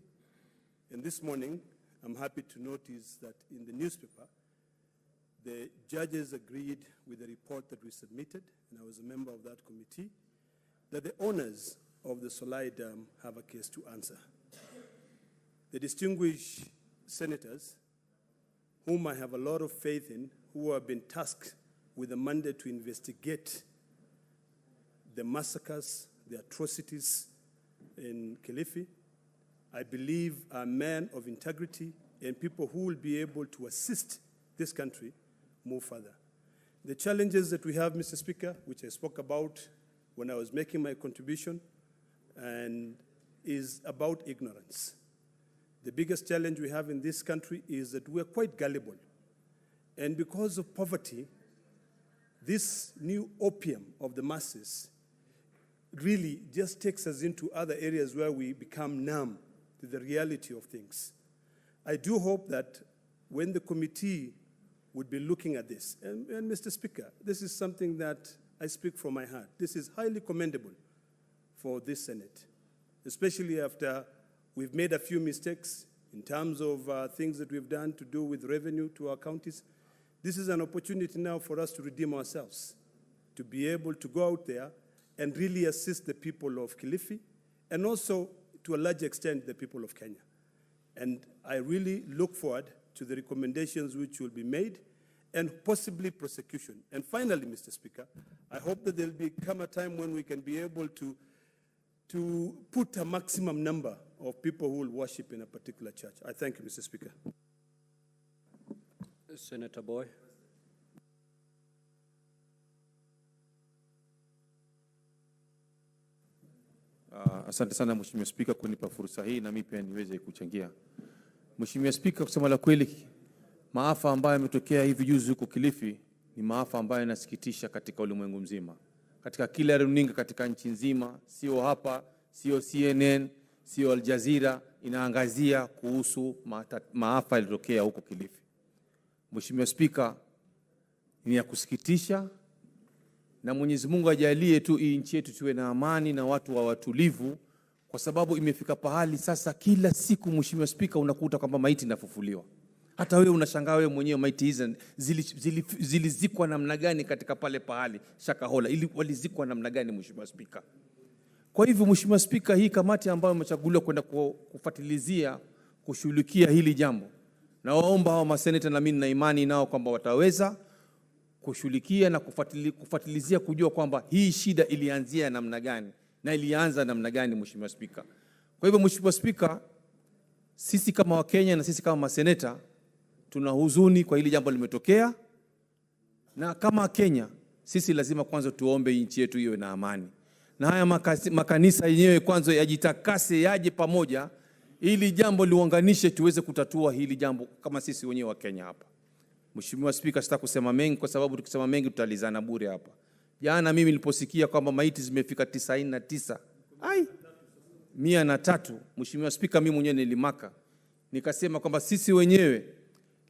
Speaker 9: And this morning, I'm happy to notice that in the newspaper, the judges agreed with the report that we submitted, and I was a member of that committee, that the owners of the Solai Dam have a case to answer. The distinguished senators, whom I have a lot of faith in, who have been tasked with a mandate to investigate the massacres, the atrocities in Kilifi, I believe are men of integrity and people who will be able to assist this country move further. The challenges that we have, Mr. Speaker, which I spoke about when I was making my contribution, and is about ignorance. The biggest challenge we have in this country is that we are quite gullible. And because of poverty, this new opium of the masses really just takes us into other areas where we become numb to the reality of things. I do hope that when the committee would be looking at this, and Mr. Speaker, this is something that I speak from my heart. This is highly commendable for this Senate, especially after we've made a few mistakes in terms of things that we've done to do with revenue to our counties. This is an opportunity now for us to redeem ourselves, to be able to go out there and really assist the people of Kilifi, and also, to a large extent, the people of Kenya. And I really look forward to the recommendations which will be made, and possibly prosecution. And finally, Mr. Speaker, I hope that there will come a time when we can be able to put a maximum number of people who will worship in a particular church. I thank you, Mr. Speaker.
Speaker 1: Senator Boy.
Speaker 22: Asante sana Mheshimiwa Spika kunipa fursa hii na mimi pia niweze kuchangia. Mheshimiwa Spika, kusema la kweli, maafa ambayo yametokea hivi juzi huko Kilifi ni maafa ambayo yanasikitisha katika ulimwengu mzima. Katika kila runinga katika nchi nzima, sio hapa, sio CNN, sio Al Jazeera, inaangazia kuhusu maafa yaliyotokea huko Kilifi. Mheshimiwa Spika, ni ya kusikitisha, na Mwenyezi Mungu ajalie tu hii nchi yetu tuwe na amani na watu wa watulivu, kwa sababu imefika pahali sasa kila siku Mheshimiwa Spika unakuta kwamba maiti inafufuliwa. Hata wewe unashangaa wewe mwenyewe maiti hizi zilizikwa namna gani katika pale pahali Shakahola, ili walizikwa namna gani Mheshimiwa Spika. Kwa hivyo Mheshimiwa Spika, hii kamati ambayo imechaguliwa kwenda kufuatilizia kushughulikia hili jambo, na waomba hao maseneta, na mimi na imani nao kwamba wataweza kushughulikia na kufuatilizia kujua kwamba hii shida ilianzia namna gani na ilianza namna gani Mheshimiwa Spika. Kwa hivyo Mheshimiwa Spika, sisi kama Wakenya na sisi kama maseneta tuna huzuni kwa hili jambo limetokea, na kama Kenya sisi lazima kwanza tuombe nchi yetu iwe na amani, na haya makanisa yenyewe kwanza yajitakase, yaje pamoja ili jambo liunganishe, tuweze kutatua hili jambo kama sisi wenyewe wa Kenya hapa. Mheshimiwa Spika, sitaki kusema mengi kwa sababu tukisema mengi tutalizana bure hapa. Jana mimi niliposikia kwamba maiti zimefika 99, 103, Mheshimiwa Spika, mimi mwenyewe nilimaka. Nikasema kwamba sisi wenyewe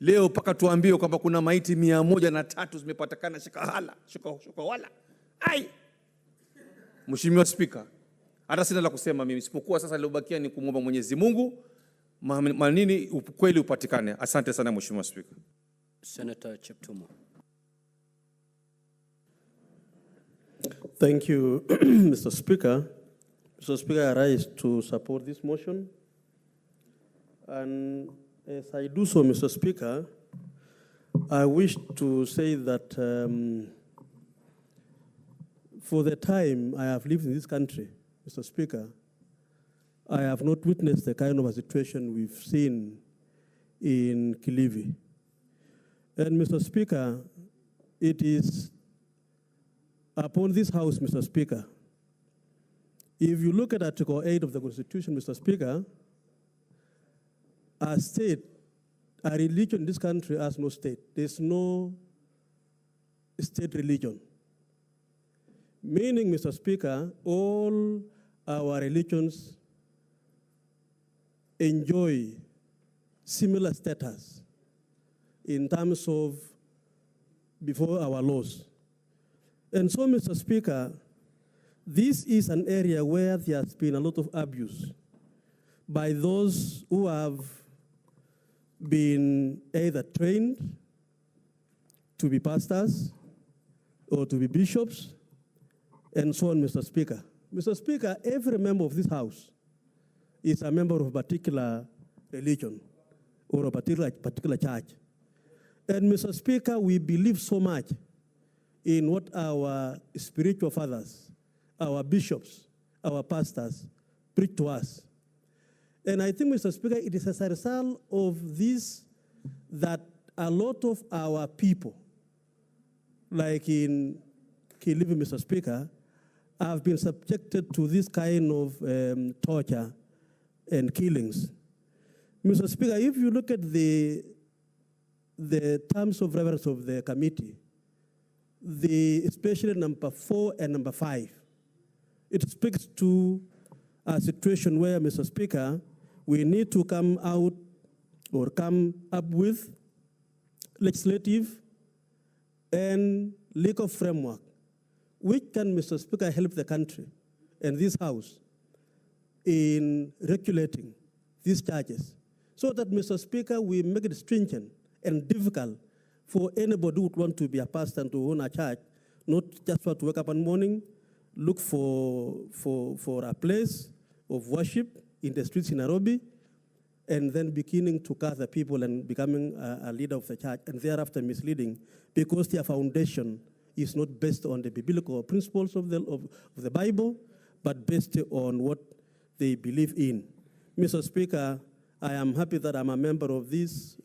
Speaker 22: leo paka tuambiwe kwamba kuna maiti 103 zimepatikana Shakahola. Mheshimiwa Spika, hata sina la kusema mimi, isipokuwa sasa lilobakia ni kumwomba Mwenyezi Mungu manini ukweli upatikane. Asante sana Mheshimiwa Spika.
Speaker 1: Senator Cheptumo.
Speaker 23: Thank you, Mr. Speaker. Mr. Speaker, I rise to support this motion. And as I do so, Mr. Speaker, I wish to say that for the time I have lived in this country, Mr. Speaker, I have not witnessed the kind of a situation we've seen in Kilifi. And Mr. Speaker, it is upon this House, Mr. Speaker, if you look at Article 8 of the Constitution, Mr. Speaker, a state, a religion in this country has no state. There's no state religion. Meaning, Mr. Speaker, all our religions enjoy similar status in terms of before our laws. And so, Mr. Speaker, this is an area where there has been a lot of abuse by those who have been either trained to be pastors or to be bishops, and so on, Mr. Speaker. Mr. Speaker, every member of this House is a member of a particular religion or a particular church. And Mr. Speaker, we believe so much in what our spiritual fathers, our bishops, our pastors preach to us. And I think, Mr. Speaker, it is as a result of this that a lot of our people, like in Kilifi, Mr. Speaker, have been subjected to this kind of torture and killings. Mr. Speaker, if you look at the terms of reference of the committee, especially number 4 and number 5, it speaks to a situation where, Mr. Speaker, we need to come out or come up with legislative and legal framework which can, Mr. Speaker, help the country and this House in regulating these charges so that, Mr. Speaker, we make it stringent and difficult for anybody who would want to be a pastor and to own a church, not just to wake up one morning, look for a place of worship in the streets in Nairobi, and then beginning to gather people and becoming a leader of the church, and thereafter misleading because their foundation is not based on the biblical principles of the Bible, but based on what they believe in. Mr. Speaker, I am happy that I'm a member of this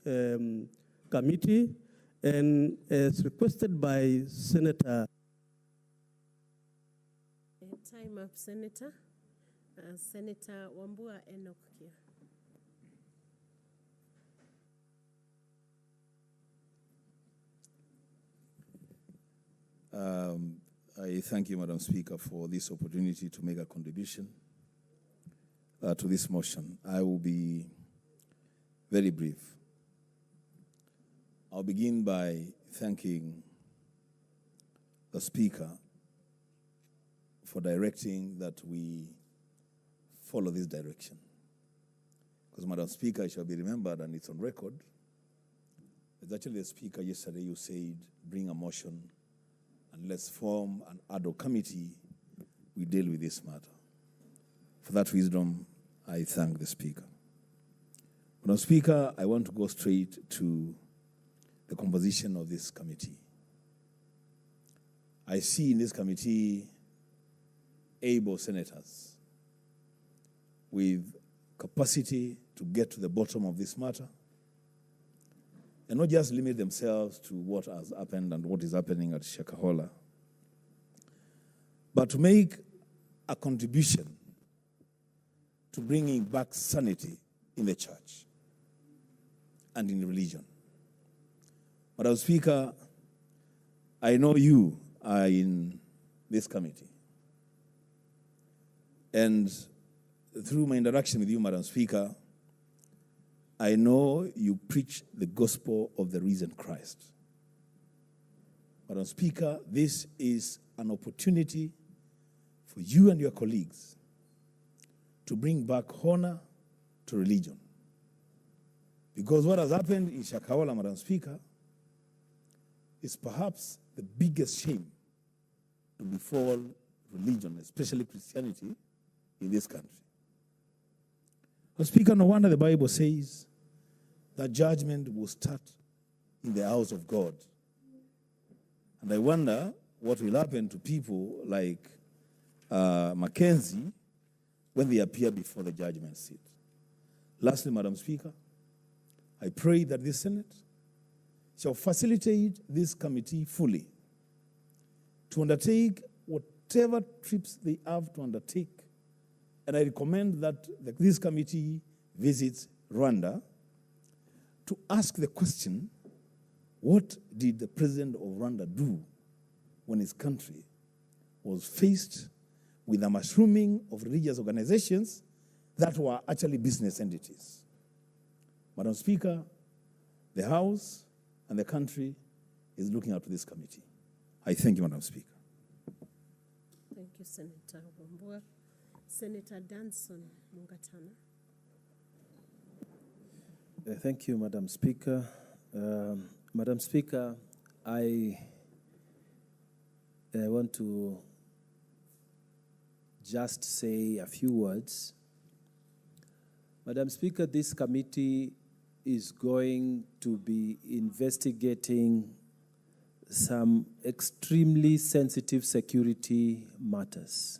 Speaker 23: committee, and as requested by Senator.
Speaker 10: Time up, Senator. Senator Wambua Enoch here.
Speaker 11: I thank you, Madam Speaker, for this opportunity to make a contribution to this motion. I will be very brief. I'll begin by thanking the Speaker for directing that we follow this direction. Because, Madam Speaker, it shall be remembered, and it's on record, it's actually the Speaker yesterday who said, bring a motion and let's form an ad hoc committee, we deal with this matter. For that wisdom, I thank the Speaker. Madam Speaker, I want to go straight to the composition of this committee. I see in this committee able senators with capacity to get to the bottom of this matter and not just limit themselves to what has happened and what is happening at Shakahola, but to make a contribution to bringing back sanity in the church and in religion. Madam Speaker, I know you are in this committee. And through my interaction with you, Madam Speaker, I know you preach the gospel of the risen Christ. Madam Speaker, this is an opportunity for you and your colleagues to bring back honor to religion. Because what has happened in Shakahola, Madam Speaker, is perhaps the biggest shame to befall religion, especially Christianity, in this country. But Speaker, no wonder the Bible says that judgment will start in the house of God. And I wonder what will happen to people like Mackenzie when they appear before the judgment seat. Lastly, Madam Speaker, I pray that this Senate shall facilitate this committee fully to undertake whatever trips they have to undertake. And I recommend that this committee visits Rwanda to ask the question, what did the president of Rwanda do when his country was faced with the mushrooming of religious organizations that were actually business entities. Madam Speaker, the House and the country is looking up to this committee. I thank you, Madam Speaker.
Speaker 10: Thank you, Senator Wambua. Senator Danson Mungatana.
Speaker 2: Thank you, Madam Speaker. Madam Speaker, I want to just say a few words. Madam Speaker, this committee is going to be investigating some extremely sensitive security matters.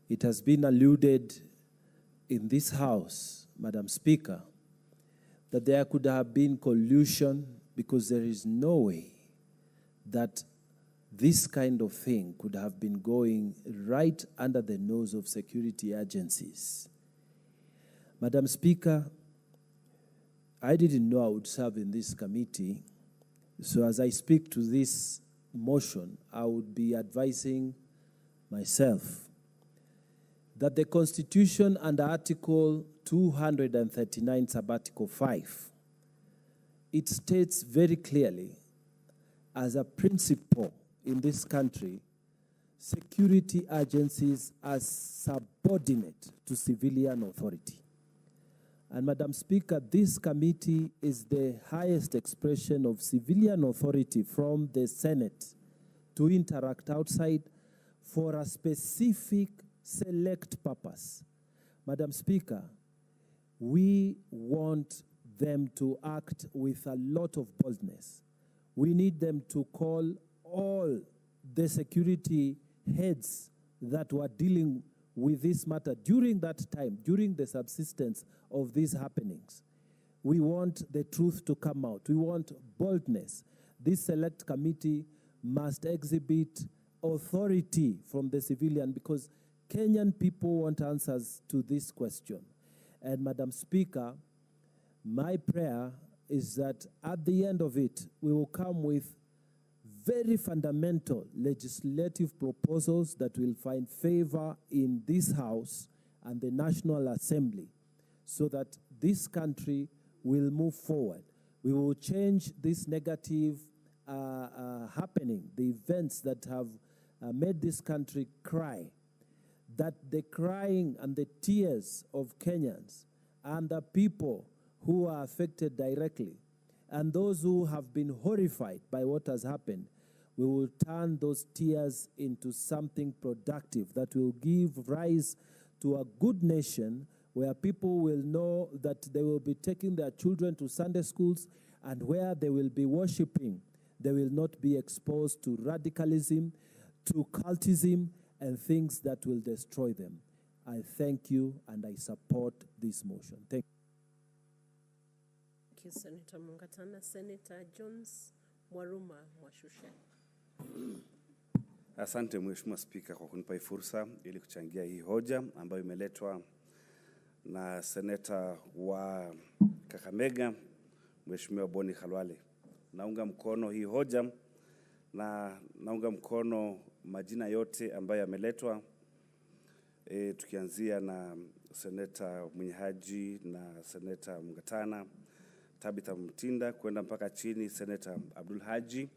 Speaker 2: It has been alluded in this House, Madam Speaker, that there could have been collusion, because there is no way that this kind of thing could have been going right under the nose of security agencies. Madam Speaker, I didn't know I would serve in this committee, so as I speak to this motion, I would be advising myself that the Constitution under Article 239, Sub-Article 5, it states very clearly, as a principle in this country, security agencies are subordinate to civilian authority. And Madam Speaker, this committee is the highest expression of civilian authority from the Senate to interact outside for a specific select purpose. Madam Speaker, we want them to act with a lot of boldness. We need them to call all the security heads that were dealing with this matter during that time, during the subsistence of these happenings. We want the truth to come out. We want boldness. This select committee must exhibit authority from the civilian, because Kenyan people want answers to this question. And Madam Speaker, my prayer is that at the end of it, we will come with very fundamental legislative proposals that will find favor in this House and the National Assembly, so that this country will move forward. We will change this negative happening, the events that have made this country cry, that the crying and the tears of Kenyans and the people who are affected directly and those who have been horrified by what has happened, we will turn those tears into something productive that will give rise to a good nation where people will know that they will be taking their children to Sunday schools, and where they will be worshiping, they will not be exposed to radicalism, to cultism, and things that will destroy them. I thank you, and I support this motion. Thank
Speaker 10: you, Senator Mungatana. Senator Jones Mwaruma Mwashushe.
Speaker 6: Asante Mheshimiwa Spika kwa kunipa fursa ili kuchangia hii hoja ambayo imeletwa na seneta wa Kakamega Mheshimiwa Boni Khalwale. Naunga mkono hii hoja na naunga mkono majina yote ambayo yameletwa, tukianzia na seneta Mwenyehaji na seneta Mungatana, Tabitha Mtinda, kwenda mpaka chini seneta Abdul Haji.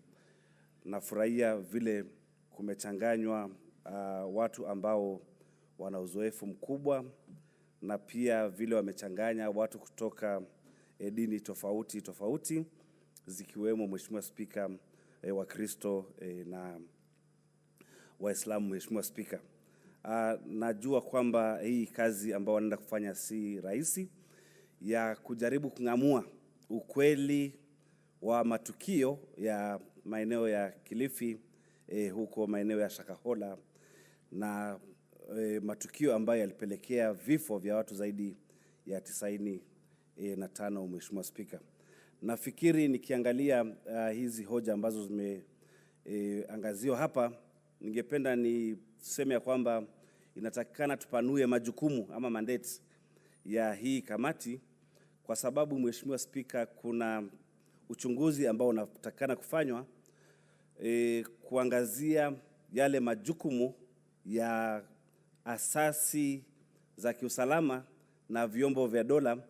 Speaker 6: Nafurahia vile kumechanganywa watu ambao wana uzoefu mkubwa, na pia vile wamechanganya watu kutoka dini tofauti tofauti, zikiwemo Mheshimiwa Spika wa Kristo na Waislamu. Mheshimiwa Spika, najua kwamba hii kazi ambao wanaenda kufanya si rahisi, ya kujaribu kung'amua ukweli wa matukio ya maeneo ya Kilifi, huko maeneo ya Shakahola, na matukio ambayo yalipelekea vifo vya watu zaidi ya 95. Mheshimiwa Spika, nafikiri nikiangalia hizi hoja ambazo zimeangaziwa hapa, ningependa niseme ya kwamba inatakikana tupanue majukumu ama mandate ya hii kamati, kwa sababu Mheshimiwa Spika, kuna uchunguzi ambao unatakikana kufanywa kuangazia yale majukumu ya asasi za kiusalama na vyombo vya dola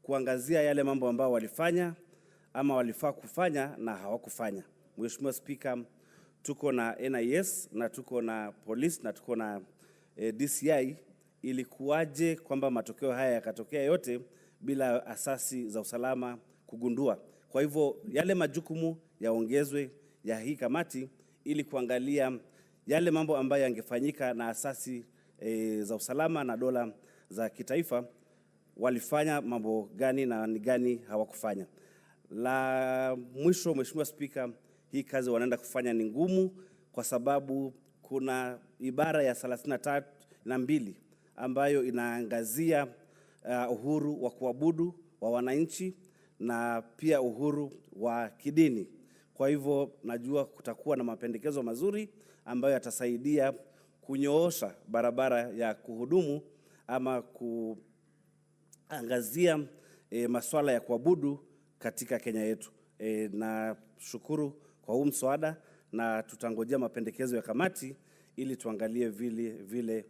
Speaker 6: kuangazia yale mambo ambayo walifanya ama walifaa kufanya na hawakufanya. Mheshimiwa Spika, tuko na NIS na tuko na police na tuko na DCI. Ilikuwaje kwamba matokeo haya yakatokea yote bila asasi za usalama kugundua? Kwa hivyo yale majukumu yaongezwe ya hii kamati ili kuangalia yale mambo ambayo yangefanyika na asasi za usalama na dola za kitaifa, walifanya mambo gani na ni gani hawakufanya. La mwisho, Mheshimiwa Spika, hii kazi wanaenda kufanya ni ngumu kwa sababu kuna ibara ya 32 ambayo inaangazia uhuru wa kuabudu wa wananchi na pia uhuru wa kidini. Kwa hivyo najua kutakuwa na mapendekezo mazuri ambayo yatasaidia kunyoosha barabara ya kuhudumu ama kuangazia masuala ya kuabudu katika Kenya yetu. Na shukuru kwa huu mswada na tutangojea mapendekezo ya kamati ili tuangalie vile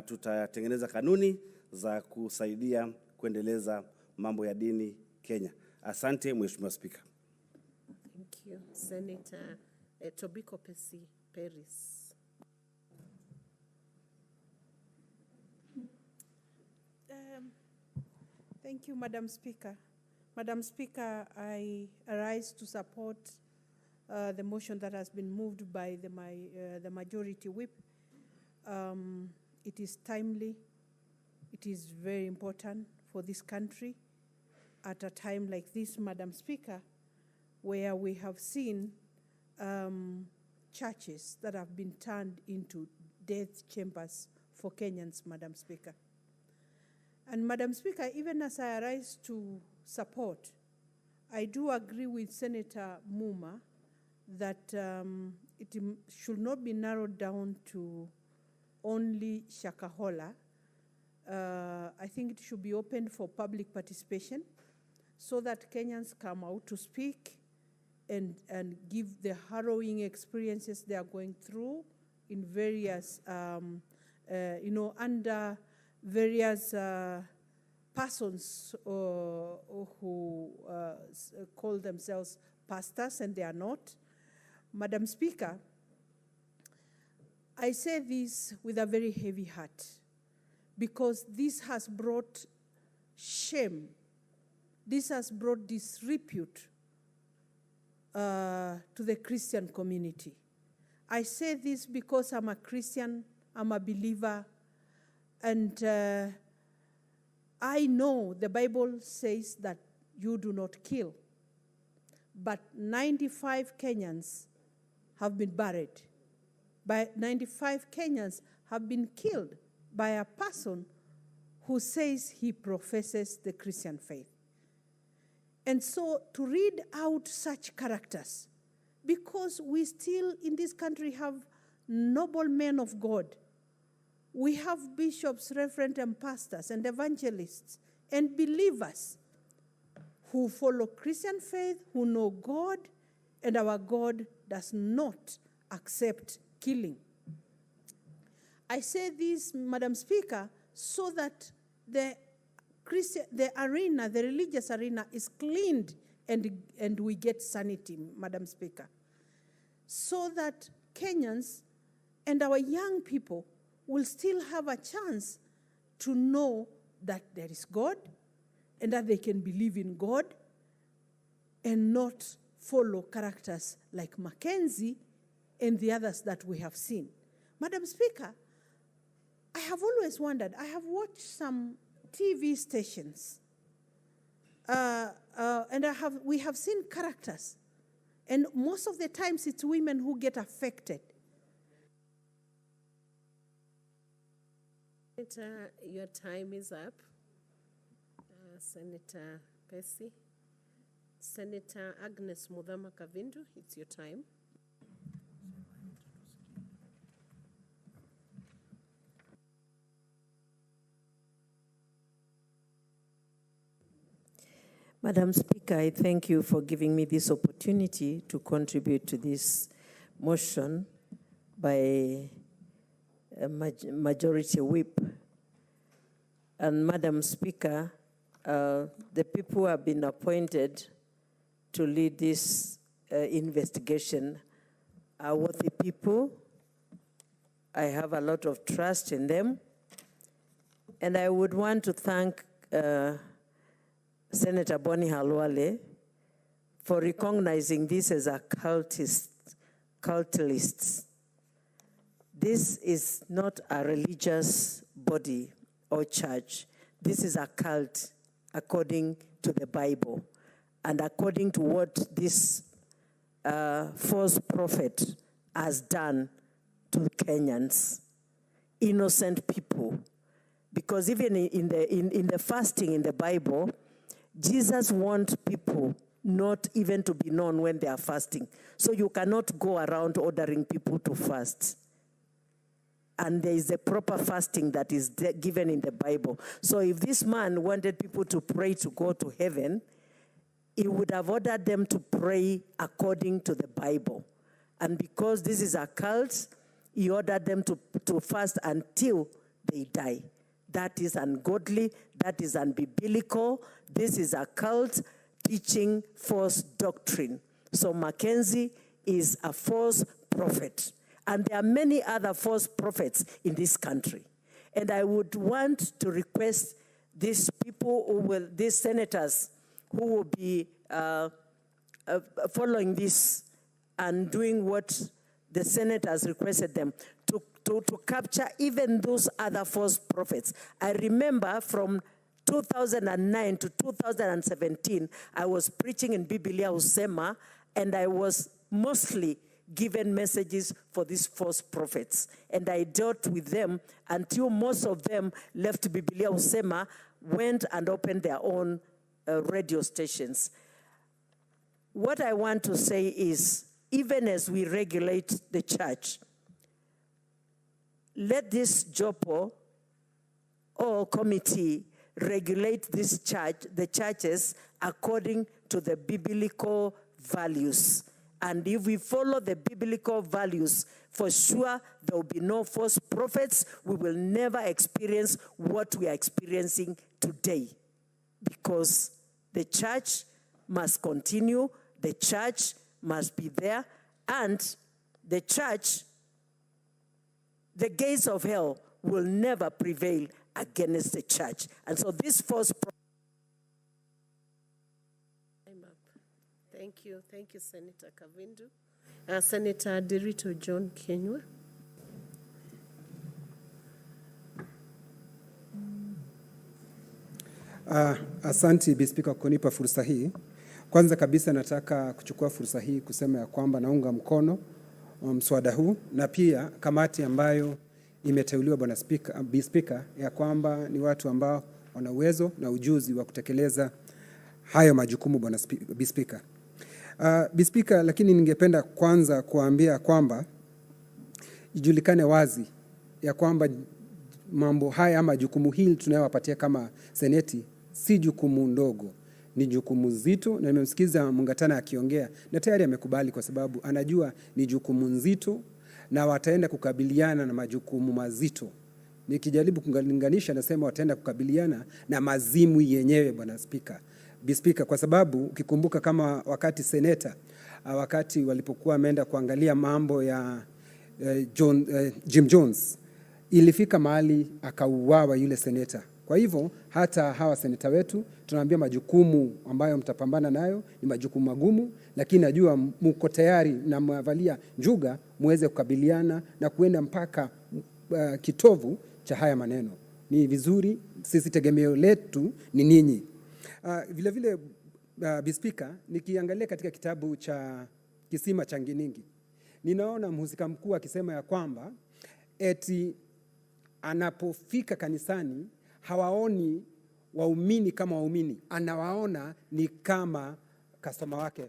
Speaker 6: tutatengeneza kanuni za kusaidia kuendeleza mambo ya dini Kenya. Asante Mheshimiwa Spika.
Speaker 10: Thank you. Senator Tobiko Peris.
Speaker 13: Thank you, Madam Speaker. Madam Speaker, I arise to support the motion that has been moved by the majority whip. It is timely. It is very important for this country at a time like this, Madam Speaker, where we have seen churches that have been turned into death chambers for Kenyans, Madam Speaker. And Madam Speaker, even as I arise to support, I do agree with Senator Muma that it should not be narrowed down to only Shakahola. I think it should be open for public participation so that Kenyans come out to speak and give the harrowing experiences they are going through in various, under various persons who call themselves pastors and they are not. Madam Speaker, I say this with a very heavy heart because this has brought shame, this has brought disrepute to the Christian community. I say this because I'm a Christian, I'm a believer, and I know the Bible says that you do not kill, but 95 Kenyans have been buried. 95 Kenyans have been killed by a person who says he professes the Christian faith. And so to read out such characters, because we still in this country have noble men of God. We have bishops, reverends, and pastors, and evangelists, and believers who follow Christian faith, who know God, and our God does not accept killing. I say this, Madam Speaker, so that the arena, the religious arena, is cleaned and we get sanity, Madam Speaker, so that Kenyans and our young people will still have a chance to know that there is God and that they can believe in God and not follow characters like Mackenzie and the others that we have seen. Madam Speaker, I have always wondered, I have watched some TV stations and we have seen characters, and most of the times it's women who get affected.
Speaker 10: Senator, your time is up. Senator Pesi. Senator Agnes Mudhama Kavindu, it's your time.
Speaker 14: Madam Speaker, I thank you for giving me this opportunity to contribute to this motion by Majority Whip. And Madam Speaker, the people who have been appointed to lead this investigation are worthy people. I have a lot of trust in them. And I would want to thank Senator Boni Halwale for recognizing this as a cult list. This is not a religious body or church. This is a cult according to the Bible and according to what this false prophet has done to Kenyans, innocent people. Because even in the fasting in the Bible, Jesus wants people not even to be known when they are fasting. So you cannot go around ordering people to fast. And there is a proper fasting that is given in the Bible. So if this man wanted people to pray to go to heaven, he would have ordered them to pray according to the Bible. And because this is a cult, he ordered them to fast until they die. That is ungodly, that is unbiblical. This is a cult teaching false doctrine. So Mackenzie is a false prophet. And there are many other false prophets in this country. And I would want to request these people these senators who will be following this and doing what the Senate has requested them to capture even those other false prophets. I remember from 2009 to 2017, I was preaching in Biblia Usema, and I was mostly given messages for these false prophets. And I dealt with them until most of them left Biblia Usema, went and opened their own radio stations. What I want to say is, even as we regulate the church, let this JOPO or committee regulate this church, the churches, according to the biblical values. And if we follow the biblical values, for sure there will be no false prophets. We will never experience what we are experiencing today. Because the church must continue, the church must be there, and the church, the gates of hell will never prevail against the church. And so this false
Speaker 10: Thank you, Senator Kavindu. Senator Derito John Kenywa.
Speaker 15: Asante Bi Speaker kunipa fursa hii. Kwanza kabisa nataka kuchukua fursa hii kusema ya kwamba naunga mkono mswada huu na pia kamati ambayo imeteuliwa Bwana Bi Speaker ya kwamba ni watu ambao wana uwezo na ujuzi wa kutekeleza hayo majukumu Bwana Bi Speaker. Bi Speaker, lakini ningependa kwanza kuambia kwamba ijulikane wazi ya kwamba mambo haya ama jukumu hili tunayowapatia kama seneti si jukumu ndogo, ni jukumu zito, na nimemsikiza Mungatana akiongea na tayari amekubali kwa sababu anajua ni jukumu nzito na wataenda kukabiliana na majukumu mazito. Nikijaribu kulinganisha nasema wataenda kukabiliana na mazimu yenyewe Bwana Speaker. Bi Speaker, kwa sababu ukikumbuka kama wakati seneta wakati walipokuwa wameenda kuangalia mambo ya Jim Jones, ilifika mahali akauawa yule seneta. Kwa hivyo hata hawa seneta wetu tunaambia majukumu ambayo mtapambana nayo ni majukumu magumu, lakini najua mko tayari na mmevalia njuga muweze kukabiliana na kuenda mpaka kitovu cha haya maneno. Ni vizuri, sisi tegemeo letu ni ninyi. Vile vile Bi Speaker, nikiangalia katika kitabu cha Kisima cha Nginingi, ninaona mhusika mkuu akisema ya kwamba eti anapofika kanisani hawaoni waumini kama waumini, anawaona ni kama customer wake.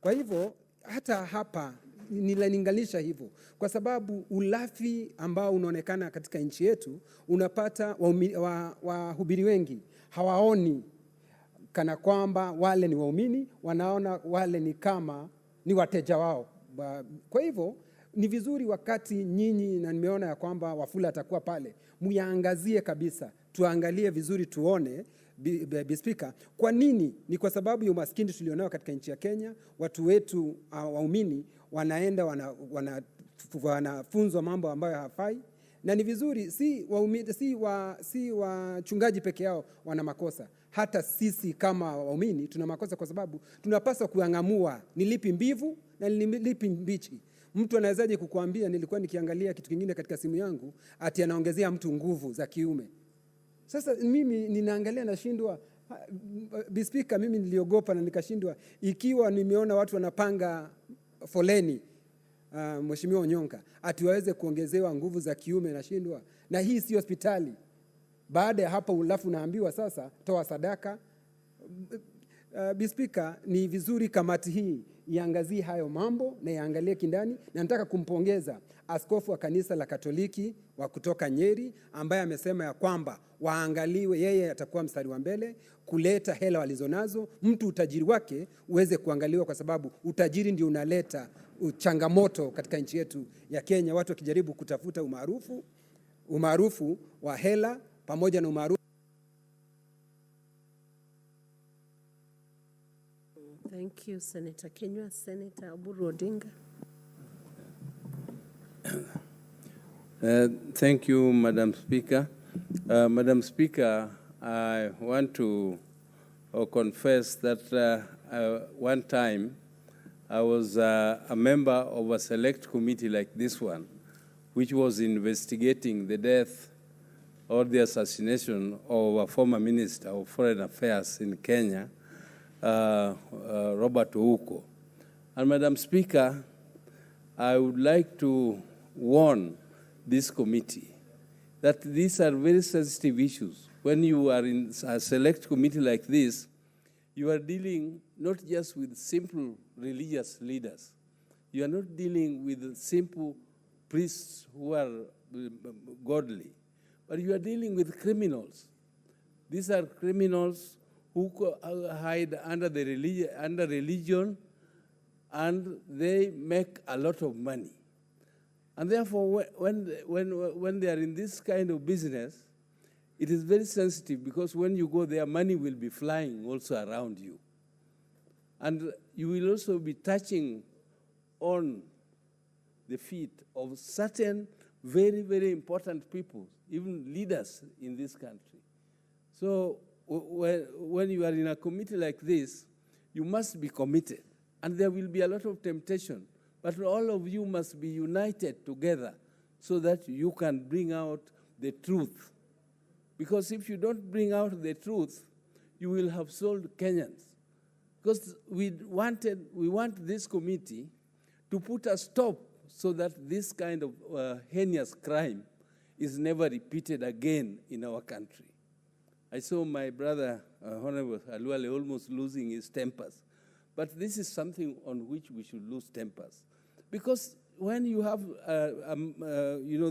Speaker 15: Kwa hivyo hata hapa nilaninganisha hivyo, kwa sababu ulafi ambao unaonekana katika nchi yetu, unapata wahubiri wengi hawaoni kana kwamba wale ni waumini, wanaona wale ni kama ni wateja wao. Kwa hivyo ni vizuri wakati nyinyi, na nimeona ya kwamba Wafula atakuwa pale, muyaangazie kabisa, tuangalie vizuri tuone Speaker, kwa nini? Ni kwa sababu ya umaskini tulionao katika nchi ya Kenya. Watu wetu waumini wanaenda wanafunzwa mambo ambayo hafai, na ni vizuri, si wachungaji peke yao wana makosa, hata sisi kama waumini tuna makosa, kwa sababu tunapaswa kuang'amua ni lipi mbivu na ni lipi mbichi. Mtu anawezaje kukuambia, nilikuwa nikiangalia kitu kingine katika simu yangu, ati anaongezea mtu nguvu za kiume. Sasa mimi ninaangalia nashindwa, Speaker, mimi niliogopa na nikashindwa, ikiwa nimeona watu wanapanga foleni, Mheshimiwa Onyonka, ati waweze kuongezewa nguvu za kiume, nashindwa. Na hii si hospitali. Baada ya hapo ulafu naambiwa sasa toa sadaka. Speaker, ni vizuri kamati hii iangazie hayo mambo na iangalie kindani, na nataka kumpongeza askofu wa kanisa la Katoliki wa kutoka Nyeri ambaye amesema ya kwamba waangaliwe, yeye atakuwa mstari wa mbele kuleta hela walizonazo, mtu utajiri wake uweze kuangaliwa, kwa sababu utajiri ndio unaleta changamoto katika nchi yetu ya Kenya, watu wakijaribu kutafuta umaarufu wa hela pamoja na umaarufu.
Speaker 10: Thank you, Senator Kenywa. Senator Oburu Odinga.
Speaker 16: Thank you, Madam Speaker. Madam Speaker, I want to confess that one time I was a member of a select committee like this one, which was investigating the death or the assassination of a former Minister of Foreign Affairs in Kenya, Robert Ouko. And Madam Speaker, I would like to warn this committee that these are very sensitive issues. When you are in a select committee like this, you are dealing not just with simple religious leaders. You are not dealing with simple priests who are godly, but you are dealing with criminals. These are criminals who hide under religion, and they make a lot of money. And therefore, when they are in this kind of business, it is very sensitive, because when you go there, money will be flying also around you. And you will also be touching on the feet of certain very, very important people, even leaders in this country. So when you are in a committee like this, you must be committed. And there will be a lot of temptation. But all of you must be united together so that you can bring out the truth. Because if you don't bring out the truth, you will have sold Kenyans. Because we want this committee to put a stop so that this kind of heinous crime is never repeated again in our country. I saw my brother, Honorable Aluale, almost losing his tempers. But this is something on which we should lose tempers. Because when you have,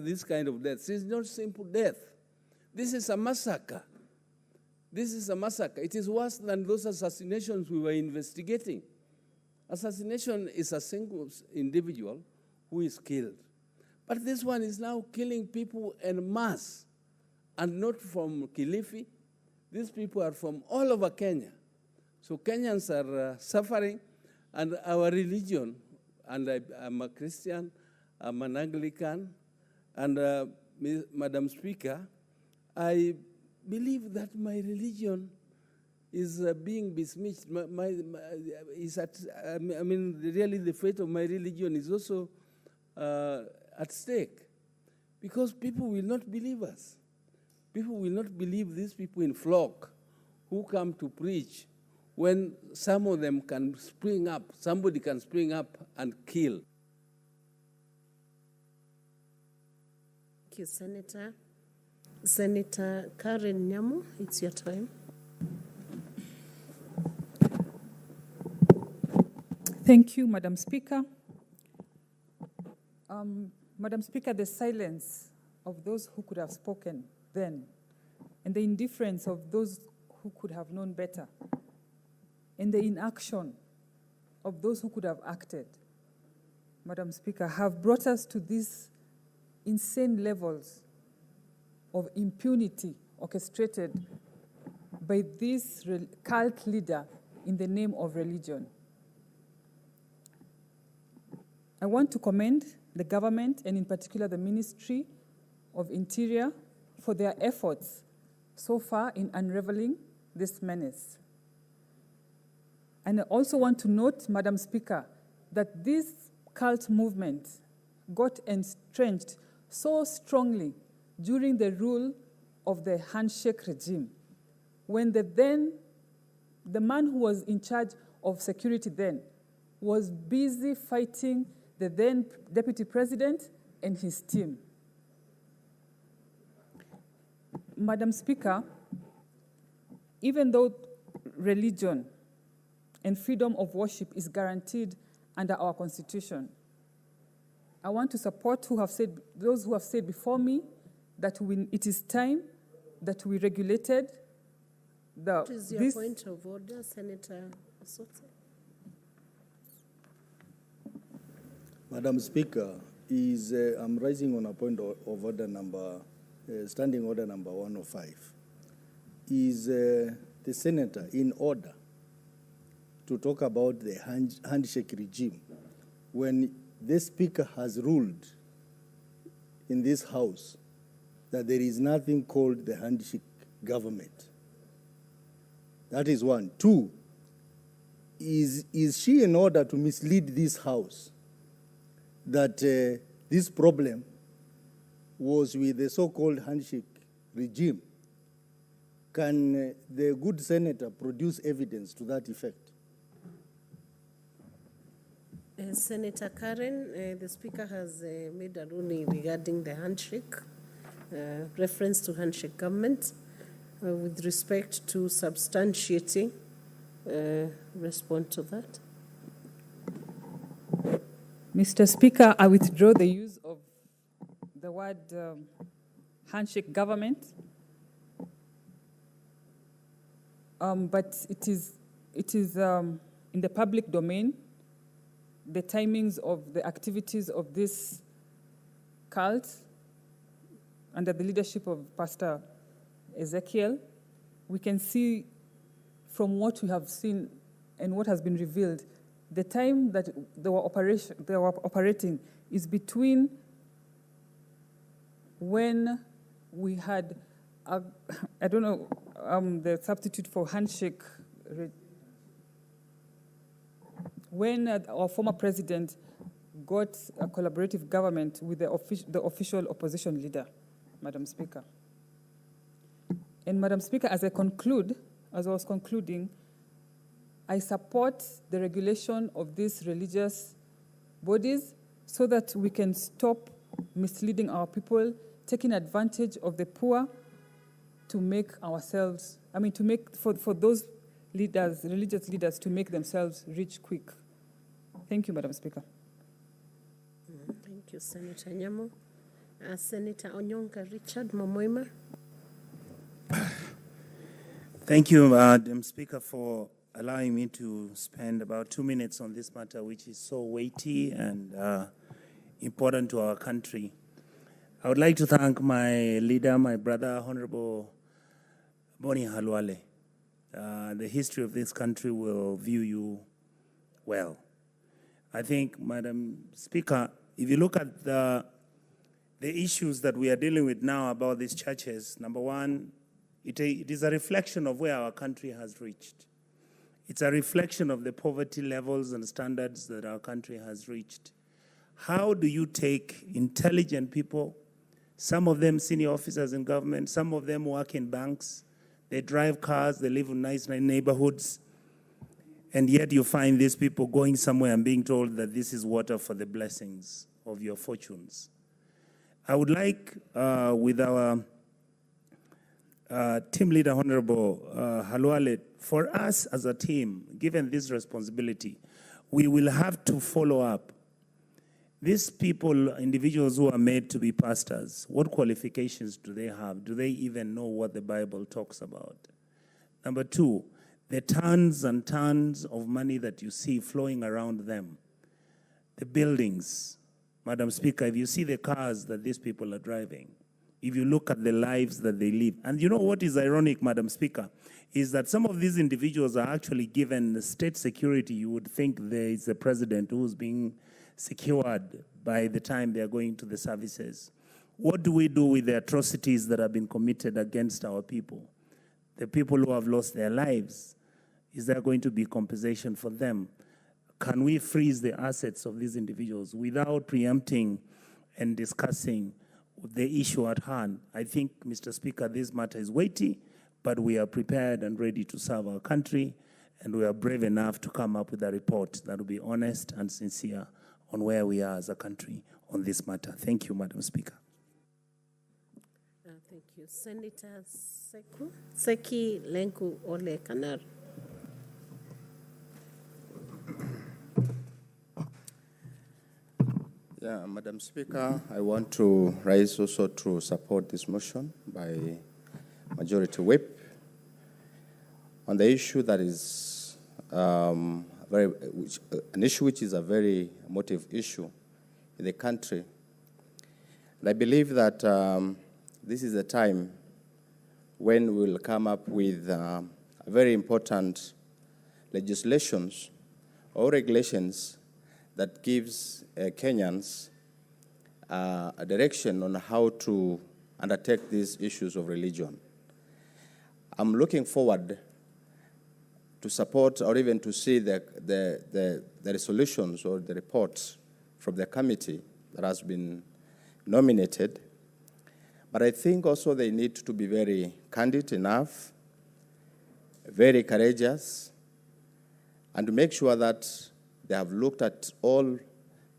Speaker 16: this kind of death, it's not simple death. This is a massacre. This is a massacre. It is worse than those assassinations we were investigating. Assassination is a single individual who is killed. But this one is now killing people en masse, and not from Kilifi. These people are from all over Kenya. So Kenyans are suffering, and our religion, and I'm a Christian, I'm an Anglican, and Madam Speaker, I believe that my religion is being besmirched. Really the fate of my religion is also at stake, because people will not believe us. People will not believe these people in flock who come to preach, when some of them can spring up, somebody can spring up and kill.
Speaker 10: Thank you, Senator. Senator Karen Nyamu, it's your time.
Speaker 18: Thank you, Madam Speaker. Madam Speaker, the silence of those who could have spoken then, and the indifference of those who could have known better, and the inaction of those who could have acted, Madam Speaker, have brought us to these insane levels of impunity orchestrated by this cult leader in the name of religion. I want to commend the government, and in particular the Ministry of Interior, for their efforts so far in unraveling this menace. And I also want to note, Madam Speaker, that this cult movement got entrenched so strongly during the rule of the handshake regime, when the man who was in charge of security then was busy fighting the then deputy president and his team. Madam Speaker, even though religion and freedom of worship is guaranteed under our Constitution, I want to support those who have said before me that it is time that we regulated
Speaker 10: What is your point of order, Senator Asotse?
Speaker 12: Madam Speaker, I'm raising on a point of order standing order number 105. Is the senator in order to talk about the handshake regime when the Speaker has ruled in this House that there is nothing called the handshake government? That is one. Two, is she in order to mislead this House that this problem was with the so-called handshake regime? Can the good senator produce evidence to that effect?
Speaker 10: Senator Karen, the Speaker has made a ruling regarding the handshake, reference to handshake government, with respect to substantiating. Respond to that.
Speaker 18: Mr. Speaker, I withdraw the use of the word handshake government, but it is in the public domain. The timings of the activities of this cult under the leadership of Pastor Ezekiel, we can see from what we have seen and what has been revealed, the time that they were operating is between when we had, I don't know, the substitute for handshake, when our former president got a collaborative government with the official opposition leader, Madam Speaker. And Madam Speaker, as I was concluding, I support the regulation of these religious bodies so that we can stop misleading our people, taking advantage of the poor to make ourselves, for those leaders, religious leaders, to make themselves rich quick. Thank you, Madam Speaker.
Speaker 10: Thank you, Senator Nyamo. Senator Onyonka Richard Momoima.
Speaker 19: Thank you, Madam Speaker, for allowing me to spend about 2 minutes on this matter, which is so weighty and important to our country. I would like to thank my leader, my brother, Honorable Boni Halwale. The history of this country will view you well. I think, Madam Speaker, if you look at the issues that we are dealing with now about these churches, number one, it is a reflection of where our country has reached. It's a reflection of the poverty levels and standards that our country has reached. How do you take intelligent people, some of them senior officers in government, some of them work in banks, they drive cars, they live in nice neighborhoods, and yet you find these people going somewhere and being told that this is water for the blessings of your fortunes? I would like, with our team leader, Honorable Halwale, for us as a team, given this responsibility, we will have to follow up. These people, individuals who are made to be pastors, what qualifications do they have? Do they even know what the Bible talks about? Number two, the tons and tons of money that you see flowing around them. the buildings. Madam Speaker, if you see the cars that these people are driving, if you look at the lives that they live, and you know what is ironic, Madam Speaker, is that some of these individuals are actually given state security. You would think there is a president who's being secured by the time they are going to the services. What do we do with the atrocities that have been committed against our people? The people who have lost their lives, is there going to be compensation for them? Can we freeze the assets of these individuals without preempting and discussing the issue at hand? I think, Mr. Speaker, this matter is weighty, but we are prepared and ready to serve our country, and we are brave enough to come up with a report that will be honest and sincere on where we are as a country on this matter. Thank you, Madam Speaker.
Speaker 10: Thank you. Senator Seki Lenku Ole Kanar.
Speaker 4: Yeah, Madam Speaker, I want to rise also to support this motion by Majority Whip on the issue that is an issue which is a very emotive issue in the country. And I believe that this is a time when we will come up with very important legislations or regulations that gives Kenyans a direction on how to undertake these issues of religion. I'm looking forward to support or even to see the resolutions or the reports from the committee that has been nominated. But I think also they need to be very candid enough, very courageous, and to make sure that they have looked at all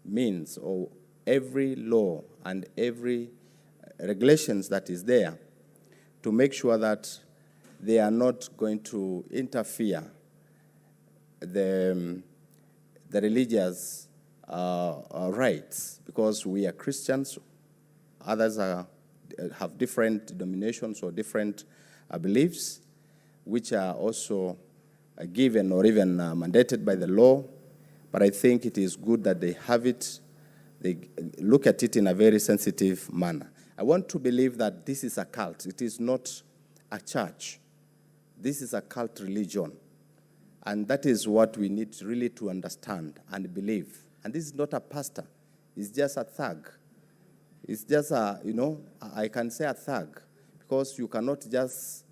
Speaker 4: means or every law and every regulations that is there to make sure that they are not going to interfere the religious rights, because we are Christians, others have different denominations or different beliefs, which are also given or even mandated by the law. But I think it is good that they have it, they look at it in a very sensitive manner. I want to believe that this is a cult. It is not a church. This is a cult religion. And that is what we need really to understand and believe. And this is not a pastor. It's just a thug. It's just a, I can say a thug, because you cannot just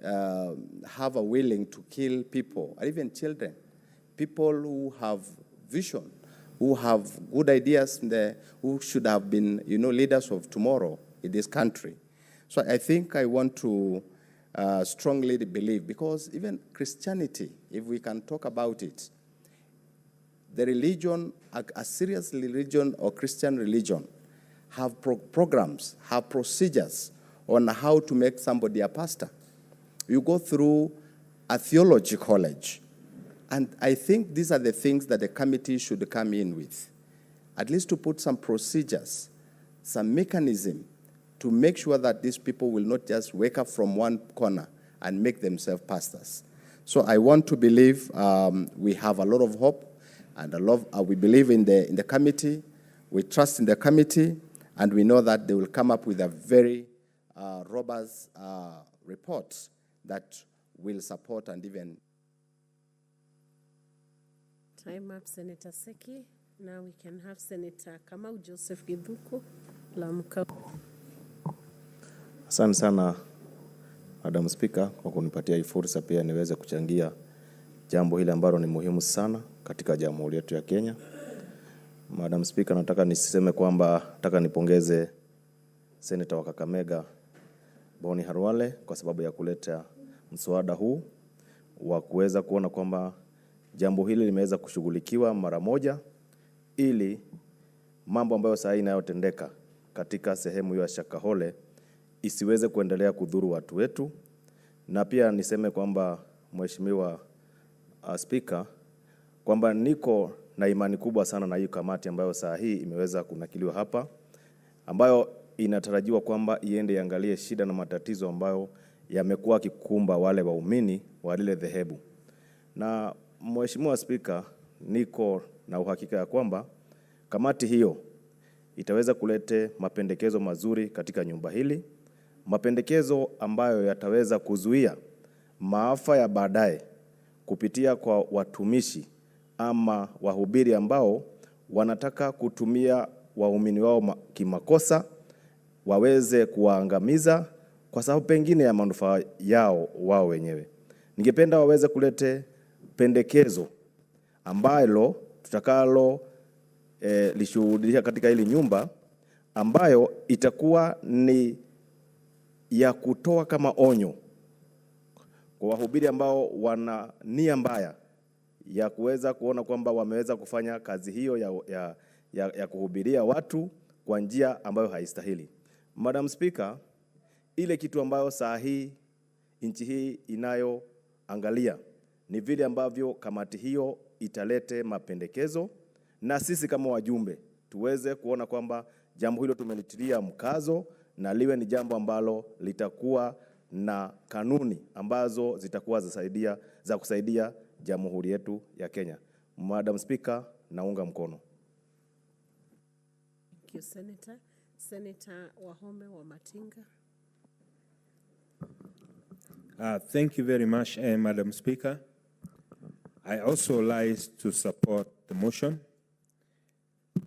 Speaker 4: have a willing to kill people, or even children. People who have vision, who have good ideas, who should have been, leaders of tomorrow in this country. So I think I want to strongly believe, because even Christianity, if we can talk about it, the religion, a serious religion or Christian religion, have programs, have procedures on how to make somebody a pastor. You go through a theology college. And I think these are the things that the committee should come in with, at least to put some procedures, some mechanism to make sure that these people will not just wake up from one corner and make themselves pastors. So I want to believe we have a lot of hope, and we believe in the committee. We trust in the committee, and we know that they will come up with a very robust report that will support and even...
Speaker 10: Time up, Senator Seki. Now we can have Senator Kamau Joseph Githuku, Lamka.
Speaker 20: Asante sana, Madam Speaker, kwa kunipatia hii fursa pia niweze kuchangia jambo hili ambalo ni muhimu sana katika jamhuri yetu ya Kenya. Madam Speaker, nataka nipongeze Senator wa Kakamega Boni Harwale kwa sababu ya kuleta mswada huu wa kuweza kuona kwamba jambo hili limeweza kushughulikiwa mara moja, ili mambo ambayo sasa inayotendeka katika sehemu hiyo ya Shakahole isiweze kuendelea kudhuru watu wetu. Na pia niseme kwamba Mheshimiwa Speaker, kwamba niko na imani kubwa sana na hiyo kamati ambayo saa hii imeweza kunakiliwa hapa, ambayo inatarajiwa kwamba iende iangalie shida na matatizo ambayo yamekuwa kikumba wale waumini wa lile dhehebu. Na Mheshimiwa Speaker, niko na uhakika ya kwamba kamati hiyo itaweza kuleta mapendekezo mazuri katika nyumba hili, mapendekezo ambayo yataweza kuzuia maafa ya baadaye kupitia kwa watumishi ama wahubiri ambao wanataka kutumia waumini wao kimakosa, waweze kuwaangamiza kwa sababu pengine ya manufaa yao wao wenyewe. Ningependa waweze kulete pendekezo ambalo tutakalo lishuhudia katika hili nyumba, ambayo itakuwa ni ya kutoa kama onyo kwa wahubiri ambao wana nia mbaya ya kuweza kuona kwamba wameweza kufanya kazi hiyo ya kuhubiria watu kwa njia ambayo haistahili. Madam Speaker, ile kitu ambayo saa hii nchi hii inayoangalia ni vile ambavyo kamati hiyo italete mapendekezo, na sisi kama wajumbe tuweze kuona kwamba jambo hilo tumelitilia mkazo na liwe ni jambo ambalo litakuwa na kanuni ambazo zitakuwa za kusaidia jamhuri yetu ya Kenya. Madam Speaker, naunga mkono.
Speaker 10: Thank you, Senator. Senator Wahome wa Matinga.
Speaker 3: Thank you very much, Madam Speaker. I also like to support the motion.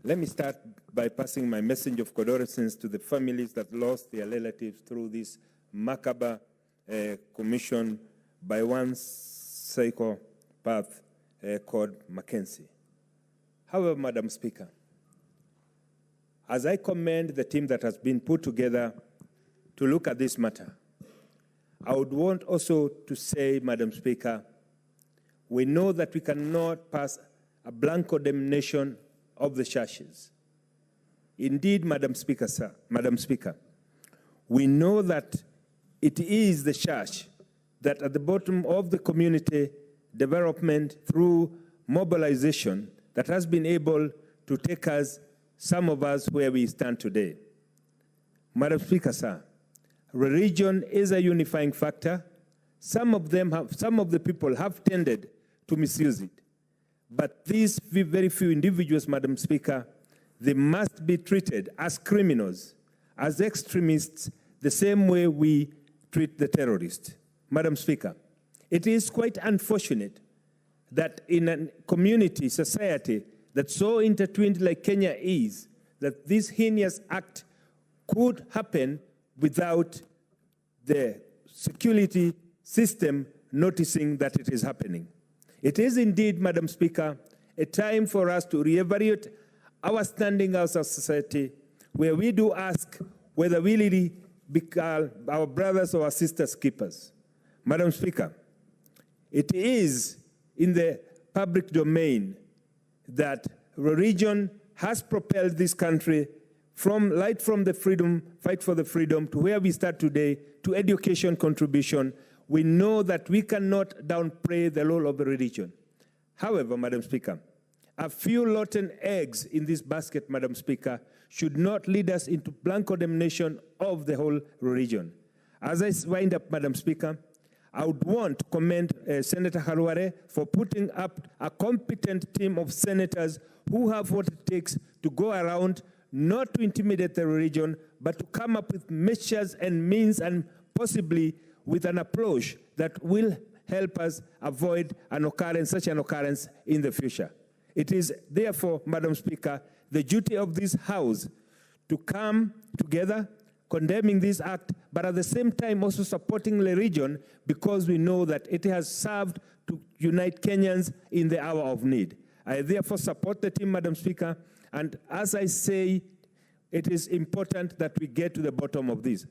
Speaker 3: Let me start by passing my message of condolences to the families that lost their relatives through this macabre commission by one psychopath called Mackenzie. However, Madam Speaker, as I commend the team that has been put together to look at this matter, I would want also to say, Madam Speaker, we know that we cannot pass a blank condemnation of the churches. Indeed, Madam Speaker, we know that it is the church that at the bottom of the community development through mobilization that has been able to take us, some of us, where we stand today. Madam Speaker, sir, religion is a unifying factor. Some of the people have tended to misuse it. But these very few individuals, Madam Speaker, they must be treated as criminals, as extremists, the same way we treat the terrorists. Madam Speaker, it is quite unfortunate that in a community, society, that's so intertwined like Kenya is, that this heinous act could happen without the security system noticing that it is happening. It is indeed, Madam Speaker, a time for us to reevaluate our standing as a society, where we do ask whether we really become our brothers or our sisters keepers. Madam Speaker, it is in the public domain that religion has propelled this country from the freedom, fight for the freedom, to where we start today, to education contribution. We know that we cannot downplay the role of religion. However, Madam Speaker, a few rotten eggs in this basket, Madam Speaker, should not lead us into blank condemnation of the whole religion. As I wind up, Madam Speaker, I would want to commend Senator Haruare for putting up a competent team of senators who have what it takes to go around, not to intimidate the religion, but to come up with measures and means, and possibly with an approach that will help us avoid such an occurrence in the future. It is therefore, Madam Speaker, the duty of this House to come together, condemning this act, but at the same time also supporting the region, because we know that it has served to unite Kenyans in the hour of need. I therefore support the team, Madam Speaker, and as I say, it is important that we get to the bottom of this.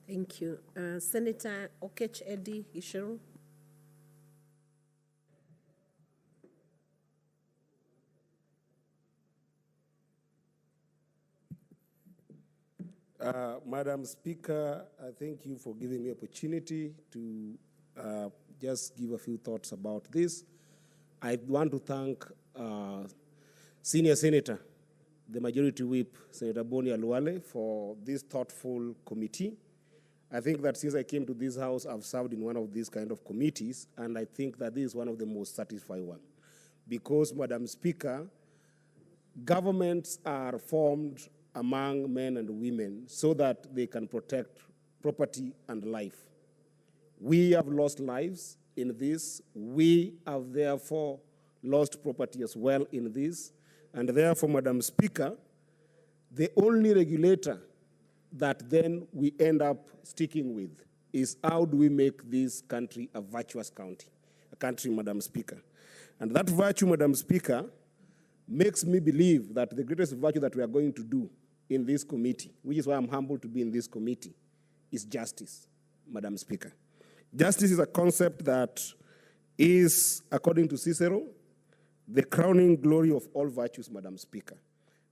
Speaker 10: Thank you. Senator Okech Eddie Ishiru.
Speaker 5: Madam Speaker, I thank you for giving me opportunity to just give a few thoughts about this. I want to thank Senior Senator, the Majority Whip, Senator Boni Aluale, for this thoughtful committee. I think that since I came to this House, I've served in one of these kind of committees, and I think that this is one of the most satisfying ones. because, Madam Speaker, governments are formed among men and women so that they can protect property and life. We have lost lives in this. We have therefore lost property as well in this. And therefore, Madam Speaker, the only regulator that then we end up sticking with is how do we make this country a virtuous country, Madam Speaker. And that virtue, Madam Speaker, makes me believe that the greatest virtue that we are going to do in this committee, which is why I'm humbled to be in this committee, is justice, Madam Speaker. Justice is a concept that is, according to Cicero, the crowning glory of all virtues, Madam Speaker.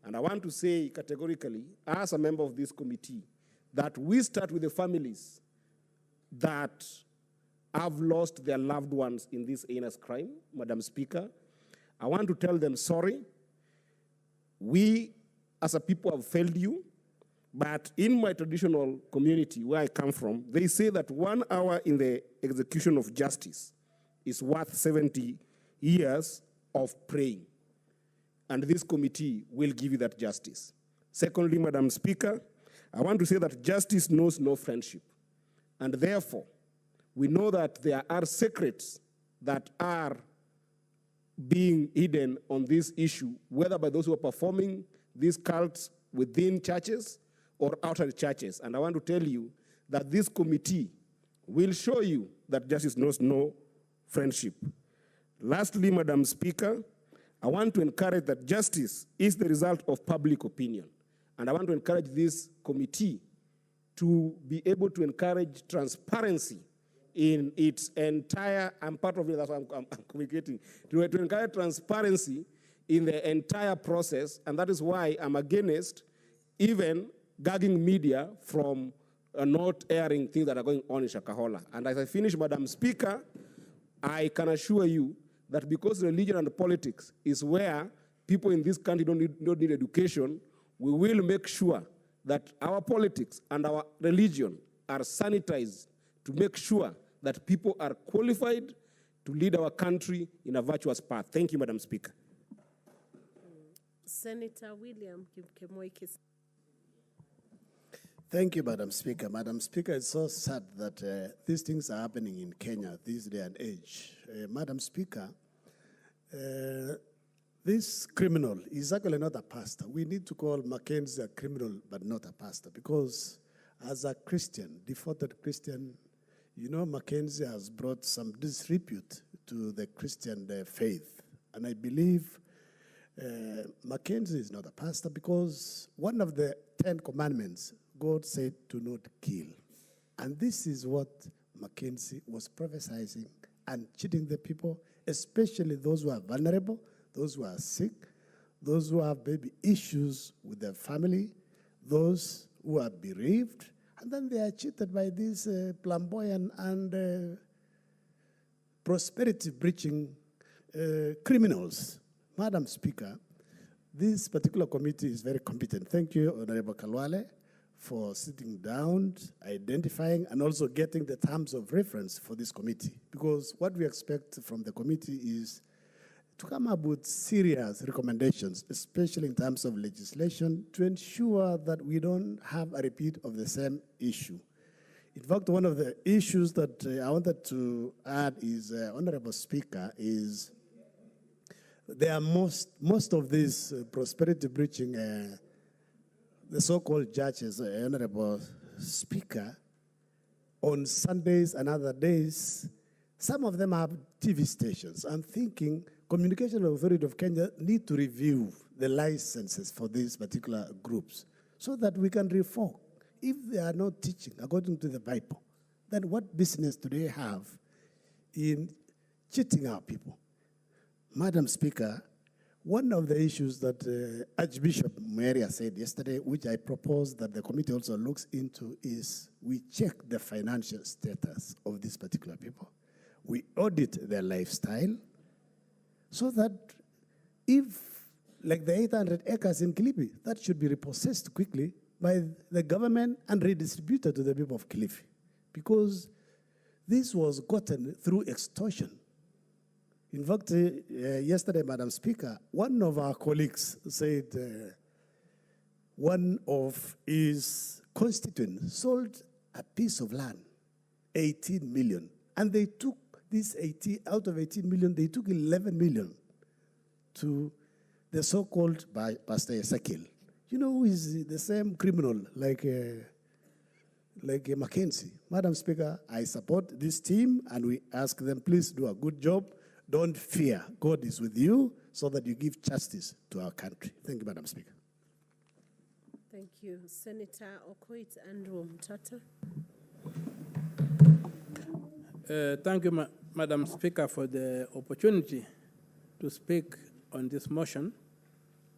Speaker 5: And I want to say categorically, as a member of this committee, that we start with the families that have lost their loved ones in this heinous crime, Madam Speaker. I want to tell them sorry. We, as a people, have failed you. But in my traditional community where I come from, they say that 1 hour in the execution of justice is worth 70 years of praying. And this committee will give you that justice. Secondly, Madam Speaker, I want to say that justice knows no friendship. And therefore, we know that there are secrets that are being hidden on this issue, whether by those who are performing these cults within churches or outside churches. And I want to tell you that this committee will show you that justice knows no friendship. Lastly, Madam Speaker, I want to encourage that justice is the result of public opinion. And I want to encourage this committee to be able to encourage transparency in its entire, I'm part of it, that's why I'm communicating, to encourage transparency in the entire process. And that is why I'm against even gagging media from not airing things that are going on in Shakahola. And as I finish, Madam Speaker, I can assure you that because religion and politics is where people in this country don't need education, we will make sure that our politics and our religion are sanitized to make sure that people are qualified to lead our country in a virtuous path. Thank you, Madam Speaker.
Speaker 10: Senator William Kipkemoikis.
Speaker 7: Thank you, Madam Speaker. Madam Speaker, it's so sad that these things are happening in Kenya this day and age. Madam Speaker, this criminal is actually not a pastor. We need to call Mackenzie a criminal, but not a pastor, because as a Christian, devoted Christian, you know, Mackenzie has brought some disrepute to the Christian faith. And I believe Mackenzie is not a pastor because one of the 10 commandments, God said to not kill. And this is what Mackenzie was prophesying and cheating the people, especially those who are vulnerable, those who are sick, those who have maybe issues with their family, those who are bereaved, and then they are cheated by these flamboyant and prosperity-breaching criminals. Madam Speaker, this particular committee is very competent. Thank you, Honorable Kalwale, for sitting down, identifying, and also getting the terms of reference for this committee. Because what we expect from the committee is to come up with serious recommendations, especially in terms of legislation, to ensure that we don't have a repeat of the same issue. In fact, one of the issues that I wanted to add is, Honorable Speaker, is there are most of these prosperity breaching, the so-called judges, Honorable Speaker, on Sundays and other days, some of them have TV stations. I'm thinking Communication Authority of Kenya need to review the licenses for these particular groups so that we can reform. If they are not teaching according to the Bible, then what business do they have in cheating our people? Madam Speaker, one of the issues that Archbishop Maria said yesterday, which I propose that the committee also looks into, is we check the financial status of these particular people. We audit their lifestyle so that if, like the 800 acres in Kilifi, that should be repossessed quickly by the government and redistributed to the people of Kilifi. Because this was gotten through extortion. In fact, yesterday, Madam Speaker, one of our colleagues said one of his constituents sold a piece of land, 18 million, and they took this 18, out of 18 million, they took 11 million to the so-called Pastor Ezekiel. You know, who is the same criminal like Mackenzie. Madam Speaker, I support this team, and we ask them, please do a good job. Don't fear. God is with you so that you give justice to our country. Thank you, Madam Speaker.
Speaker 10: Thank you. Senator Okoit Andrew Mtata.
Speaker 8: Thank you, Madam Speaker, for the opportunity to speak on this motion,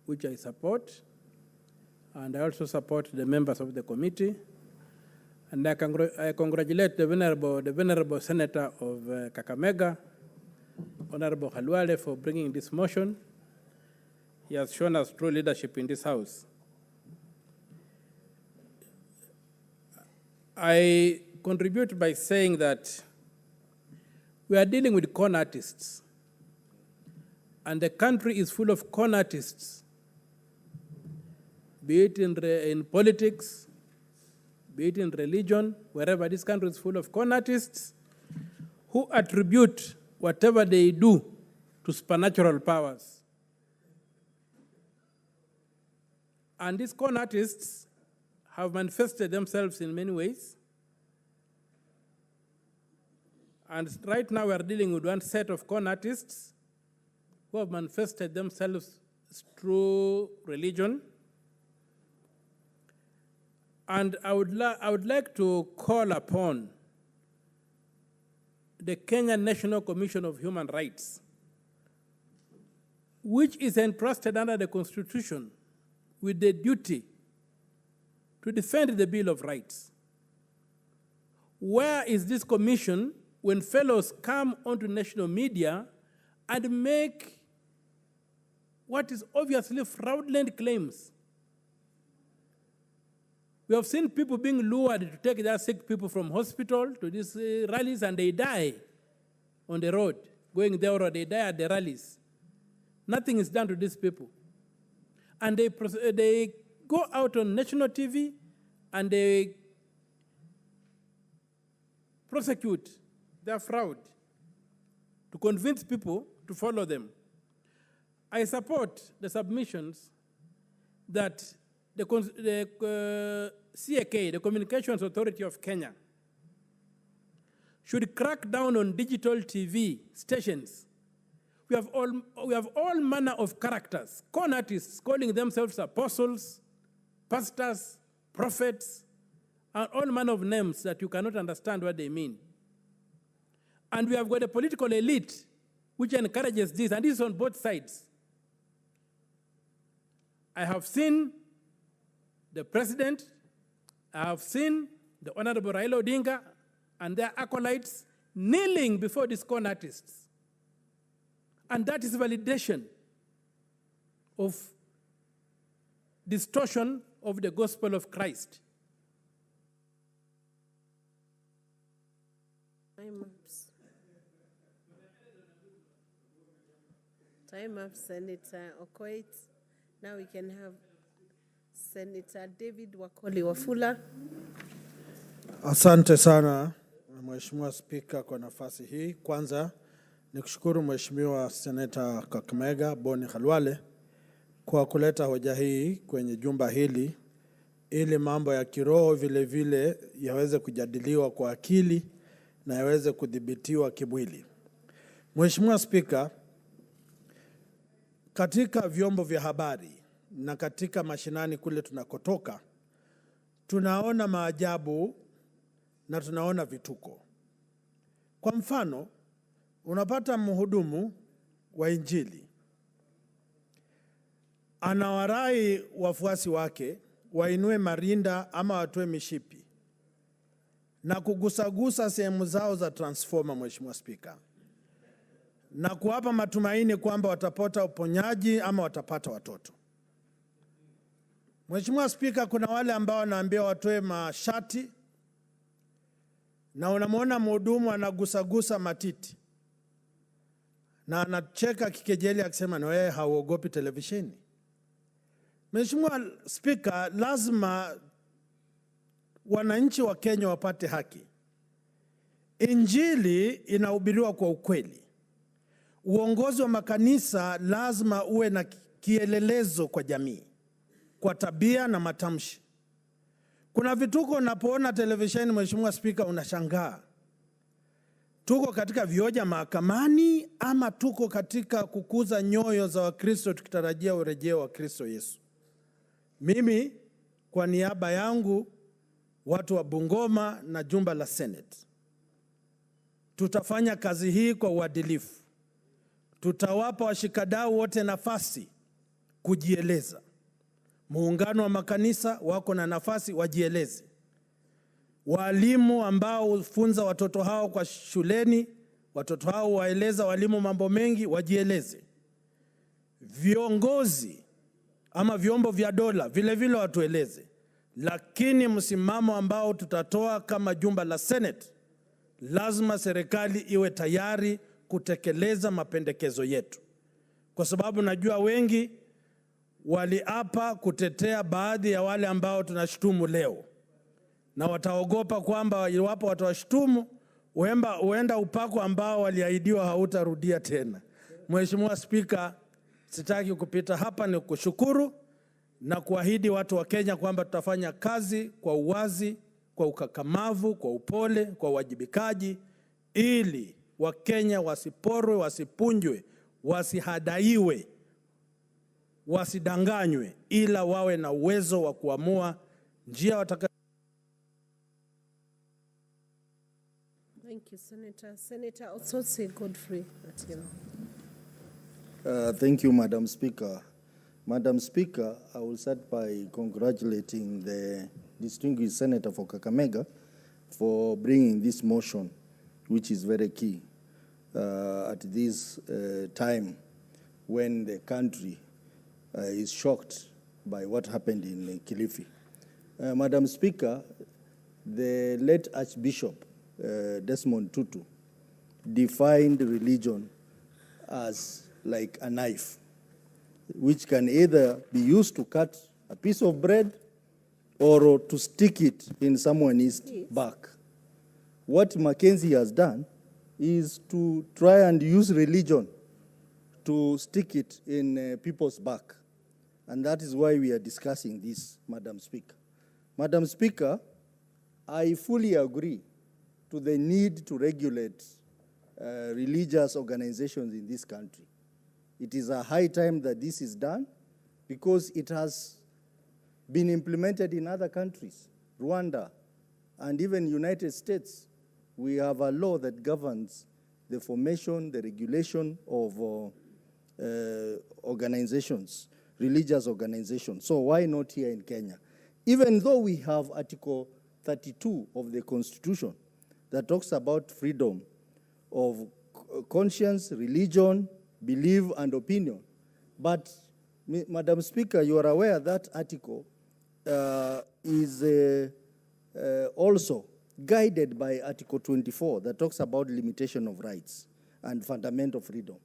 Speaker 8: which I support. And I also support the members of the committee. And I congratulate the venerable Senator of Kakamega, Honorable Khalwale, for bringing this motion. He has shown us true leadership in this House. I contribute by saying that we are dealing with con artists, and the country is full of con artists, be it in politics, be it in religion, wherever. This country is full of con artists who attribute whatever they do to supernatural powers. And these con artists have manifested themselves in many ways. And right now we are dealing with one set of con artists who have manifested themselves through religion. And I would like to call upon the Kenya National Commission of Human Rights, which is entrusted under the Constitution with the duty to defend the Bill of Rights. Where is this commission when fellows come onto national media and make what is obviously fraudulent claims? We have seen people being lured to take their sick people from hospital to these rallies, and they die on the road, going there, or they die at the rallies. Nothing is done to these people. And they go out on national TV and they prosecute their fraud to convince people to follow them. I support the submissions that the CAK, the Communications Authority of Kenya, should crack down on digital TV stations. We have all manner of characters, con artists calling themselves apostles, pastors, prophets, and all manner of names that you cannot understand what they mean. And we have got a political elite which encourages this, and this is on both sides. I have seen the president, I have seen the Honorable Raila Odinga and their acolytes kneeling before these con artists. And that is validation of distortion of the gospel of Christ.
Speaker 10: Time up, Senator Okoit. Now we can have Senator David Wakoli Wafula.
Speaker 17: Asante sana Mheshimiwa Spika kwa nafasi hii. Kwanza nikushukuru Mheshimiwa Senator Kakamega Boni Khalwale kwa kuleta hoja hii kwenye jumba hili ili mambo ya kiroho vile vile yaweze kujadiliwa kwa akili na yaweze kudhibitiwa kimwili. Mheshimiwa Spika, katika vyombo vya habari na katika mashinani kule tunakotoka, tunaona maajabu na tunaona vituko. Kwa mfano, unapata mhudumu wa Injili anawarai wafuasi wake wainue marinda ama watoe mishipi na kugusagusa sehemu zao za transformer, Mheshimiwa Spika, na kuwapa matumaini kwamba watapata uponyaji ama watapata watoto. Mheshimiwa Spika, kuna wale ambao wanaambia watoe mashati na unamwona mhudumu anagusagusa matiti na anacheka kikejeli akisema na wewe hauogopi televisheni. Mheshimiwa Spika, lazima wananchi wa Kenya wapate haki. Injili inahubiriwa kwa ukweli. Uongozi wa makanisa lazima uwe na kielelezo kwa jamii, kwa tabia na matamshi. Kuna vituko unapoona televisheni, Mheshimiwa Spika, unashangaa. Tuko katika vioja mahakamani ama tuko katika kukuza nyoyo za Wakristo tukitarajia urejeo wa Kristo Yesu? Mimi kwa niaba yangu, watu wa Bungoma na jumba la Senate, tutafanya kazi hii kwa uadilifu. Tutawapa washikadau wote nafasi kujieleza. Muungano wa makanisa wako na nafasi wajieleze. Walimu ambao hufunza watoto hao kwa shuleni, watoto hao waeleza walimu mambo mengi, wajieleze. Viongozi ama vyombo vya dola vile vile watueleze. Lakini msimamo ambao tutatoa kama jumba la Senate, lazima serikali iwe tayari kutekeleza mapendekezo yetu. Kwa sababu najua wengi waliapa kutetea baadhi ya wale ambao tunashutumu leo, na wataogopa kwamba iwapo watawashutumu huenda upako ambao waliahidiwa hautarudia tena. Mheshimiwa Spika, sitaki kupita hapa, ni kushukuru na kuahidi watu wa Kenya kwamba tutafanya kazi kwa uwazi, kwa ukakamavu, kwa upole, kwa uwajibikaji, ili Wakenya wasiporwe, wasipunjwe, wasihadaiwe, wasidanganywe, ila wawe na uwezo wa kuamua njia wataka.
Speaker 10: Thank you, Senator. Senator Otsotsi Godfrey.
Speaker 12: Thank you, Madam Speaker. Madam Speaker, I will start by congratulating the distinguished Senator for Kakamega for bringing this motion, which is very key at this time when the country is shocked by what happened in Kilifi. Madam Speaker, the late Archbishop Desmond Tutu defined religion as like a knife, which can either be used to cut a piece of bread or to stick it in someone's back. What Mackenzie has done is to try and use religion to stick it in people's back. And that is why we are discussing this, Madam Speaker. Madam Speaker, I fully agree to the need to regulate religious organizations in this country. It is a high time that this is done because it has been implemented in other countries, Rwanda, and even United States. We have a law that governs the formation, the regulation of organizations, religious organizations. So why not here in Kenya? Even though we have Article 32 of the Constitution that talks about freedom of conscience, religion, belief, and opinion. But, Madam Speaker, you are aware that article is also guided by Article 24 that talks about limitation of rights and fundamental freedom.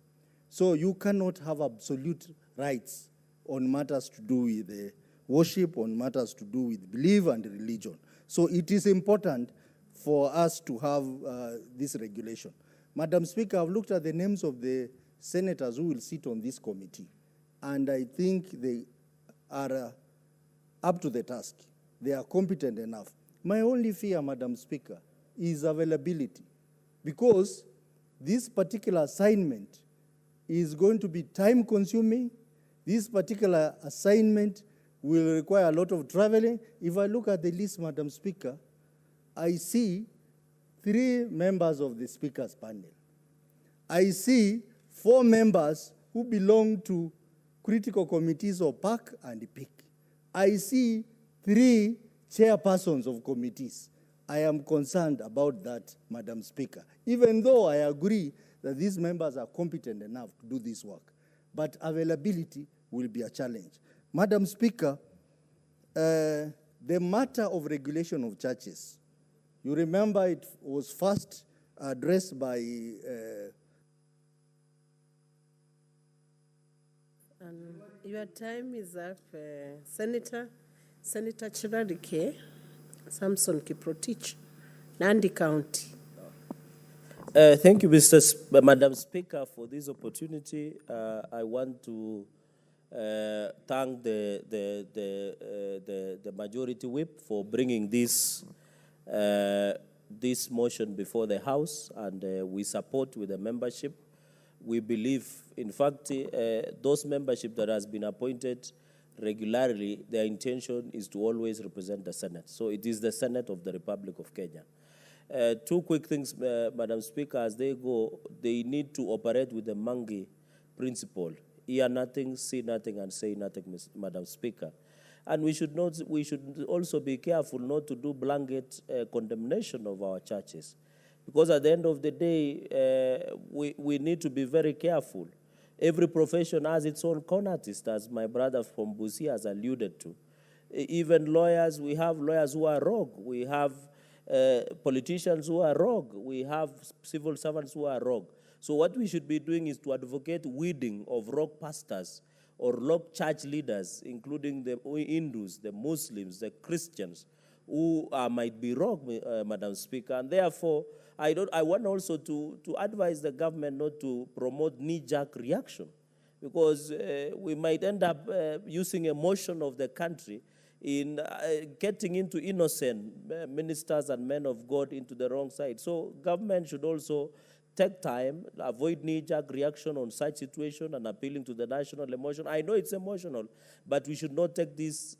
Speaker 12: So you cannot have absolute rights on matters to do with worship, on matters to do with belief and religion. So it is important for us to have this regulation. Madam Speaker, I've looked at the names of the senators who will sit on this committee, and I think they are up to the task. They are competent enough. My only fear, Madam Speaker, is availability, because this particular assignment is going to be time-consuming. This particular assignment will require a lot of traveling. If I look at the list, Madam Speaker, I see 3 members of the Speaker's panel. I see 4 members who belong to critical committees of PAC and PIC. I see 3 chairpersons of committees. I am concerned about that, Madam Speaker, even though I agree that these members are competent enough to do this work. But availability will be a challenge. Madam Speaker, the matter of regulation of churches, you remember it was first addressed by
Speaker 10: Your time is up, Senator Chiralike, Samson Kiprotich, Nandi County.
Speaker 9: Thank you, Madam Speaker, for this opportunity. I want to thank the Majority Whip for bringing this motion before the House, and we support with the membership. We believe, in fact, those membership that has been appointed regularly, their intention is to always represent the Senate. So it is the Senate of the Republic of Kenya. Two quick things, Madam Speaker, as they go, they need to operate with the Mangi principle. Hear nothing, see nothing, and say nothing, Madam Speaker. And we should also be careful not to do blanket condemnation of our churches. Because at the end of the day, we need to be very careful. Every profession has its own conartist, as my brother from Busia has alluded to. Even lawyers, we have lawyers who are rogue. We have politicians who are rogue. We have civil servants who are rogue. So what we should be doing is to advocate weeding of rogue pastors or rogue church leaders, including the Hindus, the Muslims, the Christians, who might be rogue, Madam Speaker. And therefore, I want also to advise the government not to promote knee-jerk reaction, because we might end up using emotion of the country in getting into innocent ministers and men of God into the wrong side. So government should also take time, avoid knee-jerk reaction on such situation and appealing to the national emotion. I know it's emotional, but we should not take this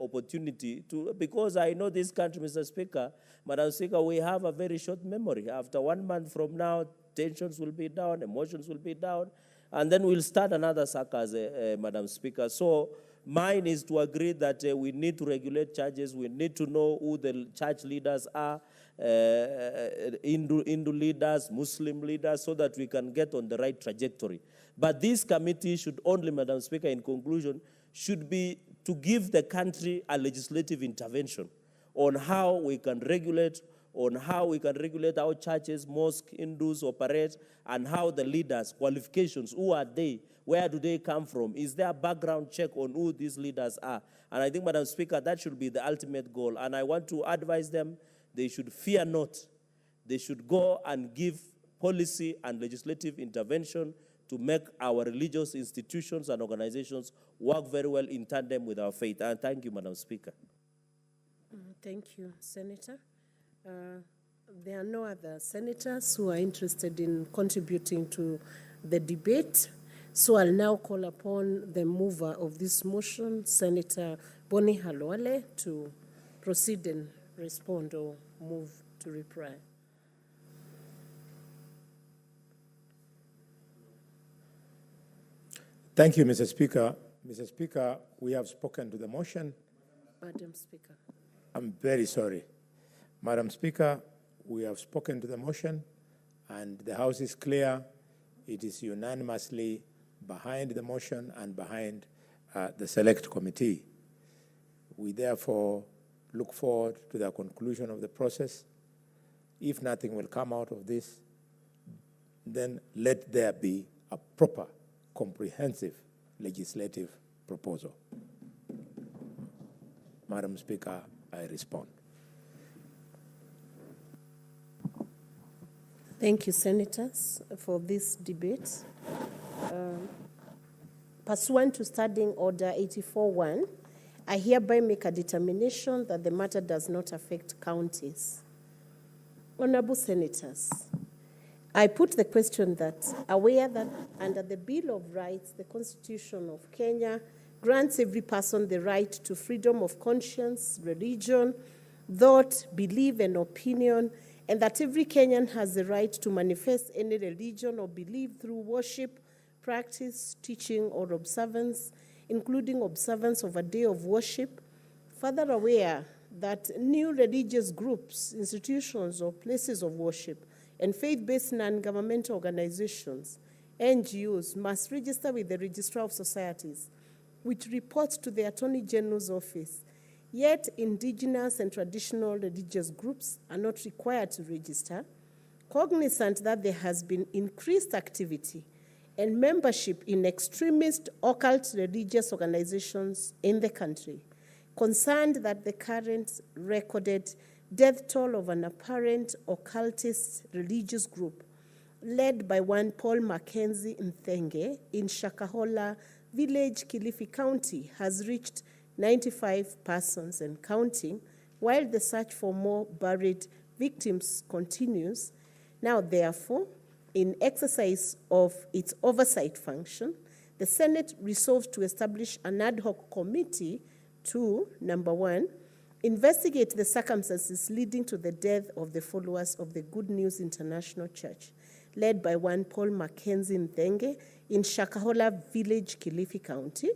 Speaker 9: opportunity to, because I know this country, Mr. Speaker, Madam Speaker, we have a very short memory. After 1 month from now, tensions will be down, emotions will be down, and then we'll start another circus, Madam Speaker. So mine is to agree that we need to regulate churches. We need to know who the church leaders are, Hindu leaders, Muslim leaders, so that we can get on the right trajectory. But this committee should only, Madam Speaker, in conclusion, should be to give the country a legislative intervention on how we can regulate, how churches, mosques, Hindus operate, and how the leaders, qualifications, who are they, where do they come from? Is there a background check on who these leaders are? And I think, Madam Speaker, that should be the ultimate goal. And I want to advise them, they should fear not. They should go and give policy and legislative intervention to make our religious institutions and organizations work very well in tandem with our faith. And thank you, Madam Speaker.
Speaker 10: Thank you, Senator. There are no other senators who are interested in contributing to the debate. So I'll now call upon the mover of this motion, Senator Boni Halwale, to proceed and respond or move to reply.
Speaker 3: Thank you, Mr. Speaker. Mr. Speaker, we have spoken to the motion.
Speaker 10: Madam Speaker.
Speaker 3: I'm very sorry. Madam Speaker, we have spoken to the motion, and the House is clear. It is unanimously behind the motion and behind the select committee. We therefore look forward to the conclusion of the process. If nothing will come out of this, then let there be a proper, comprehensive legislative proposal. Madam Speaker, I respond.
Speaker 10: Thank you, Senators, for this debate. Pursuant to Standing Order 84-1, I hereby make a determination that the matter does not affect counties. Honorable Senators, I put the question that, aware that under the Bill of Rights, the Constitution of Kenya grants every person the right to freedom of conscience, religion, thought, belief, and opinion, and that every Kenyan has the right to manifest any religion or belief through worship, practice, teaching, or observance, including observance of a day of worship. Further aware that new religious groups, institutions, or places of worship, and faith-based non-governmental organizations, NGOs, must register with the Registrar of Societies, which reports to the Attorney General's office. Yet, indigenous and traditional religious groups are not required to register, cognizant that there has been increased activity and membership in extremist occult religious organizations in the country, concerned that the current recorded death toll of an apparent occultist religious group led by one Paul Mackenzie Nthenge in Shakahola village, Kilifi County, has reached 95 persons and counting, while the search for more buried victims continues. Now, therefore, in exercise of its oversight function, the Senate resolved to establish an ad hoc committee to, number one, investigate the circumstances leading to the death of the followers of the Good News International Church, led by one Paul Mackenzie Nthenge in Shakahola Village, Kilifi County.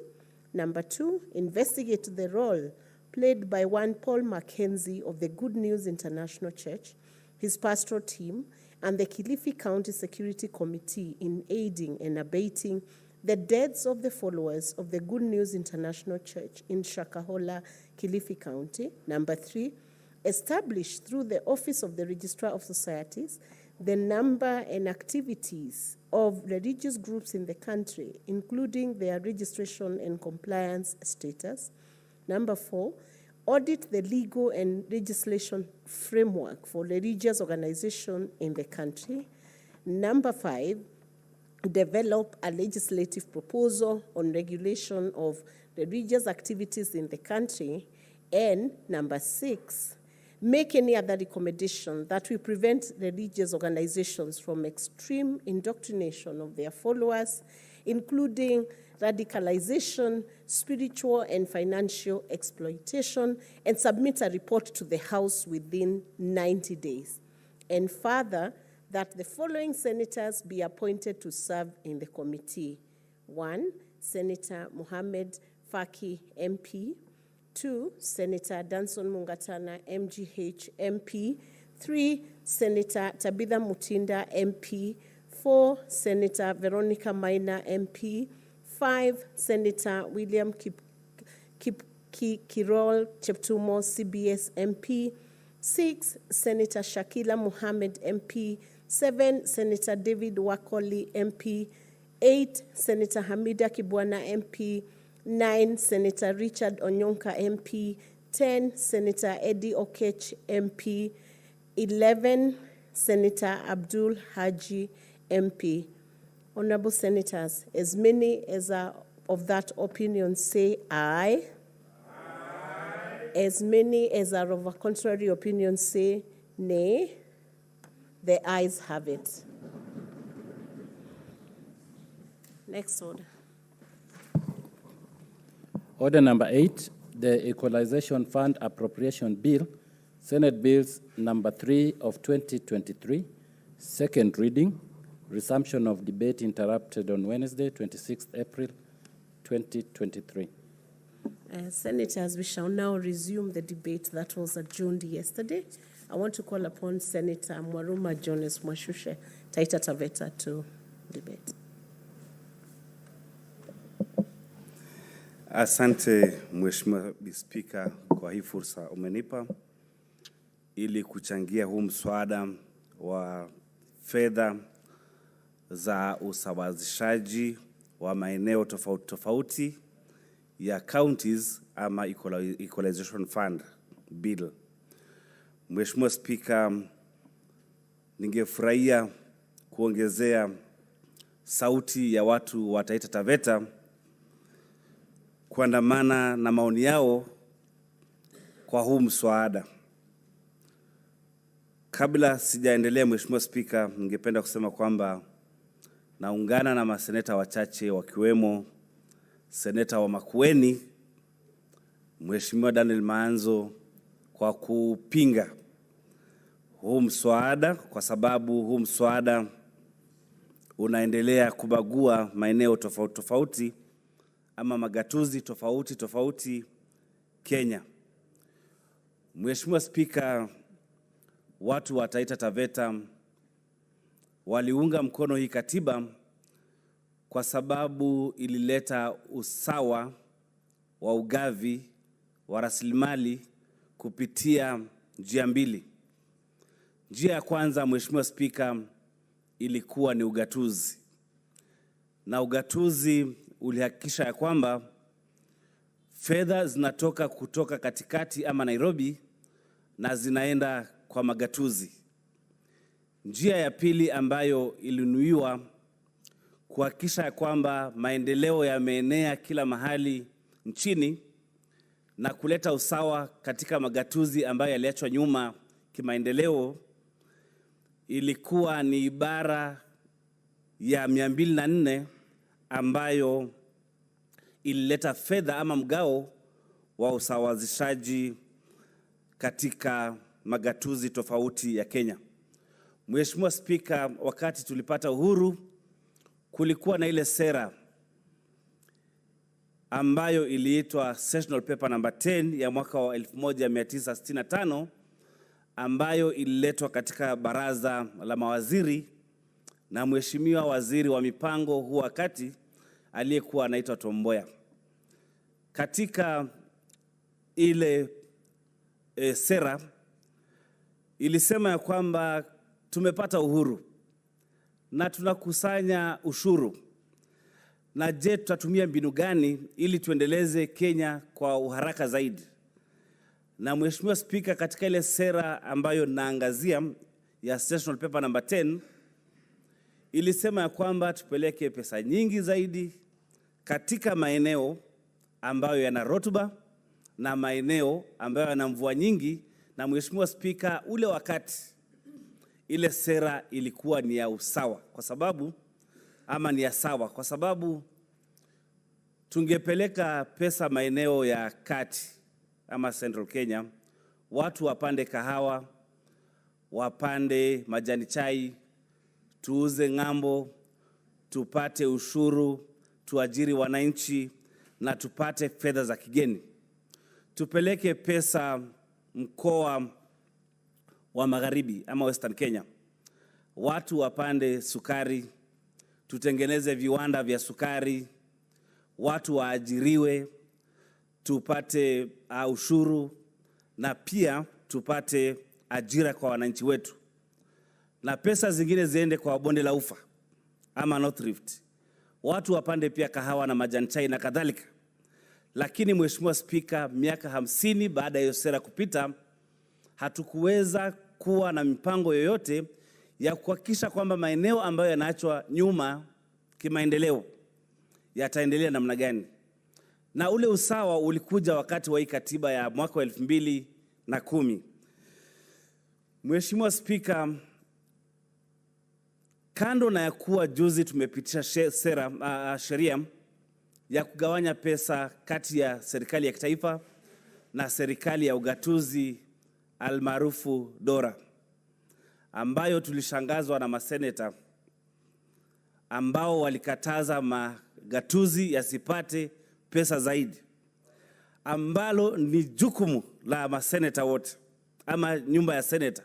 Speaker 10: Number two, investigate the role played by one Paul Mackenzie of the Good News International Church, his pastoral team, and the Kilifi County Security Committee in aiding and abating the deaths of the followers of the Good News International Church in Shakahola, Kilifi County. Number three, establish through the Office of the Registrar of Societies the number and activities of religious groups in the country, including their registration and compliance status. Number four, audit the legal and legislation framework for religious organization in the country. Number five, develop a legislative proposal on regulation of religious activities in the country. And number six, make any other recommendation that will prevent religious organizations from extreme indoctrination of their followers, including radicalization, spiritual and financial exploitation, and submit a report to the House within 90 days. And further, that the following senators be appointed to serve in the committee. 1, Senator Mohammed Faki, MP. 2, Senator Danson Mungatana, MGH, MP. 3, Senator Tabitha Mutinda, MP. 4, Senator Veronica Maina, MP. 5, Senator William Kirol Cheptumo, CBS, MP. 6, Senator Shakila Mohammed, MP. 7, Senator David Wakoli, MP. 8, Senator Hamida Kibwana, MP. 9, Senator Richard Onyonka, MP. 10, Senator Eddie Okech, MP. 11, Senator Abdul Haji, MP. Honorable Senators, as many as are of that opinion say aye. Aye. As many as are of a contrary opinion say nay. The ayes have it. Next order.
Speaker 1: Order number 8, the Equalization Fund Appropriation Bill, Senate Bills number 3 of 2023, second reading, resumption of debate interrupted on Wednesday, 26th April, 2023.
Speaker 10: Senators, we shall now resume the debate that was adjourned yesterday. I want to call upon Senator Mwaruma Jones Mwashushe, Taita Taveta, to debate.
Speaker 6: Asante Mheshimiwa Spika kwa hii fursa umenipa ili kuchangia huu mswada wa fedha za usawazishaji wa maeneo tofauti tofauti ya counties ama Equalization Fund Bill. Mheshimiwa Spika, ningefurahia kuongezea sauti ya watu wa Taita Taveta kuandamana na maoni yao kwa huu mswada. Kabla sijaendelea, Mheshimiwa Spika, ningependa kusema kwamba naungana na maseneta wachache wakiwemo Seneta wa Makueni, Mheshimiwa Daniel Maanzo, kwa kupinga huu mswada kwa sababu huu mswada unaendelea kubagua maeneo tofauti tofauti ama magatuzi tofauti tofauti Kenya. Mheshimiwa Spika, watu wa Taita Taveta waliunga mkono hii katiba kwa sababu ilileta usawa wa ugavi wa rasilimali kupitia njia mbili. Njia ya kwanza, Mheshimiwa Spika, ilikuwa ni ugatuzi. na ugatuzi ulihakikisha ya kwamba fedha zinatoka kutoka katikati ama Nairobi na zinaenda kwa magatuzi. Njia ya pili ambayo ilinuiwa kuhakikisha ya kwamba maendeleo yameenea kila mahali nchini na kuleta usawa katika magatuzi ambayo yaliachwa nyuma kimaendeleo, ilikuwa ni ibara ya 204 ambayo ilileta fedha ama mgao wa usawazishaji katika magatuzi tofauti ya Kenya. Mheshimiwa Spika, wakati tulipata uhuru kulikuwa na ile sera ambayo iliitwa Sessional Paper number 10 ya mwaka wa 1965 ambayo ililetwa katika baraza la mawaziri na Mheshimiwa waziri wa mipango huo wakati aliyekuwa anaitwa Tomboya. Katika ile sera ilisema ya kwamba tumepata uhuru na tunakusanya ushuru, na je, tutatumia mbinu gani ili tuendeleze Kenya kwa uharaka zaidi? Na Mheshimiwa Spika, katika ile sera ambayo naangazia ya Sessional Paper number 10 ilisema ya kwamba tupeleke pesa nyingi zaidi katika maeneo ambayo yana rotuba na maeneo ambayo yana mvua nyingi. Na Mheshimiwa Spika, ule wakati ile sera ilikuwa ni ya usawa kwa sababu ni ya sawa kwa sababu tungepeleka pesa maeneo ya kati ama Central Kenya, watu wapande kahawa, wapande majani chai, tuuze ng'ambo, tupate ushuru, tuajiri wananchi na tupate fedha za kigeni. Tupeleke pesa mkoa wa Magharibi ama Western Kenya, watu wapande sukari, tutengeneze viwanda vya sukari, watu waajiriwe, tupate ushuru na pia tupate ajira kwa wananchi wetu. Na pesa zingine ziende kwa bonde la Ufa ama North Rift, watu wapande pia kahawa na majani chai na kadhalika. Lakini Mheshimiwa Spika, miaka 50 baada ya hiyo sera kupita, hatukuweza kuwa na mipango yoyote ya kuhakikisha kwamba maeneo ambayo yanaachwa nyuma kimaendeleo yataendelea namna gani. Na ule usawa ulikuja wakati wa hii katiba ya mwaka wa 2010. Mheshimiwa Spika, kando na ya kuwa juzi tumepitisha sheria ya kugawanya pesa kati ya serikali ya kitaifa na serikali ya ugatuzi almaarufu Dora, ambayo tulishangazwa na maseneta ambao walikataza magatuzi yasipate pesa zaidi, ambalo ni jukumu la maseneta wote ama nyumba ya seneta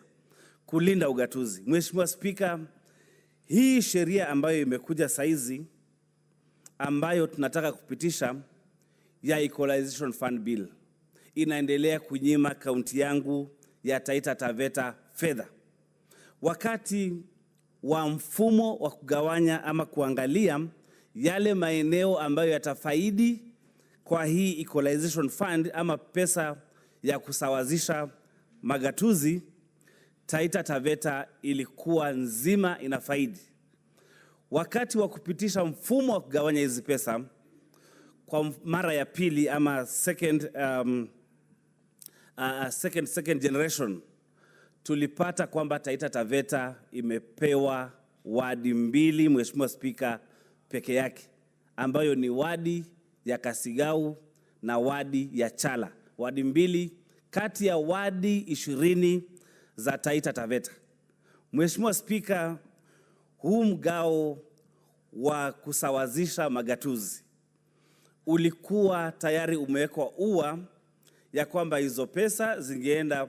Speaker 6: kulinda ugatuzi. Mheshimiwa Spika, hii sheria ambayo imekuja saizi ambayo tunataka kupitisha ya Equalization Fund Bill inaendelea kunyima kaunti yangu ya Taita Taveta fedha, wakati wa mfumo wa kugawanya ama kuangalia yale maeneo ambayo yatafaidi kwa hii Equalization Fund ama pesa ya kusawazisha magatuzi. Taita Taveta ilikuwa nzima inafaidi. Wakati wa kupitisha mfumo wa kugawanya hizi pesa kwa mara ya pili ama second generation, tulipata kwamba Taita Taveta imepewa wadi 2, Mheshimiwa Spika, peke yake, ambayo ni wadi ya Kasigau na wadi ya Chala, wadi 2 kati ya wadi 20 za Taita Taveta. Mheshimiwa Spika, huu mgao wa kusawazisha magatuzi ulikuwa tayari umewekwa ua ya kwamba hizo pesa zingeenda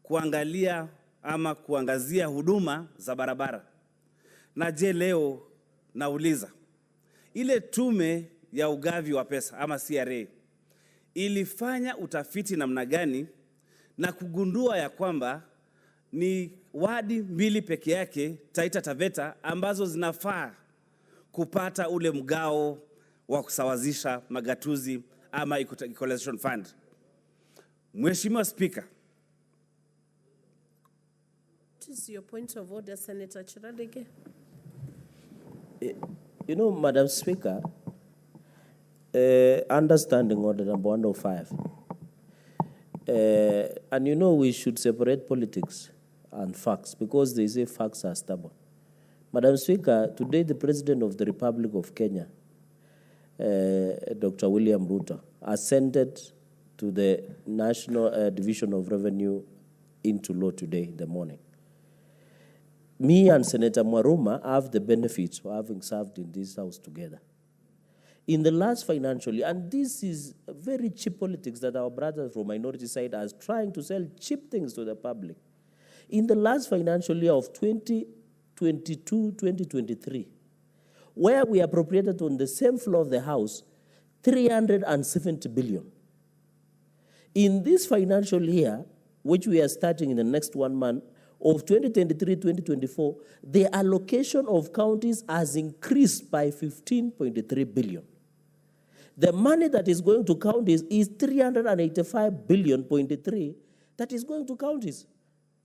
Speaker 6: kuangalia ama kuangazia huduma za barabara. Na je, leo nauliza, ile tume ya ugavi wa pesa ama CRA ilifanya utafiti namna gani na kugundua ya kwamba ni wadi 2 peke yake Taita Taveta ambazo zinafaa kupata ule mgao wa kusawazisha magatuzi ama equalization fund. Mheshimiwa Speaker.
Speaker 10: What is your point of order, Senator Chiradege?
Speaker 9: You know, Madam Speaker, understanding order number 105, and you know we should separate politics and facts because they say facts are stubborn. Madam Speaker, today the President of the Republic of Kenya, Dr. William Ruto, ascended to the National Division of Revenue into law today in the morning. Me and Senator Mwaruma have the benefits of having served in this house together. In the last financial year, and this is very cheap politics that our brothers from minority side are trying to sell cheap things to the public. In the last financial year of 2022-2023, where we appropriated on the same floor of the House 370 billion. In this financial year, which we are starting in the next 1 month, of 2023-2024, the allocation of counties has increased by 15.3 billion. The money that is going to counties is 385 billion.3 that is going to counties.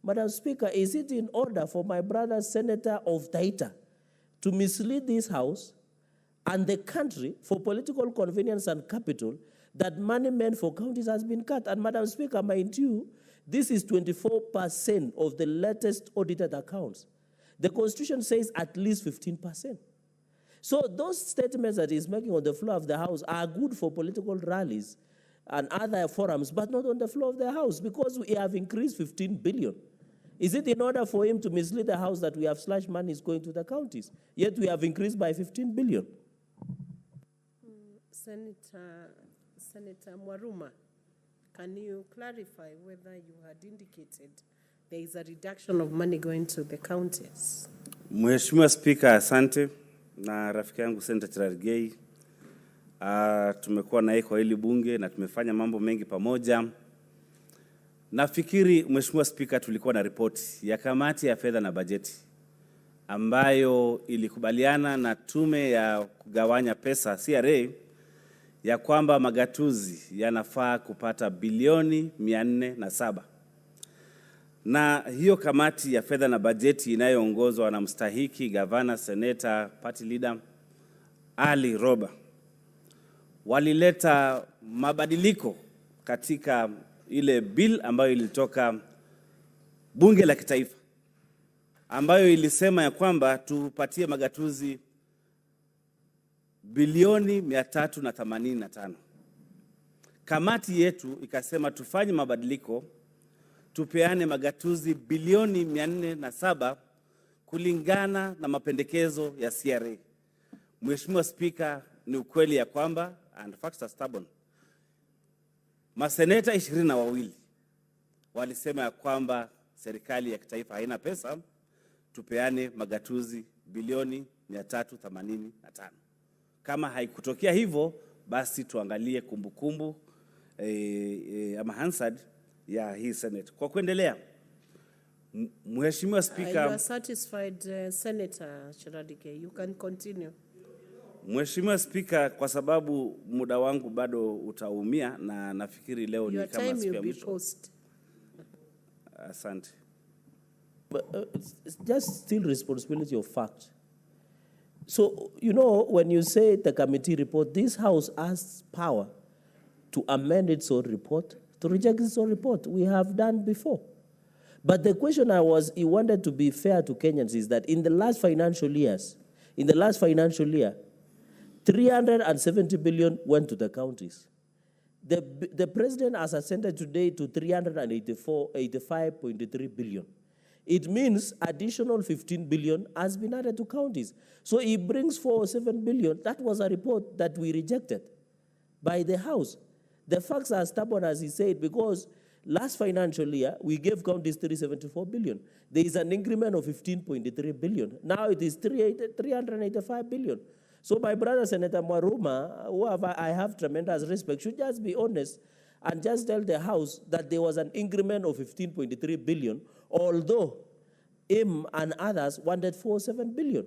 Speaker 9: Madam Speaker, is it in order for my brother Senator of Taita to mislead this House and the country for political convenience and capital that money meant for counties has been cut? And Madam Speaker, mind you, this is 24% of the latest audited accounts. The Constitution says at least 15%. So those statements that he's making on the floor of the House are good for political rallies and other forums, but not on the floor of the House because we have increased 15 billion. Is it in order for him to mislead the House that we have slashed money is going to the counties, yet we have increased by 15 billion?
Speaker 10: Senator Mwaruma, can you clarify whether you had indicated there is a reduction of money going to the counties?
Speaker 6: Mheshimiwa Speaker, asante. Na rafiki yangu Senator Chiradege, tumekuwa naye kwa hili bunge na tumefanya mambo mengi pamoja. Nafikiri Mheshimiwa Speaker, tulikuwa na ripoti ya kamati ya fedha na bajeti ambayo ilikubaliana na tume ya kugawanya pesa CRA ya kwamba magatuzi yanafaa kupata bilioni 407. Na hiyo kamati ya fedha na bajeti inayoongozwa na mstahiki gavana Senator Party Leader Ali Roba walileta mabadiliko katika ile bill ambayo ilitoka bunge la kitaifa ambayo ilisema ya kwamba tupatie magatuzi bilioni 385. Kamati yetu ikasema tufanye mabadiliko, tupeane magatuzi bilioni 407 kulingana na mapendekezo ya CRA. Mheshimiwa Speaker, ni ukweli ya kwamba, and facts are stubborn, maseneta 22 walisema ya kwamba serikali ya kitaifa haina pesa, tupeane magatuzi bilioni 385. Kama haikutokea hivyo, basi tuangalie kumbukumbu ama Hansard ya hii Senate. Kwa kuendelea, Mheshimiwa Speaker,
Speaker 10: you are satisfied, Senator Chiradege. You can continue.
Speaker 6: Mheshimiwa Speaker, kwa sababu muda wangu bado utaumia na nafikiri leo ni kama siku ya mwisho. Asante.
Speaker 9: But it's just still responsibility of fact. So, you know, when you say the committee report, this House has power to amend its own report, to reject its own report. We have done before. But the question he wanted to be fair to Kenyans is that in the last financial year, 370 billion went to the counties. The president has ascended today to 385.3 billion. It means additional 15 billion has been added to counties. So he brings 407 billion. That was a report that we rejected by the House. The facts are stubborn, as he said, because last financial year, we gave counties 374 billion. There is an increment of 15.3 billion. Now it is 385 billion. So my brother, Senator Mwaruma, who I have tremendous respect, should just be honest and just tell the House that there was an increment of 15.3 billion, although him and others wanted 407 billion.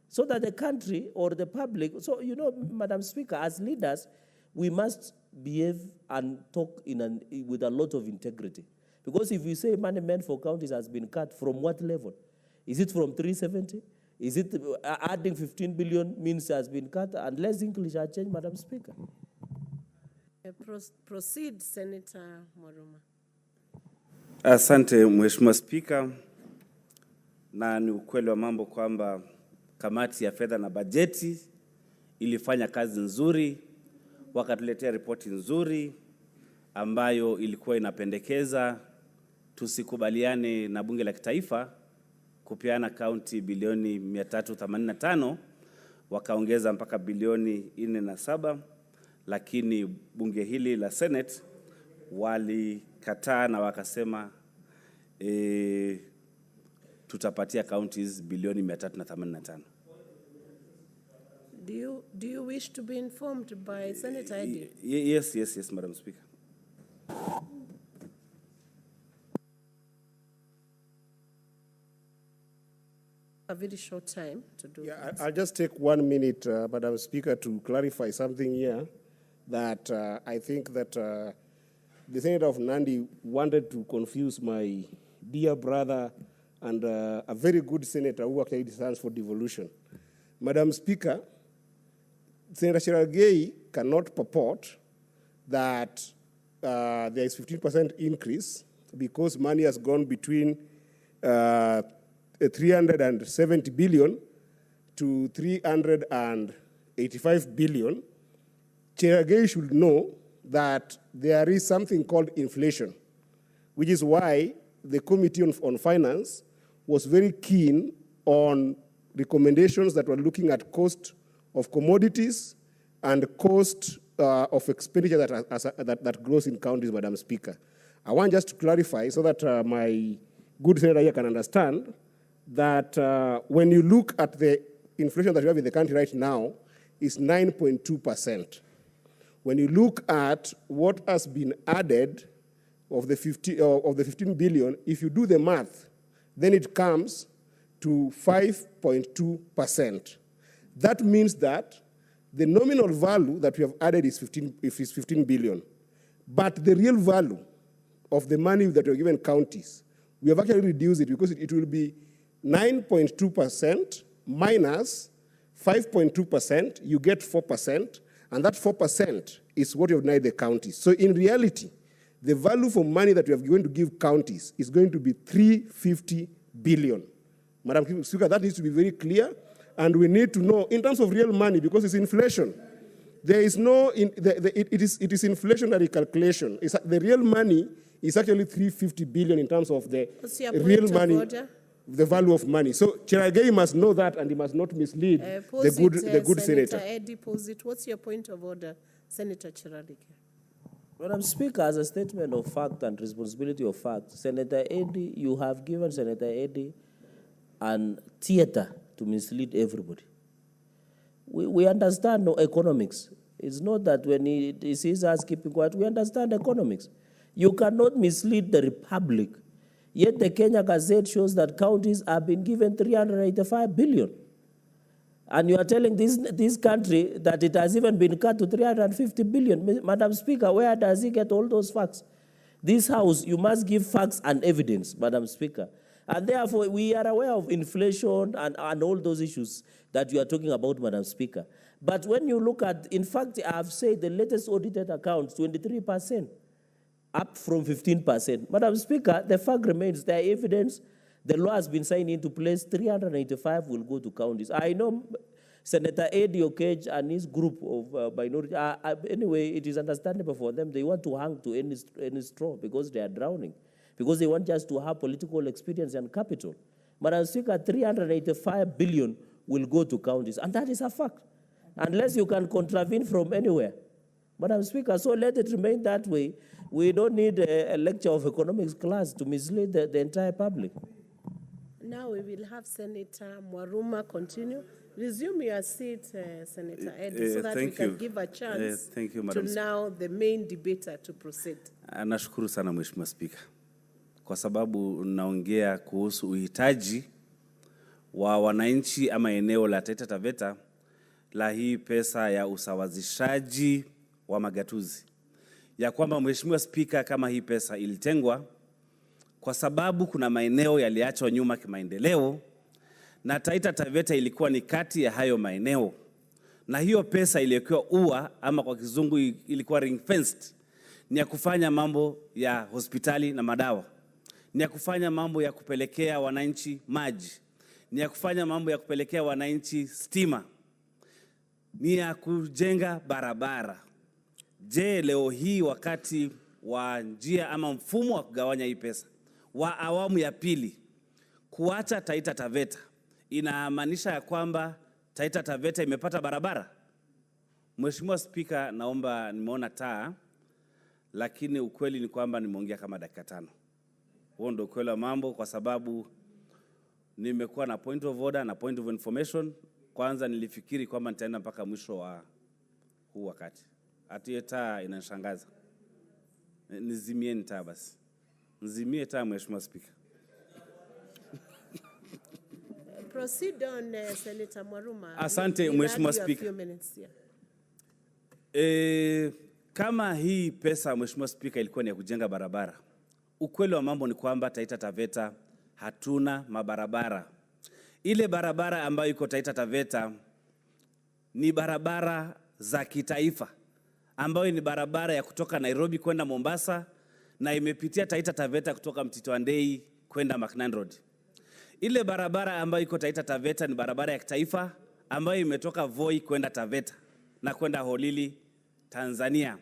Speaker 9: so that the country or the public, so you know, Madam Speaker, as leaders, we must behave and talk with a lot of integrity. Because if you say money meant for counties has been cut, from what level? Is it from 370? Is it adding 15 billion means has been cut? Unless English are changed, Madam Speaker.
Speaker 10: Proceed, Senator Mwaruma.
Speaker 6: Asante Mheshimiwa Spika, na ni ukweli wa mambo kwamba kamati ya fedha na bajeti ilifanya kazi nzuri, wakatuletea ripoti nzuri ambayo ilikuwa inapendekeza tusikubaliane na bunge la kitaifa kupeana kaunti bilioni 385, wakaongeza mpaka bilioni 47, lakini bunge hili la Senate walikataa na wakasema tutapatia counties bilioni 385.
Speaker 10: Do you wish to be informed by Senator Eddy?
Speaker 6: Yes, Madam Speaker.
Speaker 10: A very short time to do that.
Speaker 5: I'll just take 1 minute, Madam Speaker, to clarify something here that I think that the Senator of Nandi wanted to confuse my dear brother and a very good senator who actually stands for devolution. Madam Speaker, Senator Cherargei cannot purport that there is 15% increase because money has gone between 370 billion to 385 billion. Cherargei should know that there is something called inflation, which is why the Committee on Finance was very keen on recommendations that were looking at cost of commodities and cost of expenditure that grows in counties, Madam Speaker. I want just to clarify so that my good senator here can understand that when you look at the inflation that we have in the country right now, is 9.2%. When you look at what has been added of the 15 billion, if you do the math, then it comes to 5.2%. That means that the nominal value that we have added is 15 billion. But the real value of the money that we have given counties, we have actually reduced it because it will be 9.2% minus 5.2%, you get 4%, and that 4% is what you have denied the counties. So in reality, the value for money that we are going to give counties is going to be 350 billion. Madam Speaker, that needs to be very clear, and we need to know in terms of real money, because it's inflation. There is no, it is inflationary calculation. The real money is actually 350 billion in terms of the real money. Order? The value of money. So Cherargei must know that, and he must not mislead the good senator.
Speaker 10: Senator Eddy, pose it. What's your point of order, Senator Cherargei?
Speaker 9: Madam Speaker, as a statement of fact and responsibility of fact, Senator Eddy, you have given Senator Eddy an theater to mislead everybody. We understand economics. It's not that when he sees us keeping quiet, we understand economics. You cannot mislead the Republic. Yet the Kenya Gazette shows that counties have been given 385 billion. And you are telling this country that it has even been cut to 350 billion. Madam Speaker, where does he get all those facts? This House, you must give facts and evidence, Madam Speaker. And therefore, we are aware of inflation and all those issues that you are talking about, Madam Speaker. But when you look at, in fact, I have said the latest audited accounts, 23%. Up from 15%. Madam Speaker, the fact remains there are evidence. The law has been signed into place. 385 will go to counties. I know Senator Eddy Okej and his group of minority, anyway, it is understandable for them. They want to hang to any straw because they are drowning, because they want just to have political experience and capital. Madam Speaker, 385 billion will go to counties, and that is a fact, unless you can contravene from anywhere. Madam Speaker, so let it remain that way. We don't need a lecture of economics class to mislead the entire public.
Speaker 10: Now we will have Senator Mwaruma continue. Resume your seat, Senator Eddy, so that we can give a chance to now the main debater to proceed.
Speaker 6: Nashukuru sana Mheshimiwa Spika, kwa sababu naongea kuhusu uhitaji wa wananchi ama eneo la Taita Taveta la hii pesa ya usawazishaji wa magatuzi, ya kwamba Mheshimiwa Spika, kama hii pesa ilitengwa kwa sababu kuna maeneo yaliachwa nyuma kimaendeleo na Taita Taveta ilikuwa ni kati ya hayo maeneo, na hiyo pesa iliyokuwa ua ama kwa kizungu ilikuwa ring fenced, ni ya kufanya mambo ya hospitali na madawa, ni ya kufanya mambo ya kupelekea wananchi maji, ni ya kufanya mambo ya kupelekea wananchi stima, ni ya kujenga barabara. Je, leo hii wakati wa njia ama mfumo wa kugawanya hii pesa wa awamu ya pili kuacha Taita Taveta inamaanisha ya kwamba Taita Taveta imepata barabara? Mheshimiwa Spika, naomba, nimeona taa, lakini ukweli ni kwamba nimeongea kama dakika 5. Huo ndio ukweli wa mambo, kwa sababu nimekuwa na point of order na point of information. Kwanza nilifikiri kwamba nitaenda mpaka mwisho wa huu wakati. Ati taa inanishangaza. Nizimie taa basi. Nizimie taa, Mheshimiwa Spika.
Speaker 10: Proceed on, Senator Mwaruma.
Speaker 6: Asante, Mheshimiwa Spika. Kama hii pesa, Mheshimiwa Spika, ilikuwa ni ya kujenga barabara, ukweli wa mambo ni kwamba Taita Taveta hatuna mabarabara. Ile barabara ambayo iko Taita Taveta ni barabara za kitaifa, ambayo ni barabara ya kutoka Nairobi kwenda Mombasa na imepitia Taita Taveta kutoka Mtito Andei kwenda Macnan Road. Ile barabara ambayo iko Taita Taveta ni barabara ya kitaifa ambayo imetoka Voi kwenda Taveta na kwenda Holili, Tanzania.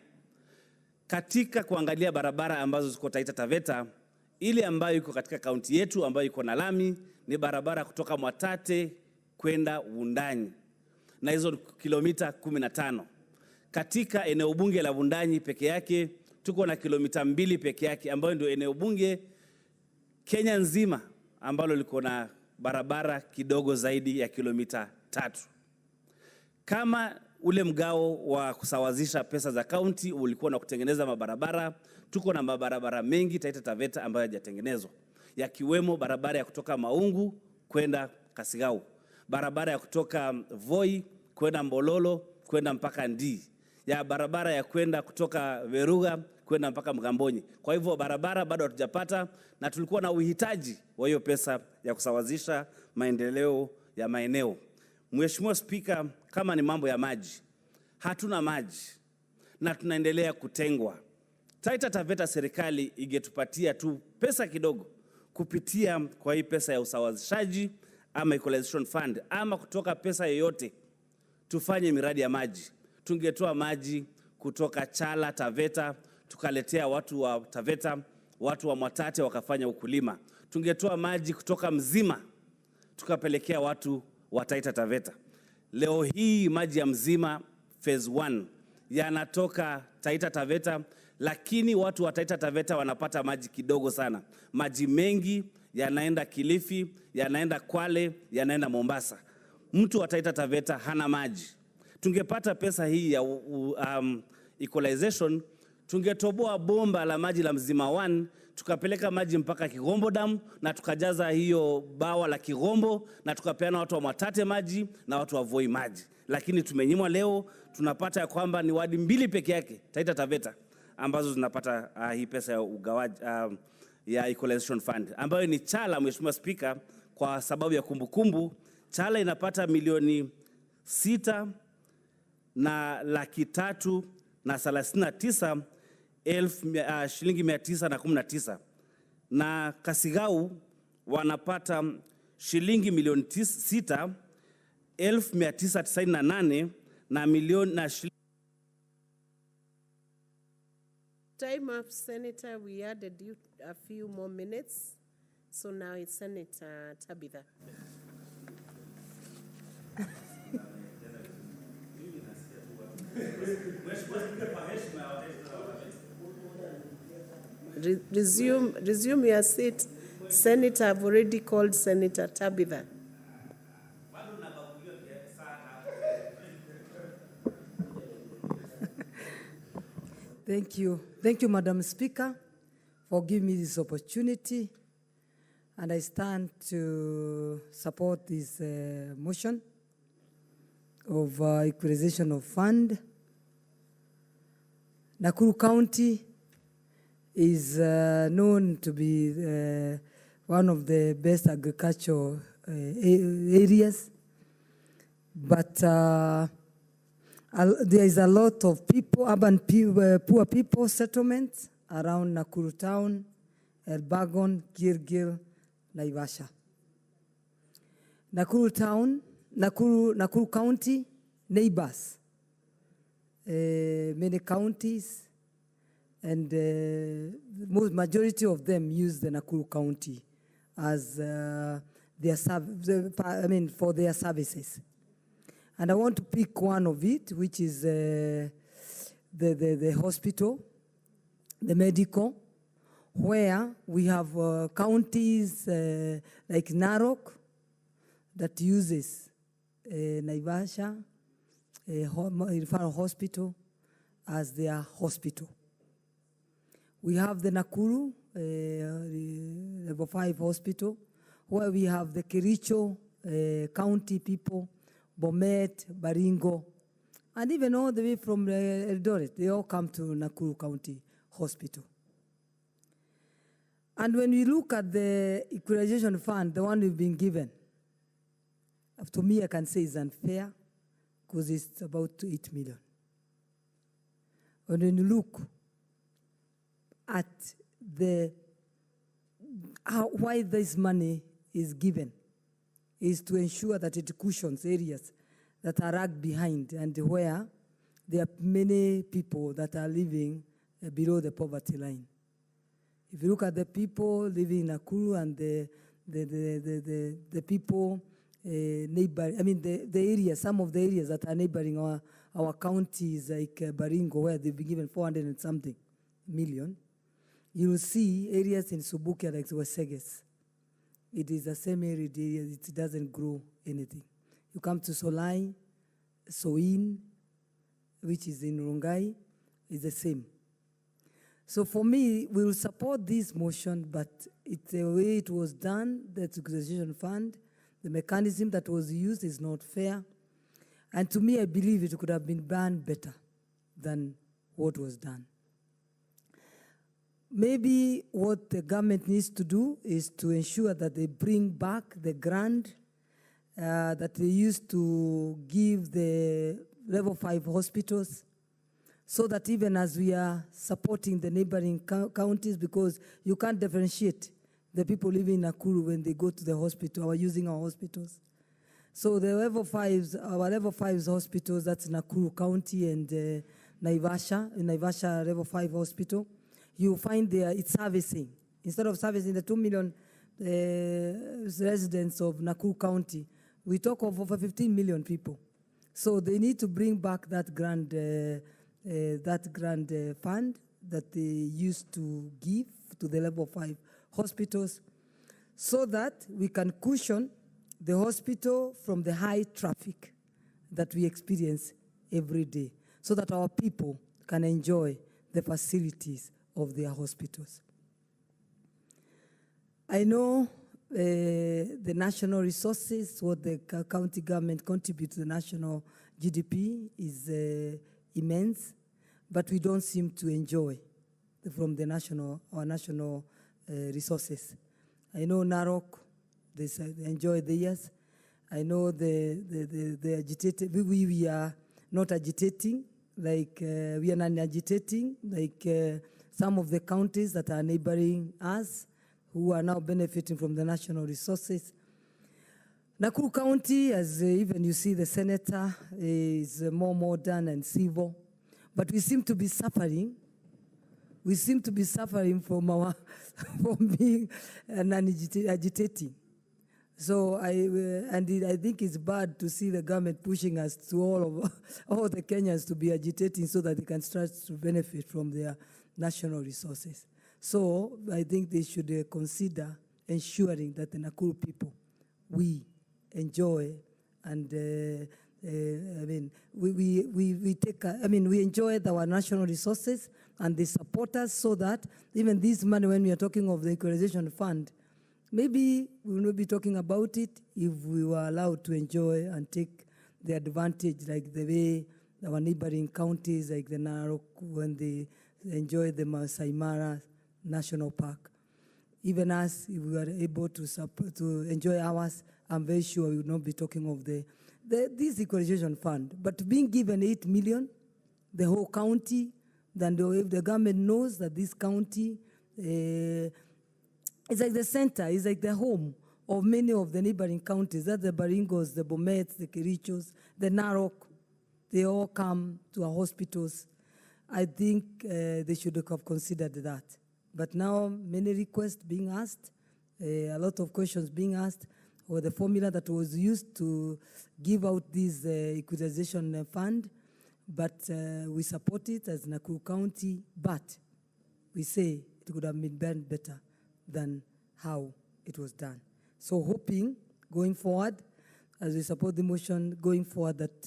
Speaker 6: Katika kuangalia barabara ambazo ziko Taita Taveta, ile ambayo iko katika kaunti yetu ambayo iko na lami ni barabara kutoka Mwatate kwenda Wundanyi, na hizo kilomita 15. Katika eneo bunge la Wundanyi peke yake tuko na kilomita 2 peke yake, ambayo ndio eneo bunge Kenya nzima ambalo liko na barabara kidogo zaidi ya kilomita 3. Kama ule mgao wa kusawazisha pesa za kaunti ulikuwa na kutengeneza mabarabara, tuko na mabarabara mengi Taita Taveta ambayo hayajatengenezwa, yakiwemo barabara ya kutoka Maungu kwenda Kasigau, barabara ya kutoka Voi kwenda Mbololo kwenda mpaka Ndii, ya barabara ya kwenda kutoka Veruga kwenda mpaka Mgamboni. Kwa hivyo barabara bado hatujapata, na tulikuwa na uhitaji wa hiyo pesa ya kusawazisha maendeleo ya maeneo. Mheshimiwa Spika, kama ni mambo ya maji, hatuna maji na tunaendelea kutengwa. Taita Taveta serikali ingetupatia tu pesa kidogo kupitia kwa hii pesa ya usawazishaji ama equalization fund, ama kutoka pesa yoyote tufanye miradi ya maji. Tungetoa maji kutoka Chala Taveta tukaletea watu wa Taveta, watu wa Mwatate wakafanya ukulima. Tungetoa maji kutoka Mzima tukapelekea watu wa Taita Taveta. Leo hii maji ya Mzima phase 1 yanatoka Taita Taveta, lakini watu wa Taita Taveta wanapata maji kidogo sana. Maji mengi yanaenda Kilifi, yanaenda Kwale, yanaenda Mombasa. Mtu wa Taita Taveta hana maji. Tungepata pesa hii ya equalization, tungetoboa bomba la maji la Mzima 1, tukapeleka maji mpaka Kigombo Dam na tukajaza hiyo bawa la Kigombo na tukapeana watu wa Mwatate maji na watu wa Voi maji. Lakini tumenyimwa. Leo tunapata ya kwamba ni wadi 2 peke yake Taita Taveta ambazo zinapata hii pesa ya ugawaji ya equalization fund, ambayo ni Chala. Mheshimiwa Spika, kwa sababu ya kumbukumbu, Chala inapata milioni 6 na laki 3 na 39 elfu shilingi 919, na Kasigau wanapata shilingi milioni 6 elfu 998 na milioni na
Speaker 10: Time up, Senator. We added you a few more minutes. So now it's Senator Tabitha. Resume your seat. Senator, I've already called Senator Tabitha.
Speaker 21: Thank you. Thank you, Madam Speaker, for giving me this opportunity. and I stand to support this motion of equalization of fund. Nakuru County is known to be one of the best agricultural areas, but there is a lot of people, urban people, poor people settlements around Nakuru town, Elbagon, Gilgil, Naivasha. Nakuru town, Nakuru County, neighbors, many counties, and the majority of them use the Nakuru County as for their services. And I want to pick one of it, which is the hospital, the medical, where we have counties like Narok that uses Naivasha Referral Hospital as their hospital. We have the Nakuru Level 5 Hospital, where we have the Kericho County people, Bomet, Baringo, and even all the way from Eldoret. They all come to Nakuru County Hospital. And when we look at the equalization fund, the one we've been given, to me I can say it's unfair because it's about 8 million. And when you look at why this money is given, is to ensure that it cushions areas that are lagged behind and where there are many people that are living below the poverty line. If you look at the people living in Nakuru and the people the areas, some of the areas that are neighboring our counties like Baringo, where they've been given 400 and something million, you will see areas in Subukia like Weseges. It is the same area, it doesn't grow anything. You come to Solai, Soin, which is in Rongai, it's the same. So for me, we will support this motion, but it's the way it was done, the equalization fund, the mechanism that was used is not fair. And to me, I believe it could have been done better than what was done. Maybe what the government needs to do is to ensure that they bring back the grant that they used to give the level 5 hospitals, so that even as we are supporting the neighboring counties, because you can't differentiate the people living in Nakuru when they go to the hospital or using our hospitals. So the level 5s, our level 5s hospitals, that's Nakuru County and Naivasha level 5 hospital, you find there it's servicing. Instead of servicing the 2 million residents of Nakuru County, we talk of over 15 million people. So they need to bring back that grand fund that they used to give to the level 5 hospitals, so that we can cushion the hospital from the high traffic that we experience every day, so that our people can enjoy the facilities of their hospitals. I know the national resources, what the county government contributes to the national GDP is immense, but we don't seem to enjoy from our national resources. I know Narok, they enjoy theirs. I know the agitated, we are not agitating, like we are not agitating, like some of the counties that are neighboring us, who are now benefiting from the national resources. Nakuru County, as even you see the senator, is more modern and civil, but we seem to be suffering. We seem to be suffering from being agitating. So I think it's bad to see the government pushing us to all the Kenyans to be agitating so that they can start to benefit from their national resources. So I think they should consider ensuring that the Nakuru people, we enjoy and we enjoy our national resources and they support us, so that even this money, when we are talking of the equalization fund, Maybe we will not be talking about it if we were allowed to enjoy and take the advantage like the way our neighboring counties like the Narok, when they enjoy the Masai Mara National Park. Even us, if we were able to enjoy ours, I'm very sure we would not be talking of this equalization fund. But being given 8 million, the whole county, then if the government knows that this county it's like the center, it's like the home of many of the neighboring counties. That's the Baringos, the Bomets, the Kerichos, the Narok. They all come to our hospitals. I think they should have considered that. But now many requests being asked, a lot of questions being asked, or the formula that was used to give out this equalization fund. But we support it as Nakuru County, but we say it could have been done better than how it was done. So hoping, going forward, as we support the motion, going forward, that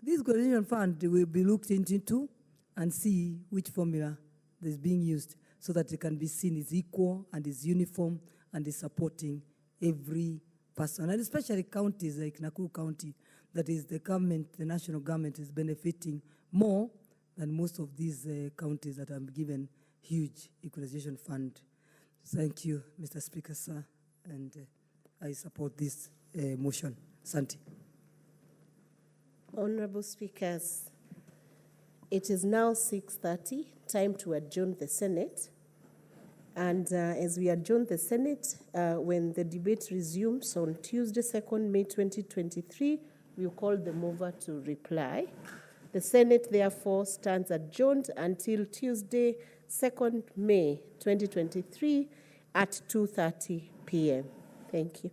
Speaker 21: this coalition fund will be looked into and see which formula is being used so that it can be seen as equal and is uniform and is supporting every person, and especially counties like Nakuru County, that is the government, the national government is benefiting more than most of these counties that have given huge equalization fund. Thank you, Mr. Speaker, sir, and I support this motion. Santi.
Speaker 10: Honorable Speakers, it is now 6:30, time to adjourn the Senate. And as we adjourn the Senate, when the debate resumes on Tuesday, 2nd May 2023, we will call the mover to reply. The Senate, therefore, stands adjourned until Tuesday, 2nd May 2023 at 2:30 p.m. Thank you.